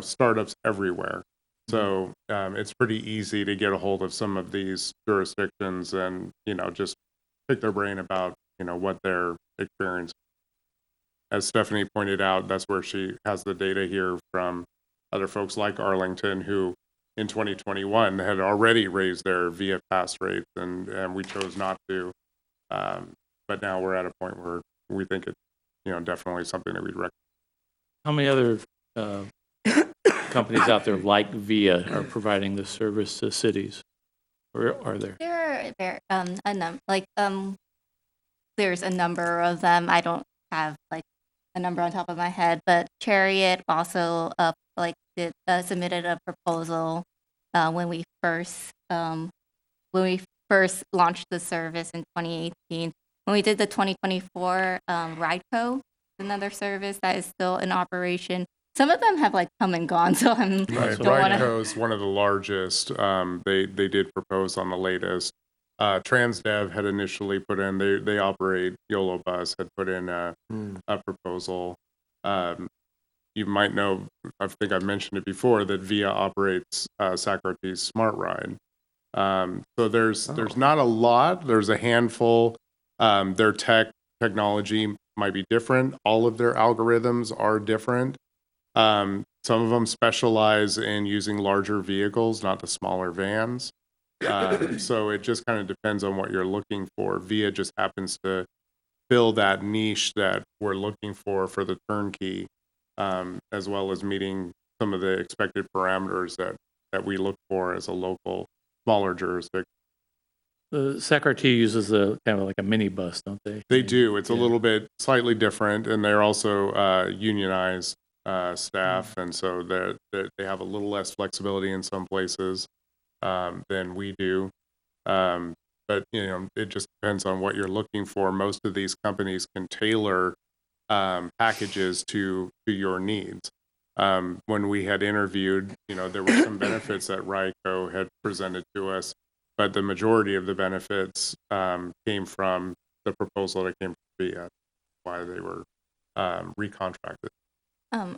startups everywhere. So it's pretty easy to get a hold of some of these jurisdictions and, just pick their brain about, what their experience. As Stephanie pointed out, that's where she has the data here from other folks like Arlington, who in 2021 had already raised their VIA pass rates, and we chose not to. But now we're at a point where we think it's, definitely something that we'd recommend. How many other companies out there like Via are providing this service to cities? Or are there? There's a number of them. I don't have like a number on top of my head, but Chariot also submitted a proposal when we first launched the service in 2018. When we did the 2024 RideCo, another service that is still in operation. Some of them have like come and gone, so I'm Right. don't want to. RideCo is one of the largest. They did propose on the latest. Transdev had initially put in. They operate YOLO Bus had put in a proposal. You might know. I think I've mentioned it before that Via operates Sacramonte's Smart Ride. So there's not a lot. There's a handful. Their technology might be different. All of their algorithms are different. Some of them specialize in using larger vehicles, not the smaller vans. So it just kind of depends on what you're looking for. Via just happens to fill that niche that we're looking for the turnkey, as well as meeting some of the expected parameters that we look for as a local, smaller jurisdiction. The SACRT uses a kind of like a mini bus, don't they? They do. It's a little bit slightly different, and they're also unionized staff, and so they have a little less flexibility in some places than we do. But it just depends on what you're looking for. Most of these companies can tailor packages to your needs. When we had interviewed, there were some benefits that RICO had presented to us, but the majority of the benefits came from the proposal that came from VIA, why they were recontracted.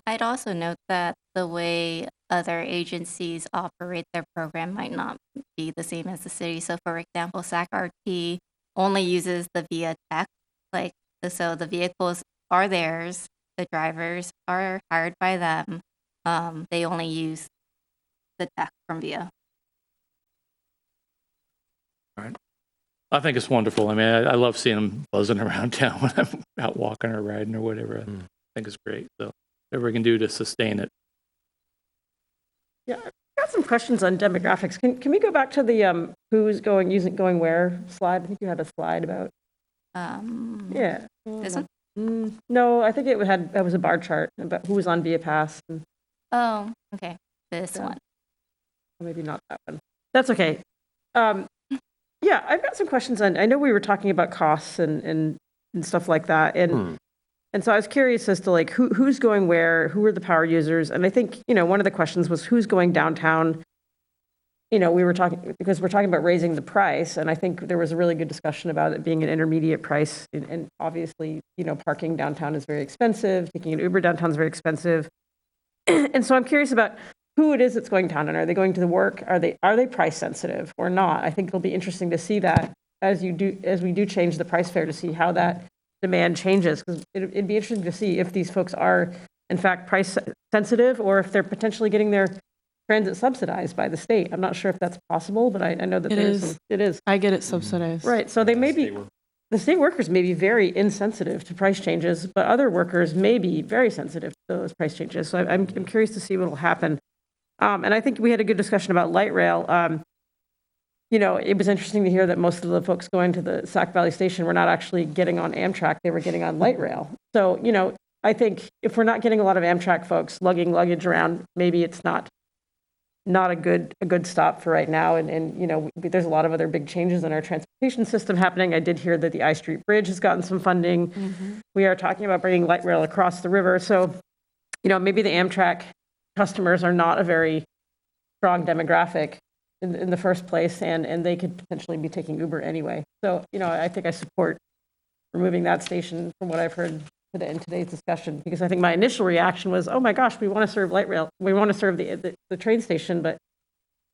I'd also note that the way other agencies operate their program might not be the same as the city. So, for example, SACRT only uses the VIA tech. So the vehicles are theirs. The drivers are hired by them. They only use the tech from VIA. All right. I think it's wonderful. I mean, I love seeing them buzzing around town when I'm out walking or riding or whatever. I think it's great. So whatever we can do to sustain it. Yeah, I've got some questions on demographics. Can we go back to the who's going where slide? I think you had a slide about. Yeah. This one? No, I think that was a bar chart about who was on Via Pass. Oh, okay. This one. Maybe not that one. That's okay. Yeah, I've got some questions on. I know we were talking about costs and stuff like that, and so I was curious as to like who's going where, who are the power users, and I think one of the questions was who's going downtown. We were talking because we're talking about raising the price, and I think there was a really good discussion about it being an intermediate price, and obviously parking downtown is very expensive, taking an Uber downtown is very expensive, and so I'm curious about who it is that's going down, and are they going to the work? Are they price sensitive or not? I think it'll be interesting to see that as we do change the price fare to see how that demand changes, because it'd be interesting to see if these folks are in fact price sensitive or if they're potentially getting their transit subsidized by the state. I'm not sure if that's possible, but I know that it is. I get it subsidized. Right. So they may be, the state workers may be very insensitive to price changes, but other workers may be very sensitive to those price changes. So I'm curious to see what will happen. And I think we had a good discussion about light rail. It was interesting to hear that most of the folks going to the Sac Valley Station were not actually getting on Amtrak, they were getting on light rail. So, I think if we're not getting a lot of Amtrak folks lugging luggage around, maybe it's not a good stop for right now. And there's a lot of other big changes in our transportation system happening. I did hear that the I Street Bridge has gotten some funding. We are talking about bringing light rail across the river. So, maybe the Amtrak customers are not a very strong demographic in the first place, and they could potentially be taking Uber anyway. So, I think I support removing that station from what I've heard in today's discussion, because I think my initial reaction was, oh my gosh, we want to serve light rail. We want to serve the train station, but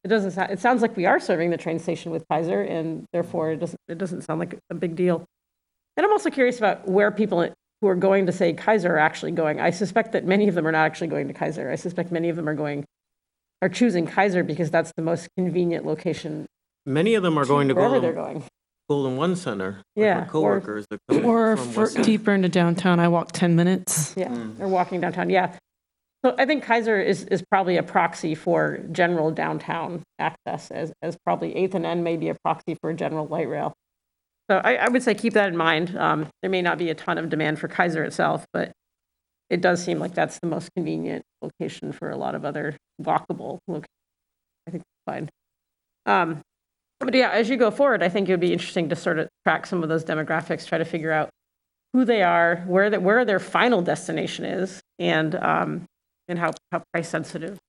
it sounds like we are serving the train station with Kaiser, and therefore it doesn't sound like a big deal. And I'm also curious about where people who are going to say Kaiser are actually going. I suspect that many of them are not actually going to Kaiser. I suspect many of them are choosing Kaiser because that's the most convenient location. Many of them are going to wherever they're going. Golden One Center. Yeah. Coworkers Or deeper into downtown. I walk 10 minutes. Yeah. Or walking downtown. Yeah. So I think Kaiser is probably a proxy for general downtown access, as probably 8th and N may be a proxy for general light rail. So I would say keep that in mind. There may not be a ton of demand for Kaiser itself, but it does seem like that's the most convenient location for a lot of other walkable locations. I think that's fine. But yeah, as you go forward, I think it would be interesting to sort of track some of those demographics, try to figure out who they are, where their final destination is, and how price sensitive.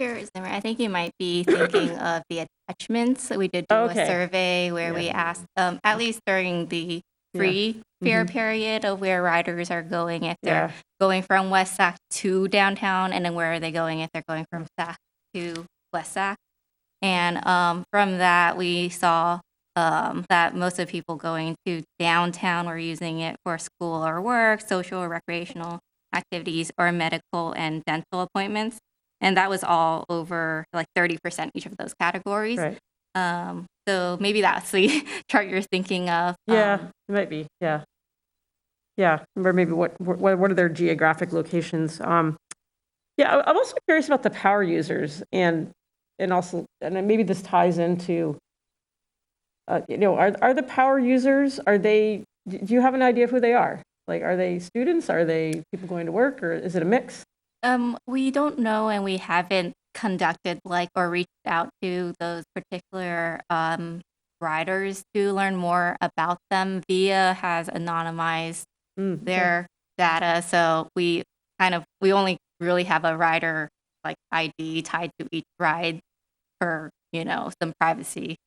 Chair Zimmer, I think you might be thinking of the attachments. We did do a survey where we asked, at least during the free fare period, of where riders are going, if they're going from West Sac to downtown, and then where are they going if they're going from Sac to West Sac. And from that, we saw that most of the people going to downtown were using it for school or work, social or recreational activities, or medical and dental appointments. And that was all over like 30% each of those categories. Right. So maybe that's the chart you're thinking of. Yeah, it might be. Yeah. Yeah. Or maybe what are their geographic locations? I'm also curious about the power users and also, and then maybe this ties into, are the power users, do you have an idea of who they are? Like, are they students? Are they people going to work, or is it a mix? We don't know, and we haven't conducted or reached out to those particular riders to learn more about them. VIA has anonymized their data, so we only really have a rider ID tied to each ride for some privacy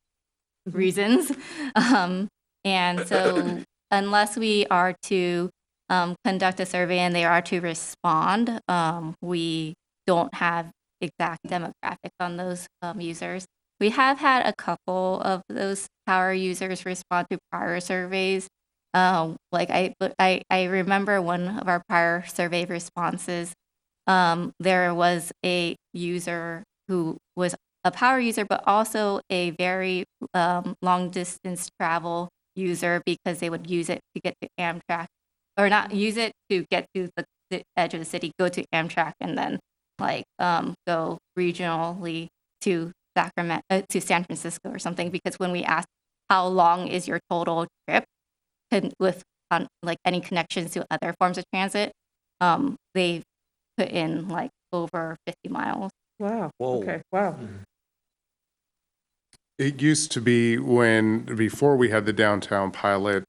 reasons. And so unless we are to conduct a survey and they are to respond, we don't have exact demographics on those users. We have had a couple of those power users respond to prior surveys. I remember one of our prior survey responses, there was a user who was a power user, but also a very long distance travel user, because they would use it to get to Amtrak, or not use it to get to the edge of the city, go to Amtrak, and then go regionally to Sacramento, to San Francisco or something. Because when we asked how long is your total trip, with any connections to other forms of transit, they put in over 50 miles. Wow. Whoa. Okay. Wow. It used to be before we had the downtown pilot,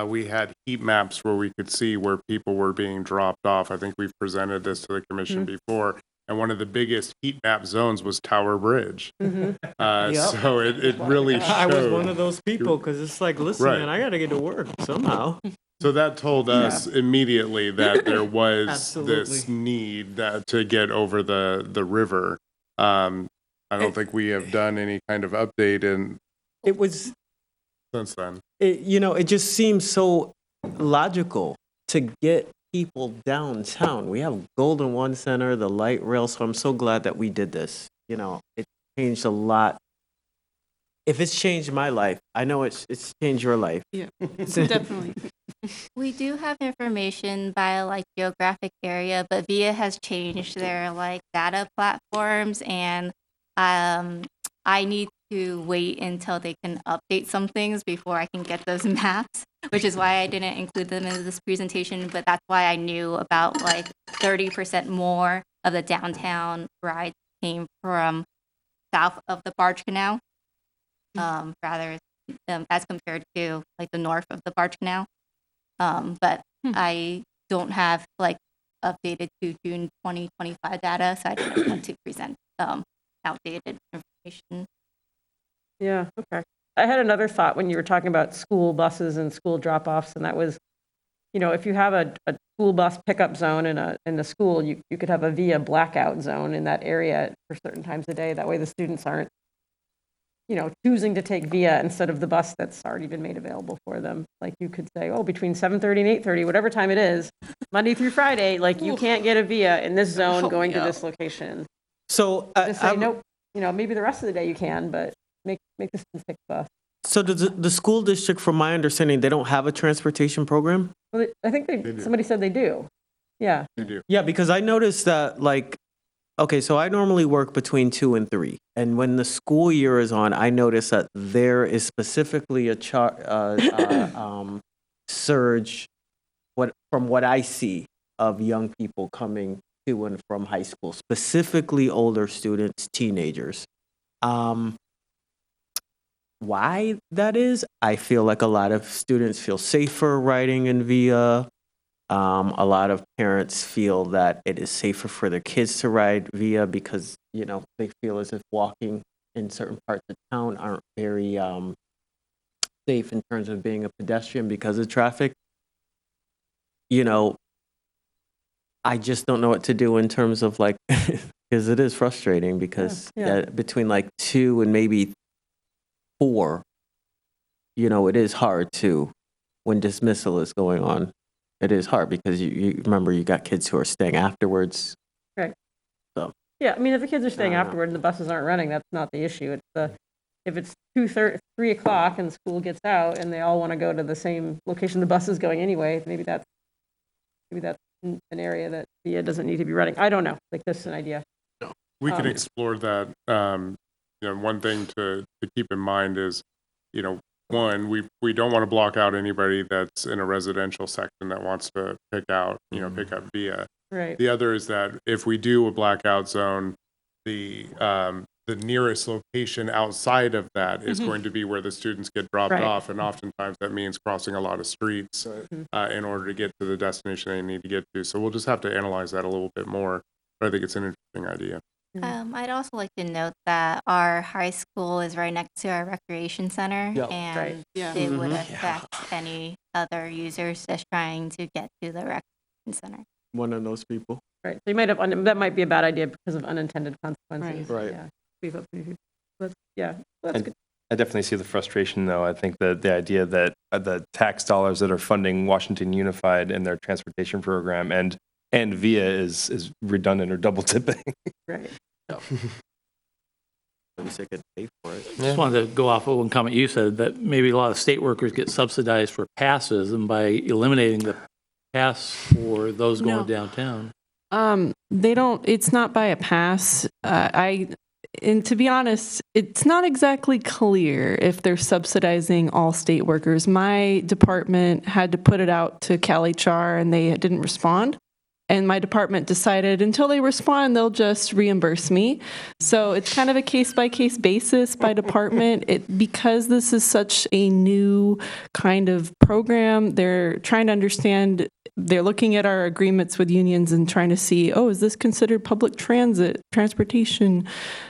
we had heat maps where we could see where people were being dropped off. I think we've presented this to the commission before. And one of the biggest heat map zones was Tower Bridge. So it really showed. I was one of those people, because it's listen, man, I got to get to work somehow. So that told us immediately that there was this need to get over the river. I don't think we have done any kind of update since then. It just seems so logical to get people downtown. We have Golden One Center, the light rail, so I'm so glad that we did this. It changed a lot. If it's changed my life, I know it's changed your life. Yeah, definitely. We do have information by geographic area, but VIA has changed their data platforms, and I need to wait until they can update some things before I can get those maps, which is why I didn't include them in this presentation. But that's why I knew about 30% more of the downtown rides came from south of the Barge Canal, rather as compared to the north of the Barge Canal. But I don't have updated to June 2025 data, so I didn't want to present outdated information. Yeah, okay. I had another thought when you were talking about school buses and school drop-offs, and that was, if you have a school bus pickup zone in the school, you could have a VIA blackout zone in that area for certain times of day. That way the students aren't, choosing to take VIA instead of the bus that's already been made available for them. You could say, between 7:30 and 8:30, whatever time it is, Monday through Friday, you can't get a VIA in this zone going to this location. So just say, nope, maybe the rest of the day you can, but make the students take the bus. So does the school district, from my understanding, they don't have a transportation program? Well, I think somebody said they do. Yeah. You do. Yeah, because I noticed that, like, okay, so I normally work between 2 and 3. And when the school year is on, I notice that there is specifically a surge from what I see of young people coming to and from high school, specifically older students, teenagers. Why that is, I feel like a lot of students feel safer riding in VIA. A lot of parents feel that it is safer for their kids to ride VIA because, you know, they feel as if walking in certain parts of town aren't very safe in terms of being a pedestrian because of traffic. You know, I just don't know what to do in terms of like, because it is frustrating because between like 2 and maybe 4, you know, it is hard to, when dismissal is going on, it is hard because you remember you got kids who are staying afterwards. Right. So. Yeah, I mean, if the kids are staying I don't know. afterward and the buses aren't running, that's not the issue. It's if it's 3 o'clock and school gets out and they all want to go to the same location the bus is going anyway, maybe that's an area that VIA doesn't need to be running. I don't know. Like, this is an idea. We can explore that. You know, one thing to keep in mind is, you know, one, we don't want to block out anybody that's in a residential section that wants to pick up VIA. Right. The other is that if we do a blackout zone, the nearest location outside of that is going to be where the students get dropped Right. off, and oftentimes that means crossing a lot of streets in order to get to the destination they need to get to. So we'll just have to analyze that a little bit more. But I think it's an interesting idea. I'd also like to note that our high school is right next to our recreation center, Yep. and Right. Yeah. it would affect any other users just trying to get to the recreation center. One of those people. Right. So you might have, that might be a bad idea because of unintended consequences. Right. Yeah. We've that's And good. I definitely see the frustration, though. I think that the idea that the tax dollars that are funding Washington Unified and their transportation program and VIA is redundant or double tipping. Right. At least they could pay for it. Just wanted to go off of one comment you said, that maybe a lot of state workers get subsidized for passes, and by eliminating the pass for those going No. downtown. They don't, it's not by a pass. And to be honest, it's not exactly clear if they're subsidizing all state workers. My department had to put it out to CalHR and they didn't respond. And my department decided until they respond, they'll just reimburse me. So it's kind of a case-by-case basis by department. Because this is such a new kind of program, they're trying to understand, they're looking at our agreements with unions and trying to see, is this considered public transportation?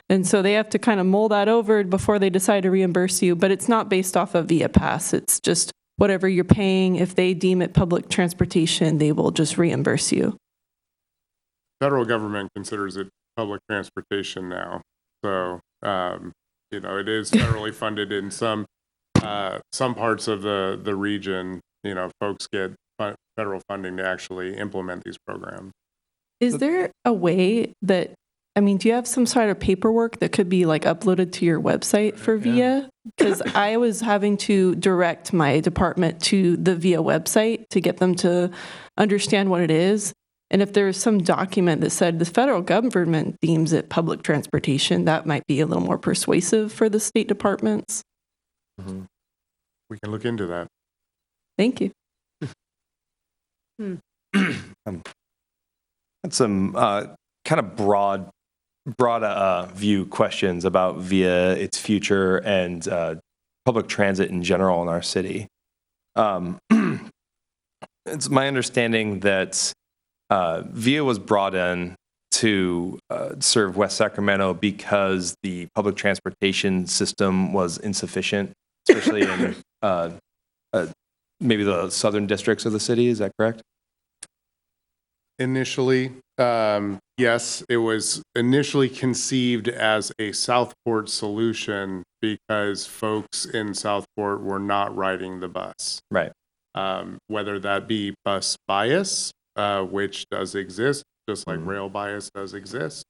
And so they have to kind of mull that over before they decide to reimburse you. But it's not based off of VIA Pass. It's just whatever you're paying. If they deem it public transportation, they will just reimburse you. Federal government considers it public transportation now. So, you know, it is federally funded in some parts of the region. You know, folks get federal funding to actually implement these programs. Is there a way that, do you have some sort of paperwork that could be like uploaded to your website for VIA? Because I was having to direct my department to the VIA website to get them to understand what it is. And if there's some document that said the federal government deems it public transportation, that might be a little more persuasive for the state departments. Mm-hmm. We can look into that. Thank you. Had some kind of broad view questions about VIA, its future, and public transit in general in our city. It's my understanding that VIA was brought in to serve West Sacramento because the public transportation system was insufficient, especially in maybe the southern districts of the city. Is that correct? Initially, yes, it was initially conceived as a Southport solution because folks in Southport were not riding the bus. Right. Whether that be bus bias, which does exist, just like rail bias does exist.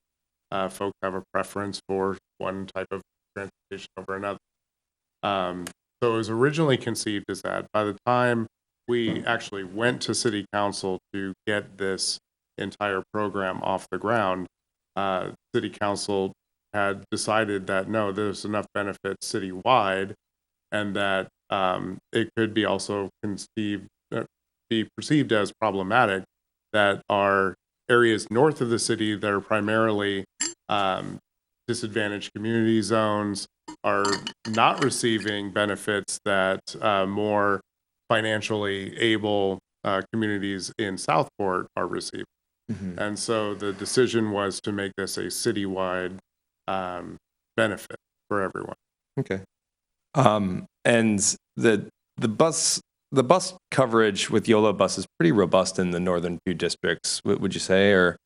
Folks have a preference for one type of transportation over another. So it was originally conceived as that. By the time we actually went to city council to get this entire program off the ground, City Council had decided that no, there's enough benefits citywide, and that it could be also be perceived as problematic that are areas north of the city that are primarily disadvantaged community zones are not receiving benefits that more financially able communities in Southport are receiving. Mm-hmm. And so the decision was to make this a citywide benefit for everyone. Okay. And the bus coverage with YOLO bus is pretty robust in the northern few districts, would you say? Or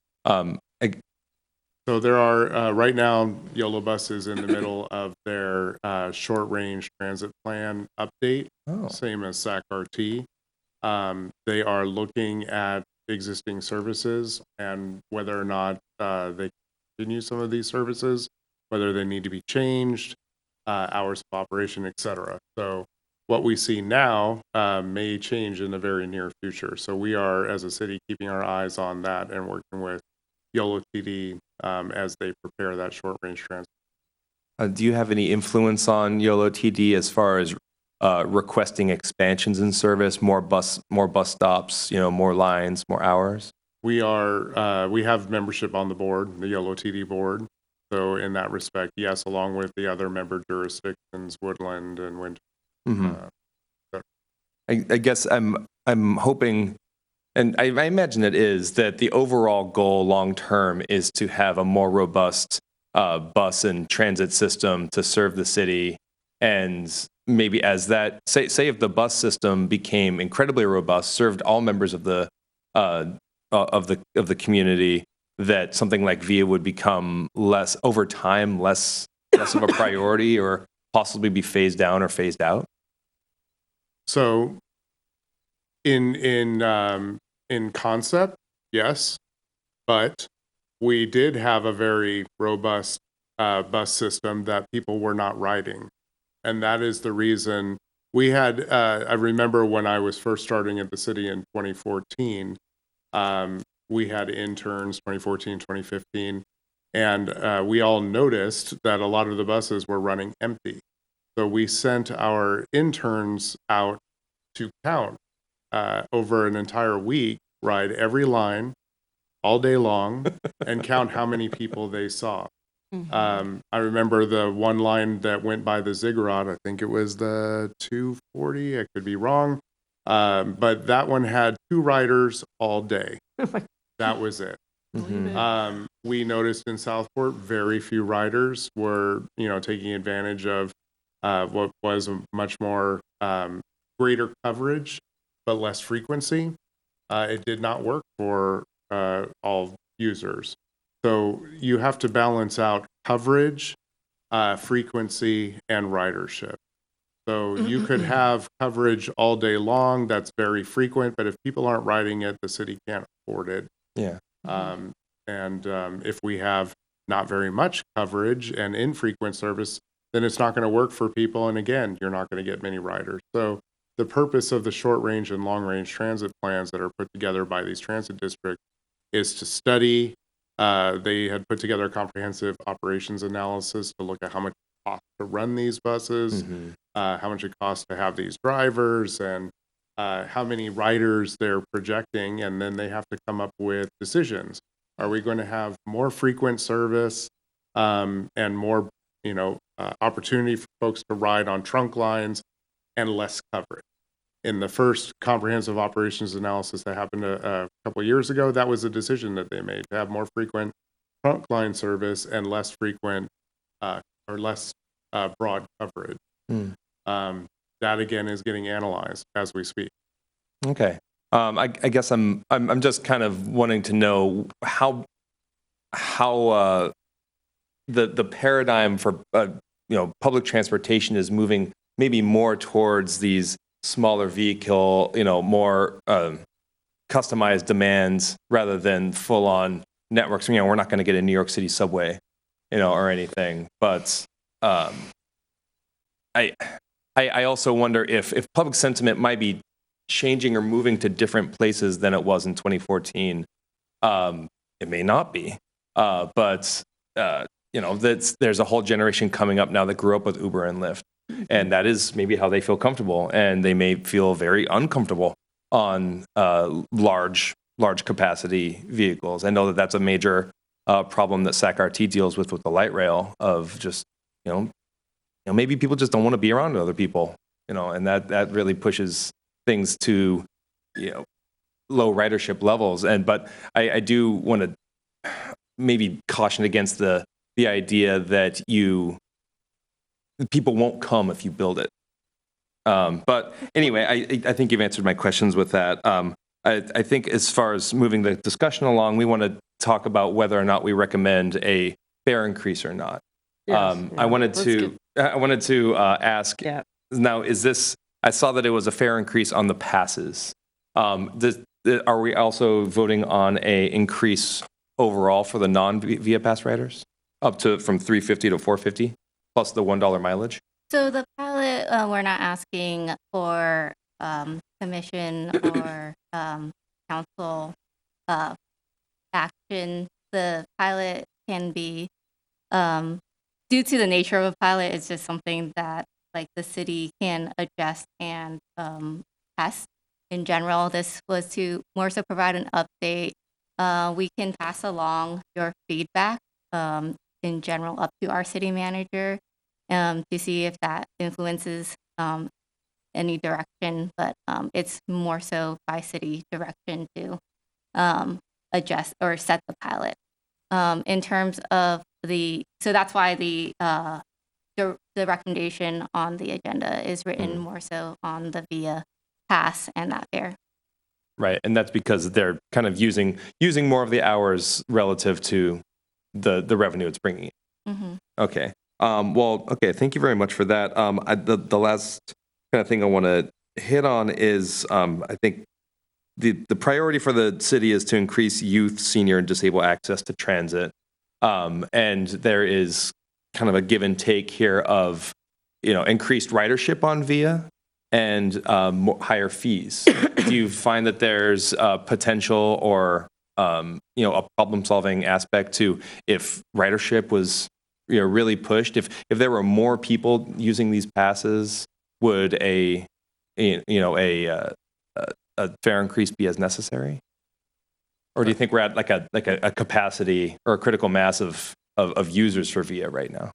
so there are right now YOLO buses in the middle of their short range transit plan update, same as SAC-RT. They are looking at existing services and whether or not they continue some of these services, whether they need to be changed, hours of operation, et cetera. So what we see now may change in the very near future. So we are, as a city, keeping our eyes on that and working with YOLO TD as they prepare that short range transit. do you have any influence on YOLO TD as far as requesting expansions in service, more bus stops, more lines, more hours? We have membership on the board, the YOLO TD board. So in that respect, yes, along with the other member jurisdictions, Woodland and Winter. Mm-hmm. I guess I'm hoping, and I imagine it is, that the overall goal long term is to have a more robust bus and transit system to serve the city. And maybe as that, say if the bus system became incredibly robust, served all members of the community, that something like VIA would become less over time, less of a priority, or possibly be phased down or phased out. So, in concept, yes, but we did have a very robust bus system that people were not riding, and that is the reason we had. I remember when I was first starting at the city in 2014. We had interns 2014, 2015, and we all noticed that a lot of the buses were running empty. So we sent our interns out to count over an entire week, ride every line all day long, and count how many people they saw. Mm-hmm. I remember the one line that went by the ziggurat, I think it was the 240, I could be wrong, but that one had 2 riders all day. That was it. Mm-hmm. We noticed in Southport, very few riders were, taking advantage of what was a much more greater coverage, but less frequency. It did not work for all users. So you have to balance out coverage, frequency, and ridership. So you could have coverage all day long that's very frequent, but if people aren't riding it, the city can't afford it. Yeah. If we have not very much coverage and infrequent service, then it's not going to work for people. And again, you're not going to get many riders. So the purpose of the short range and long range transit plans that are put together by these transit districts is to study. They had put together a comprehensive operations analysis to look at how much it costs to run these buses, how much it costs to have these drivers, and how many riders they're projecting, and then they have to come up with decisions. Are we going to have more frequent service and more, opportunity for folks to ride on trunk lines and less coverage? In the first comprehensive operations analysis that happened a couple of years ago, that was a decision that they made to have more frequent trunk line service and less frequent or less broad coverage. That again is getting analyzed as we speak. Okay. I guess I'm just kind of wanting to know how the paradigm for public transportation is moving maybe more towards these smaller vehicle, more customized demands rather than full on networks. We're not going to get a New York City subway, or anything. But I also wonder if public sentiment might be changing or moving to different places than it was in 2014 It may not be, but there's a whole generation coming up now that grew up with Uber and Lyft, and that is maybe how they feel comfortable, and they may feel very uncomfortable on large capacity vehicles. I know that that's a major problem that SAC-RT deals with the light rail of just maybe people just don't want to be around other people, and that really pushes things to low ridership levels. But I do want to maybe caution against the idea that people won't come if you build it. But anyway, I think you've answered my questions with that. I think as far as moving the discussion along, we want to talk about whether or not we recommend a fare increase or not. I wanted to ask, now, is this, I saw that it was a fare increase on the passes. Are we also voting on a increase overall for the non-Via Pass riders up to from $3.50 to $4.50 plus the $1 mileage? So the pilot, we're not asking for commission or council action. The pilot can be, due to the nature of a pilot, it's just something that like the city can adjust and test. In general, this was to more so provide an update. We can pass along your feedback in general up to our city manager to see if that influences any direction, but it's more so by city direction to adjust or set the pilot. In terms of so that's why the recommendation on the agenda is written more so on the Via Pass and that fare. Right, and that's because they're kind of using more of the hours relative to the revenue it's bringing in. Mm-hmm. Okay. Okay. Thank you very much for that. The last kind of thing I want to hit on is I think the priority for the city is to increase youth, senior, and disabled access to transit, and there is kind of a give and take here of increased ridership on Via and higher fees. Do you find that there's potential or a problem-solving aspect to if ridership was really pushed? If there were more people using these passes, would a fare increase be as necessary? Or do you think we're at like a capacity or a critical mass of users for Via right now?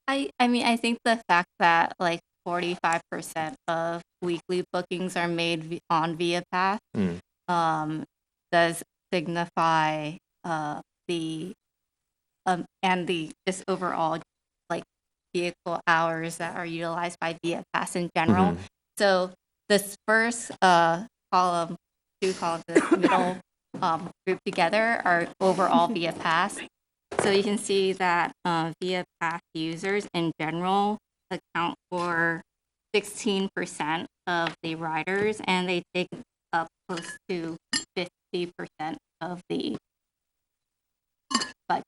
I mean, I think the fact that like 45% of weekly bookings are made on Via Pass does signify the and the just overall like vehicle hours that are utilized by Via Pass in general. So this first two columns, the middle group together are overall Via Pass. So you can see that Via Pass users in general account for 16% of the riders, and they take up close to 50% of the budget.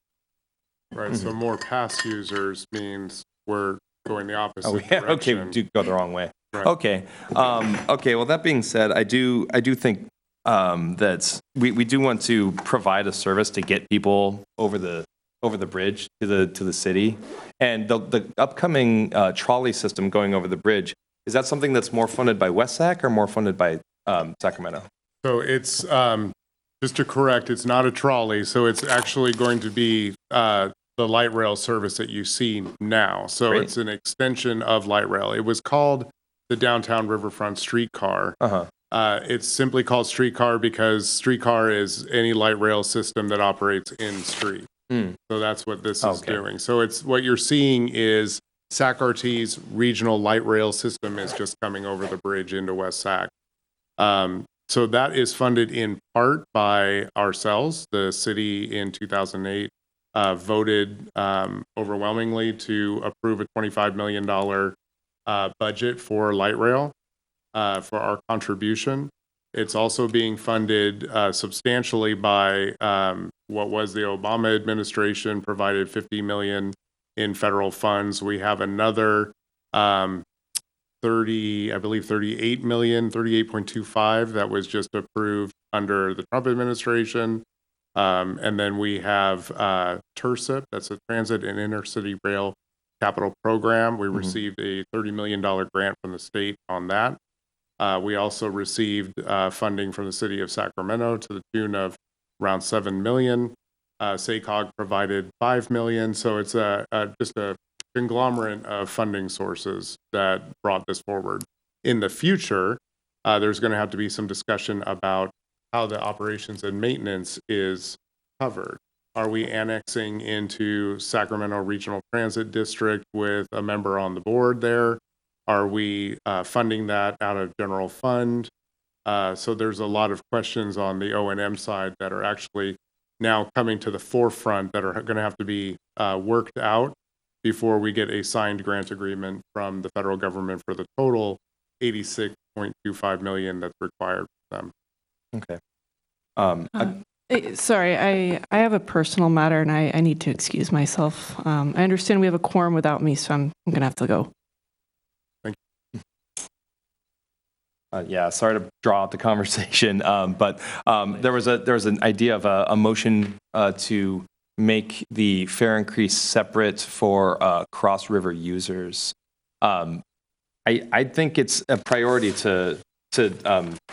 Right, so more pass users means we're going the opposite direction. Okay, we do go the wrong way. Right. Okay. Okay, well, that being said, I do think that we do want to provide a service to get people over the bridge to the city, and the upcoming trolley system going over the bridge, is that something that's more funded by WestSac or more funded by Sacramento? So it's just to correct, it's not a trolley, so it's actually going to be the light rail service that you see now. So Great. It's an extension of light rail. It was called the Downtown Riverfront Streetcar. It's simply called streetcar because streetcar is any light rail system that operates in street. So that's what this is doing. So it's what you're seeing is SAC-RT's regional light rail system is just coming over the bridge into West Sac. So that is funded in part by ourselves. The city in 2008 voted overwhelmingly to approve a $25 million budget for light rail for our contribution. It's also being funded substantially by what was the Obama administration provided $50 million in federal funds. We have another 38 million, 38.25 that was just approved under the Trump administration. And then we have TIRSIP, that's a Transit and Intercity Rail Capital Program. We received a $30 million grant from the state on that. We also received funding from the city of Sacramento to the tune of around $7 million. SACOG provided $5 million. So it's just a conglomerate of funding sources that brought this forward. In the future, there's going to have to be some discussion about how the operations and maintenance is covered. Are we annexing into Sacramento Regional Transit District with a member on the board there? Are we funding that out of general fund? So there's a lot of questions on the O&M side that are actually now coming to the forefront that are going to have to be worked out before we get a signed grant agreement from the federal government for the total $86.25 million that's required for them. Okay. Sorry, I have a personal matter and I need to excuse myself. I understand we have a quorum without me, so I'm going to have to go. Yeah, sorry to draw out the conversation, but there was an idea of a motion to make the fare increase separate for cross river users. I think it's a priority to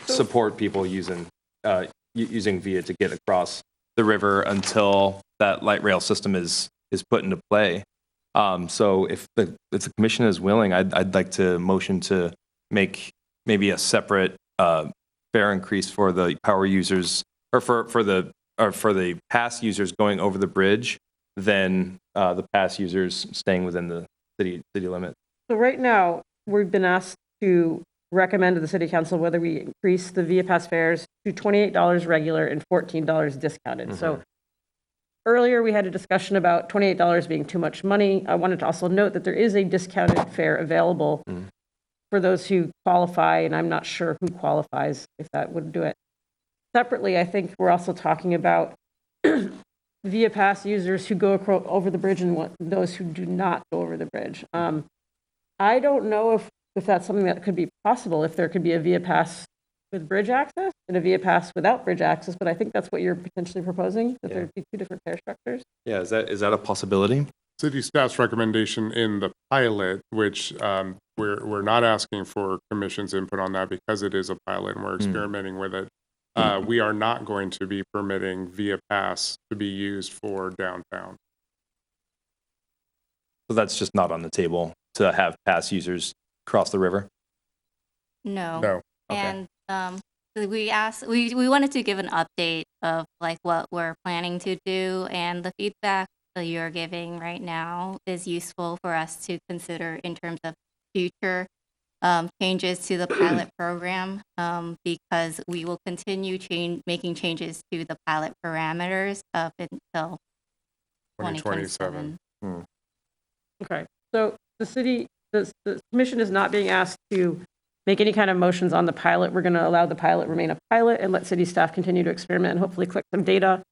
support people using VIA to get across the river until that light rail system is put into play. So if the commission is willing, I'd like to motion to make maybe a separate fare increase for the power users or for the pass users going over the bridge than the pass users staying within the city limit. So right now, we've been asked to recommend to the city council whether we increase the Via Pass fares to $28 regular and $14 discounted. So earlier we had a discussion about $28 being too much money. I wanted to also note that there is a discounted fare available for those who qualify, and I'm not sure who qualifies if that would do it. Separately, I think we're also talking about Via Pass users who go over the bridge and those who do not go over the bridge. I don't know if that's something that could be possible, if there could be a Via Pass with bridge access and a Via Pass without bridge access, but I think that's what you're potentially proposing, that there'd be two different fare structures. Yeah, is that a possibility? City staff's recommendation in the pilot, which we're not asking for commission's input on that because it is a pilot and we're experimenting with it. We are not going to be permitting Via Pass to be used for downtown. So that's just not on the table to have pass users cross the river? No. No. And we wanted to give an update of like what we're planning to do, and the feedback that you're giving right now is useful for us to consider in terms of future changes to the pilot program, because we will continue making changes to the pilot parameters up until 2027. Okay, so the commission is not being asked to make any kind of motions on the pilot. We're going to allow the pilot remain a pilot and let city staff continue to experiment and hopefully collect some data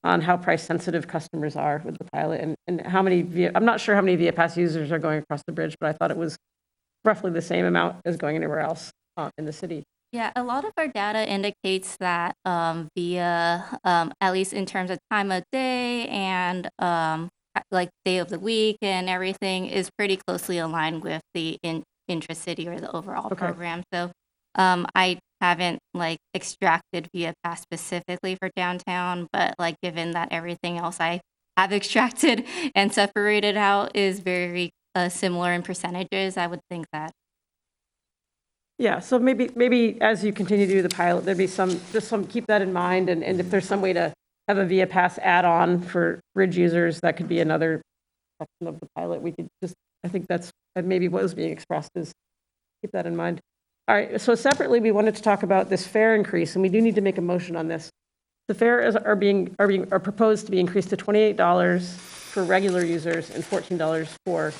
on how price sensitive customers are with the pilot and how many I'm not sure how many Via Pass users are going across the bridge, but I thought it was roughly the same amount as going anywhere else in the city. Yeah, a lot of our data indicates that Via, at least in terms of time of day and like day of the week and everything, is pretty closely aligned with the intracity or the overall program. So I haven't like extracted Via Pass specifically for downtown, but like given that everything else I have extracted and separated out is very similar in percentages, I would think that. Yeah, so maybe as you continue to do the pilot, there'd be keep that in mind, and if there's some way to have a Via Pass add-on for bridge users, that could be another section of the pilot. We could I think that's maybe what was being expressed, is keep that in mind. All right, so separately, we wanted to talk about this fare increase, and we do need to make a motion on this. The fares are proposed to be increased to $28 for regular users and $14 for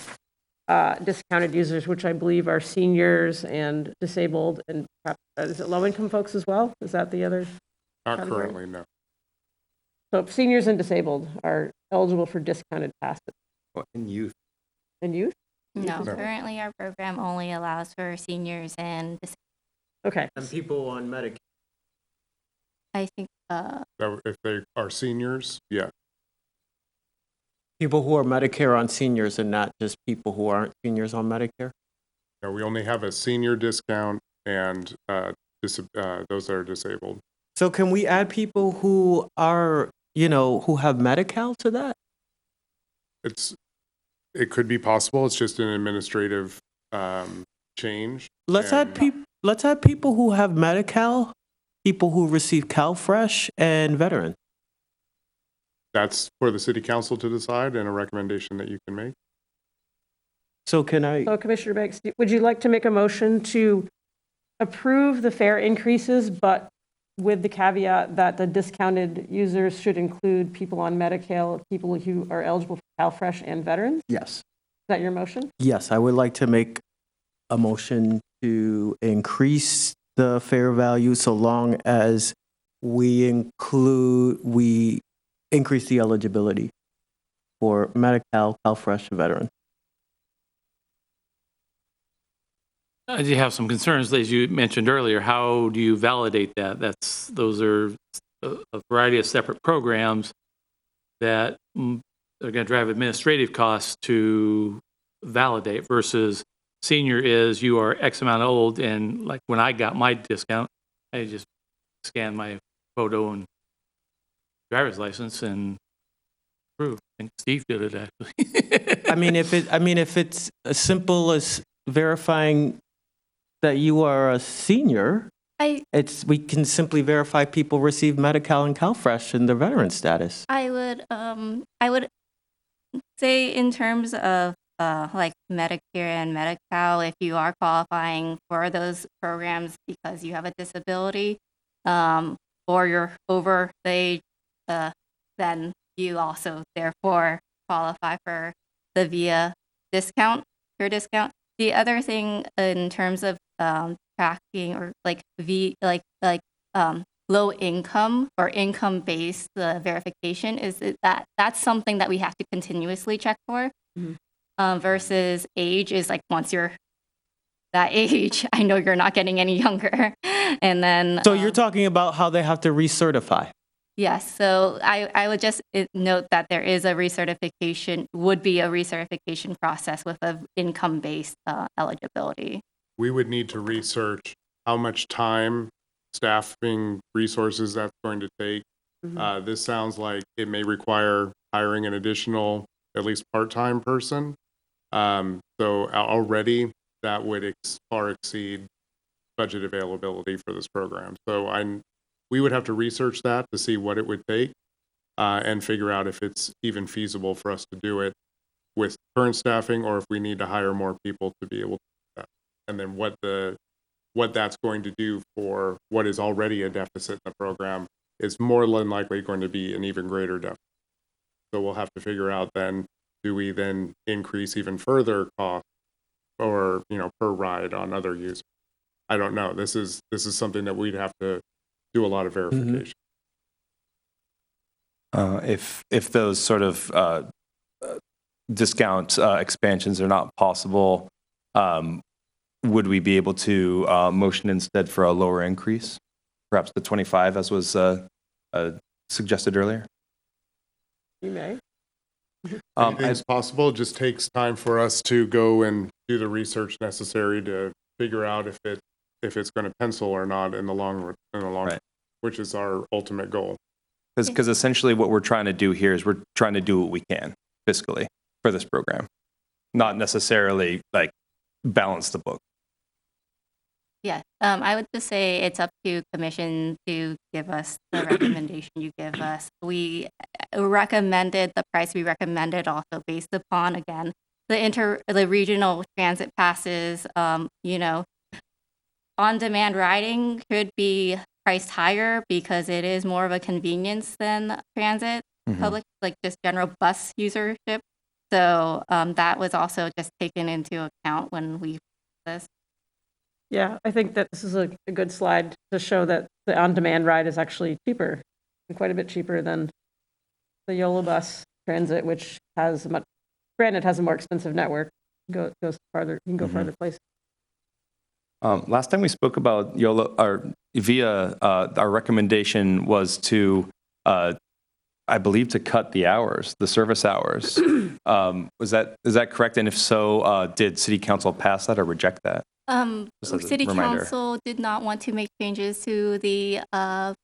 discounted users, which I believe are seniors and disabled, and perhaps, is it low-income folks as well? Is that the other? Not category? currently, no. So seniors and disabled are eligible for discounted passes. And youth. And youth? No, currently our program only allows for seniors and Okay. And people on Medicaid. I think If they are seniors, yeah. People who are Medicare on seniors and not just people who aren't seniors on Medicare? No, we only have a senior discount and those that are disabled. So can we add people who are, who have Medi-Cal to that? It could be possible. It's just an administrative change. Let's add people who have Medi-Cal, people who receive CalFresh, and veterans. That's for the city council to decide and a recommendation that you can make. So can I? So Commissioner Banks, would you like to make a motion to approve the fare increases, but with the caveat that the discounted users should include people on Medi-Cal, people who are eligible for CalFresh, and veterans? Yes. Is that your motion? Yes, I would like to make a motion to increase the fare value so long as we increase the eligibility for Medi-Cal, CalFresh, veteran. I do have some concerns, as you mentioned earlier. How do you validate that? Those are a variety of separate programs that are going to drive administrative costs to validate versus senior is you are X amount old, and like when I got my discount, I just scanned my photo and driver's license and proof. I think Steve did it actually. I mean, if it's as simple as verifying that you are a senior, we can simply verify people receive Medi-Cal and CalFresh in their veteran status. I would say in terms of like Medicare and Medi-Cal, if you are qualifying for those programs because you have a disability, or you're over the age, then you also therefore qualify for the VIA discount, your discount. The other thing in terms of tracking or like low income or income based verification is that's something that we have to continuously check for. Mm-hmm. Versus age is like once you're that age, I know you're not getting any younger. And then so you're talking about how they have to recertify. Yes. So I would just note that there is would be a recertification process with an income-based eligibility. We would need to research how much time, staffing, resources that's going to take. Mm-hmm. This sounds like it may require hiring an additional, at least part-time person. So already that would far exceed budget availability for this program. So we would have to research that to see what it would take and figure out if it's even feasible for us to do it with current staffing or if we need to hire more people to be able to do that. And then what that's going to do for what is already a deficit in the program is more than likely going to be an even greater deficit. So we'll have to figure out then, do we then increase even further cost or, per ride on other users? I don't know. This is something that we'd have to do a lot of verification. If those sort of discount expansions are not possible, would we be able to motion instead for a lower increase, perhaps the 25 as was suggested earlier? You may. It's possible. It just takes time for us to go and do the research necessary to figure out if it's going to pencil or not in the long run, which is our ultimate goal. Because essentially what we're trying to do here is we're trying to do what we can fiscally for this program, not necessarily like balance the book. Yeah, I would just say it's up to commission to give us the recommendation you give us. We recommended the price we recommended also based upon, again, the regional transit passes, on-demand riding could be priced higher because it is more of a convenience than transit, public, like just general bus usership. So that was also just taken into account when we this. Yeah, I think that this is a good slide to show that the on-demand ride is actually cheaper, and quite a bit cheaper than the YOLO bus transit, which has has a more expensive network. Goes farther, you can go farther places. Last time we spoke about YOLO, our recommendation was to, I believe, to cut the hours, the service hours. Is that correct? And if so, did City Council pass that or reject that? Just as a City reminder. Council did not want to make changes to the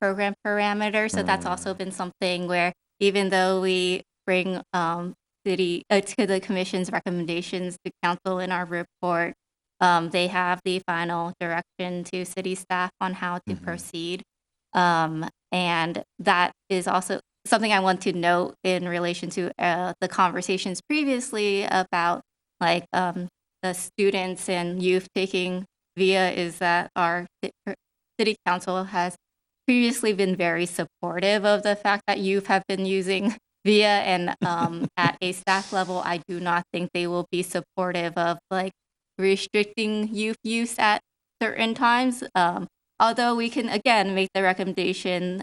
program parameters, so that's also been something where even though we bring to the Commission's recommendations to Council in our report, they have the final direction to City staff on how to proceed. And that is also something I want to note in relation to the conversations previously about like the students and youth taking VIA, is that our City Council has previously been very supportive of the fact that youth have been using VIA, and at a staff level, I do not think they will be supportive of like restricting youth use at certain times. Although we can again make the recommendation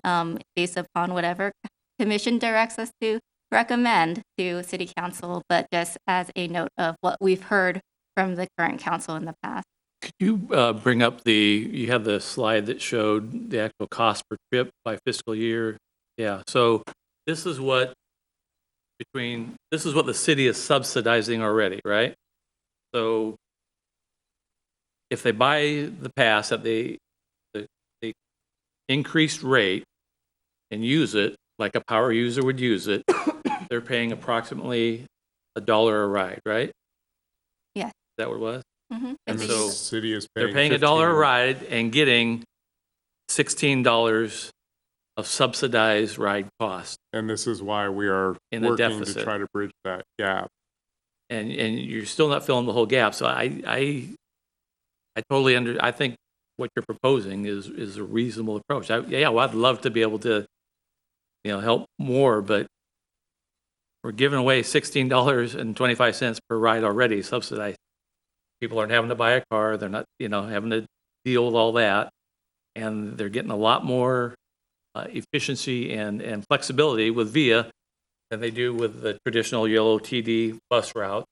based upon whatever Commission directs us to recommend to City Council, but just as a note of what we've heard from the current council in the past. Could you bring up you had the slide that showed the actual cost per trip by fiscal year? Yeah, so this is what the city is subsidizing already, right? So if they buy the pass at the increased rate and use it like a power user would use it, they're paying approximately $1 a ride, right? Yes. Is that what it was? Mm-hmm. And the so city is they're paying paying $1 a 15. ride and getting $16 of subsidized ride cost. And this is why we are In the working deficit. to try to bridge that gap. And you're still not filling the whole gap. So I totally I think what you're proposing is a reasonable approach. Well, I'd love to be able to, help more, but we're giving away $16.25 per ride already subsidized. People aren't having to buy a car. They're not, having to deal with all that. And they're getting a lot more efficiency and flexibility with VIA than they do with the traditional yellow TD bus route.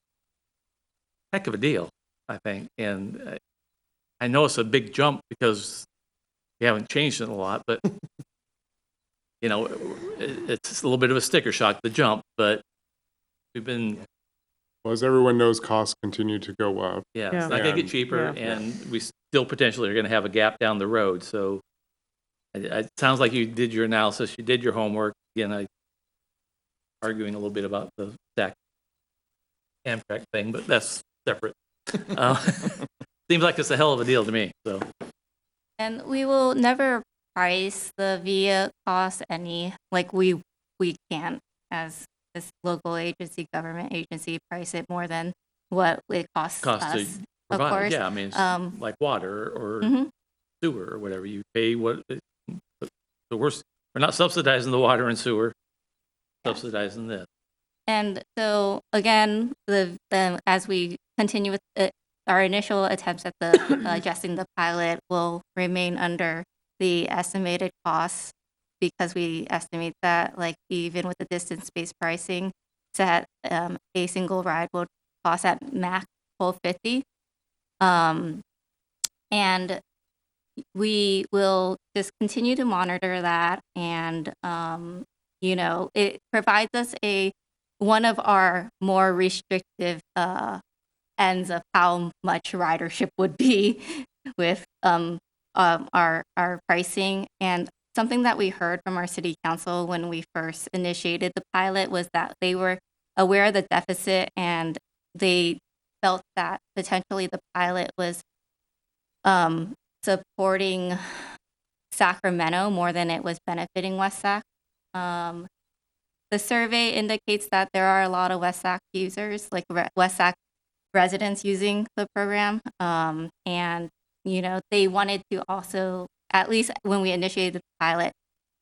Heck of a deal, I think. And I know it's a big jump because we haven't changed it a lot, but it's a little bit of a sticker shock, the jump, but we've been, Well, as everyone knows, costs continue to go up. it's Yeah. not going to get And- cheaper, Yeah. and we still potentially are going to have a gap down the road. So it sounds like you did your analysis, you did your homework. Again, I arguing a little bit about the stack Amtrak thing, but that's separate. Seems like it's a hell of a deal to me. So And we will never price the VIA cost any, like we can't as this local agency, government agency, price it more than what it costs cost to us. Of provide, course. yeah, I mean, it's like water or Mhm. sewer or whatever. You pay what. So we're not subsidizing the water and sewer, subsidizing this. And so again, as we continue with our initial attempts at the adjusting the pilot will remain under the estimated costs, because we estimate that like even with the distance-based pricing, that a single ride will cost at max $12.50. And we will just continue to monitor that, and it provides us one of our more restrictive ends of how much ridership would be with our pricing. And something that we heard from our city council when we first initiated the pilot was that they were aware of the deficit, and they felt that potentially the pilot was supporting Sacramento more than it was benefiting West Sac. The survey indicates that there are a lot of West Sac users, like West Sac residents using the program. And, they wanted to also, at least when we initiated the pilot,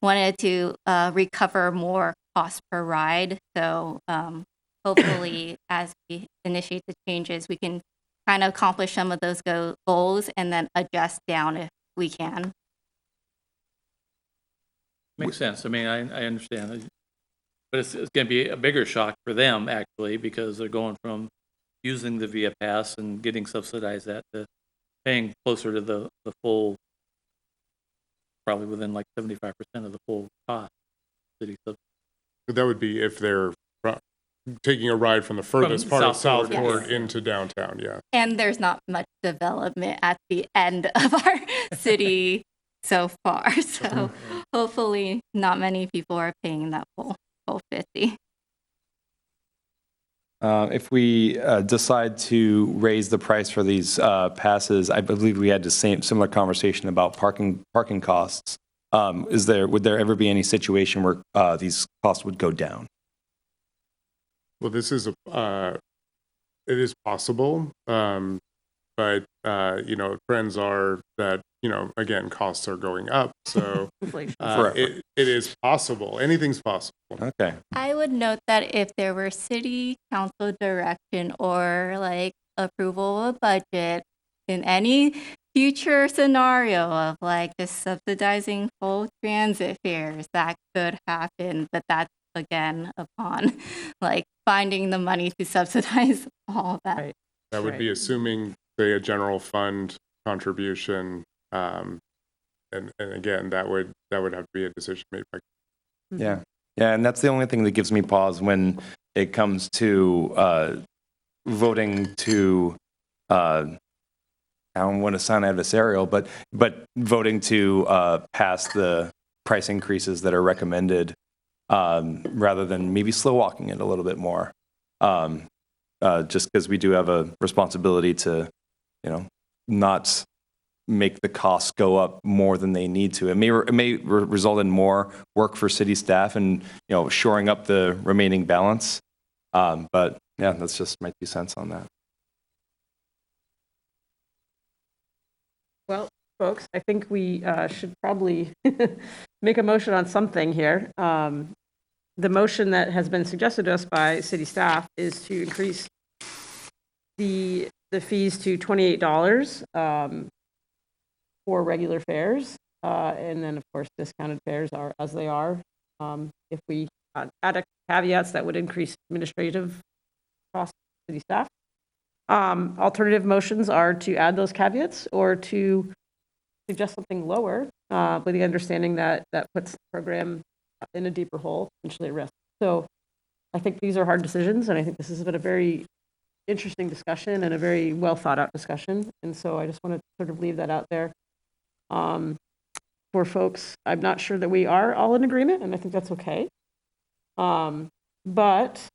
wanted to recover more cost per ride. So hopefully as we initiate the changes, we can kind of accomplish some of those goals and then adjust down if we can. Makes sense. I mean, I understand it. But it's going to be a bigger shock for them, actually, because they're going from using the VIA Pass and getting subsidized that to paying closer to the full, probably within like 75% of the full cost. City sub. That would be if they're taking a ride from the furthest part of Southport, Southport yes. into downtown, yeah. And there's not much development at the end of our city so far. So hopefully not many people are paying that full 50. If we decide to raise the price for these passes, I believe we had the similar conversation about parking costs. Would there ever be any situation where these costs would go down? Well, this is it is possible, but trends are that again, costs are going up, so it is possible. Anything's possible. Okay. I would note that if there were city council direction or like approval of a budget in any future scenario of like just subsidizing full transit fares, that could happen, but that's again upon like finding the money to subsidize all that. Right. That would be assuming, say, a general fund contribution, and again, that would have to be a decision made by. Yeah. Yeah, and that's the only thing that gives me pause when it comes to voting to, I don't want to sound adversarial, but voting to pass the price increases that are recommended rather than maybe slow walking it a little bit more. Just because we do have a responsibility to, not make the costs go up more than they need to. It may result in more work for city staff and shoring up the remaining balance. But yeah, that's just my 2 cents on that. Well, folks, I think we should probably make a motion on something here. The motion that has been suggested to us by city staff is to increase the fees to $28 for regular fares, and then of course discounted fares are as they are. If we add caveats, that would increase administrative costs for city staff. Alternative motions are to add those caveats or to suggest something lower, with the understanding that puts the program in a deeper hole, potentially at risk. So I think these are hard decisions, and I think this has been a very interesting discussion and a very well thought out discussion. And so I just want to sort of leave that out there. For folks, I'm not sure that we are all in agreement, and I think that's okay. But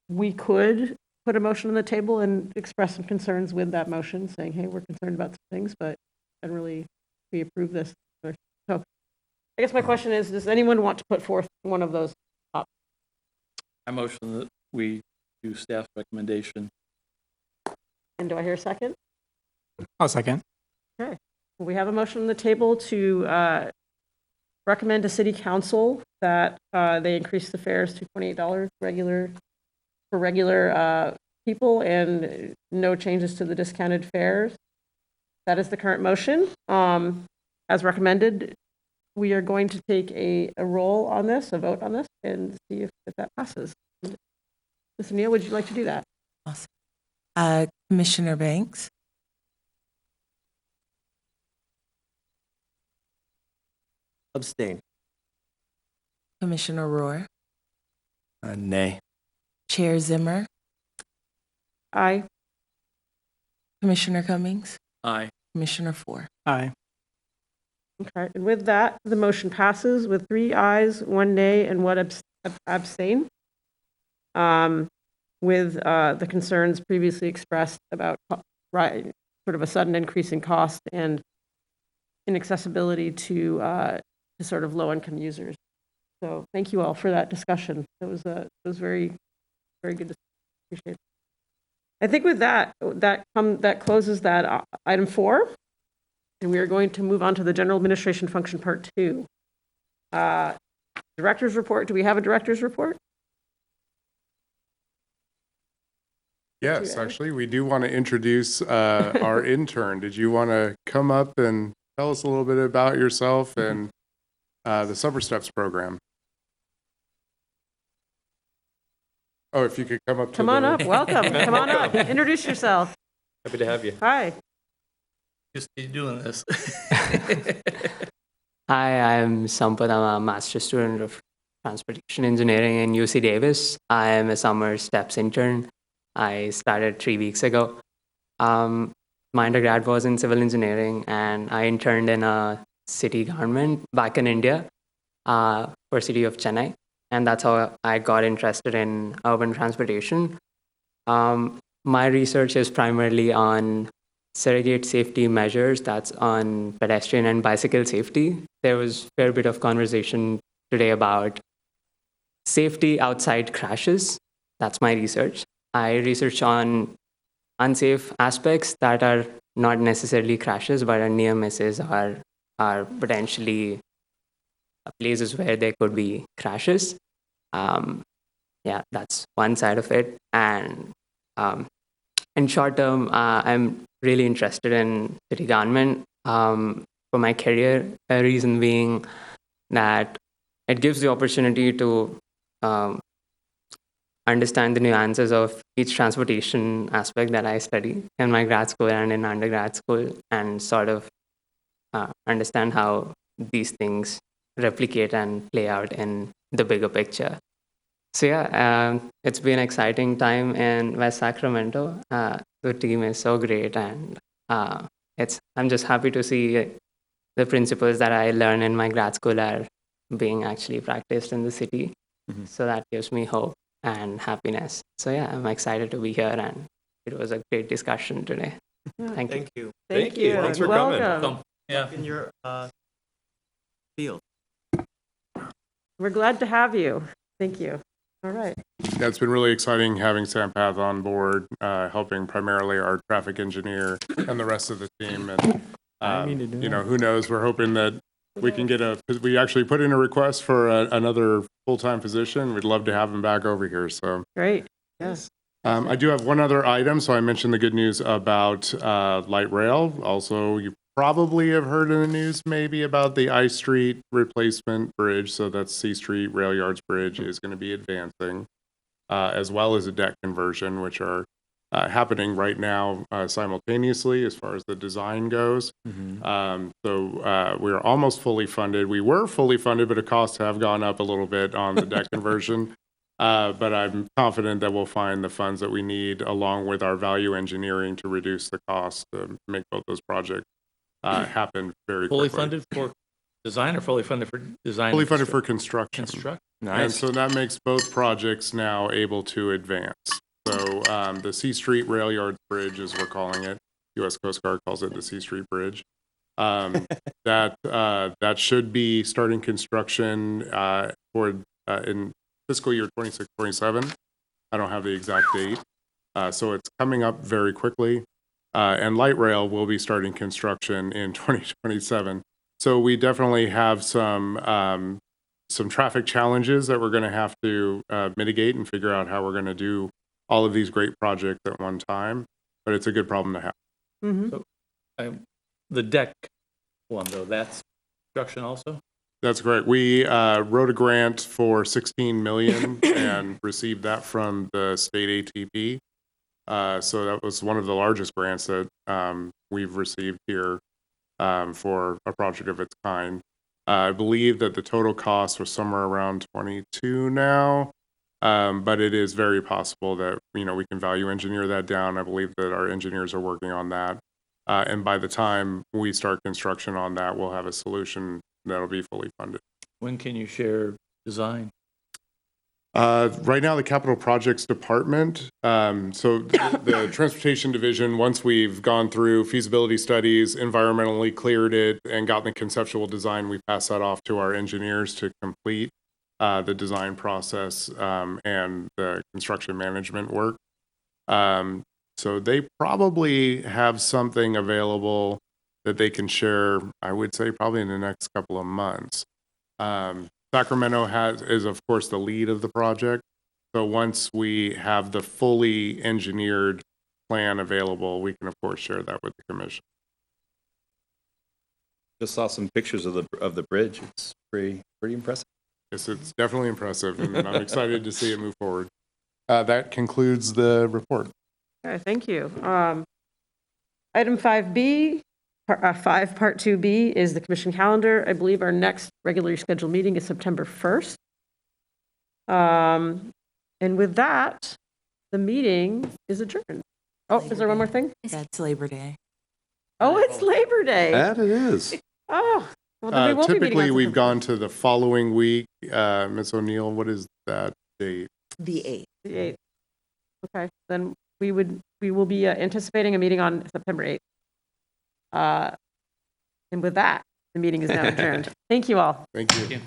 we could put a motion on the table and express some concerns with that motion, saying, hey, we're concerned about some things, but generally we approve this. So I guess my question is, does anyone want to put forth one of those options? I motion that we do staff's recommendation. And do I hear a second? I'll second. Okay. We have a motion on the table to recommend to City Council that they increase the fares to $28 for regular people and no changes to the discounted fares. That is the current motion. As recommended, we are going to take a roll on this, a vote on this, and see if that passes. Mr. Neal, would you like to do that? Awesome. Commissioner Banks? Abstain. Commissioner Rohr? Nay. Chair Zimmer? Aye. Commissioner Cummings? Aye. Commissioner Four? Aye. Okay, and with that, the motion passes with 3 ayes, 1 nay, and 1 abstain. With the concerns previously expressed about sort of a sudden increase in cost and inaccessibility to sort of low-income users. So thank you all for that discussion. It was very, very good. Appreciate it. I think with that closes that item 4. And we are going to move on to the general administration function part 2. Director's report. Do we have a director's report? Yes, actually, we do want to introduce our intern. Did you want to come up and tell us a little bit about yourself and the Summer Steps program? Oh, if you could come up. Come on up. Welcome. Come on up. Introduce yourself. Happy to have you. Hi. Just keep doing this. Hi, I'm Sampath. I'm a master's student of transportation engineering in UC Davis. I am a summer STEPS intern. I started 3 weeks ago. My undergrad was in civil engineering, and I interned in a city government back in India for city of Chennai. And that's how I got interested in urban transportation. My research is primarily on surrogate safety measures, that's on pedestrian and bicycle safety. There was a fair bit of conversation today about safety outside crashes. That's my research. I research on unsafe aspects that are not necessarily crashes, but are near misses, are potentially places where there could be crashes. Yeah, that's one side of it. And in short term, I'm really interested in city government for my career. A reason being that it gives the opportunity to understand the nuances of each transportation aspect that I study in my grad school and in undergrad school, and sort of understand how these things replicate and play out in the bigger picture. So yeah, it's been an exciting time in West Sacramento. The team is so great, and I'm just happy to see the principles that I learned in my grad school are being actually practiced in the city. Mhm. So that gives me hope and happiness. So yeah, I'm excited to be here, and it was a great discussion today. Thank you. you. Thank you. Thanks for Welcome. coming. Yeah. In your field. We're glad to have you. Thank you. All right. Yeah, it's been really exciting having Sampath on board, helping primarily our traffic engineer and the rest of the team. And, who knows, we're hoping that we can get we actually put in a request for another full-time position. We'd love to have him back over here, so. Great. Yes. I do have one other item. So I mentioned the good news about light rail. Also, you probably have heard in the news maybe about the I Street replacement bridge. So that's C Street Rail Yards Bridge is going to be advancing, as well as a deck conversion, which are happening right now simultaneously as far as the design goes. So we're almost fully funded. We were fully funded, but the costs have gone up a little bit on the deck conversion. But I'm confident that we'll find the funds that we need along with our value engineering to reduce the cost to make both those projects happen very Fully quickly. funded for design or fully funded for design? Fully and funded for construction. And so that makes both projects now able to advance. So the C Street Rail Yards Bridge, as we're calling it, U.S. Coast Guard calls it the C Street Bridge. That should be starting construction in fiscal year 26-27. I don't have the exact date. So it's coming up very quickly. And light rail will be starting construction in 2027. So we definitely have some traffic challenges that we're going to have to mitigate and figure out how we're going to do all of these great projects at one time. But it's a good problem to have. Mm-hmm. So, the deck one, though, that's construction also? That's correct. We wrote a grant for $16 million and received that from the state ATP. So that was one of the largest grants that we've received here for a project of its kind. I believe that the total cost was somewhere around 22 now, but it is very possible that we can value engineer that down. I believe that our engineers are working on that, and by the time we start construction on that, we'll have a solution that'll be fully funded. When can you share design? Right now, the Capital Projects Department, so the Transportation Division, once we've gone through feasibility studies, environmentally cleared it, and gotten the conceptual design, we pass that off to our engineers to complete the design process and the construction management work. So they probably have something available that they can share, I would say, probably in the next couple of months. Sacramento is, of course, the lead of the project. So once we have the fully engineered plan available, we can, of course, share that with the commission. Just saw some pictures of the bridge. It's pretty impressive. Yes, it's definitely impressive, and I'm excited to see it move forward. That concludes the report. All right, thank you. Item 5B, 5, Part 2B is the commission calendar. I believe our next regularly scheduled meeting is September 1st. And with that, the meeting is adjourned. Oh, is there one more thing? That's Labor Day. Oh, it's Labor Day. That it is. Oh, well, then we won't be meeting Typically, on we've September gone to the following week. Ms. O'Neill, what is that date? The 8th. the 8th. Okay, then we will be anticipating a meeting on September 8th. And with that, the meeting is now adjourned. Thank you all. Thank you.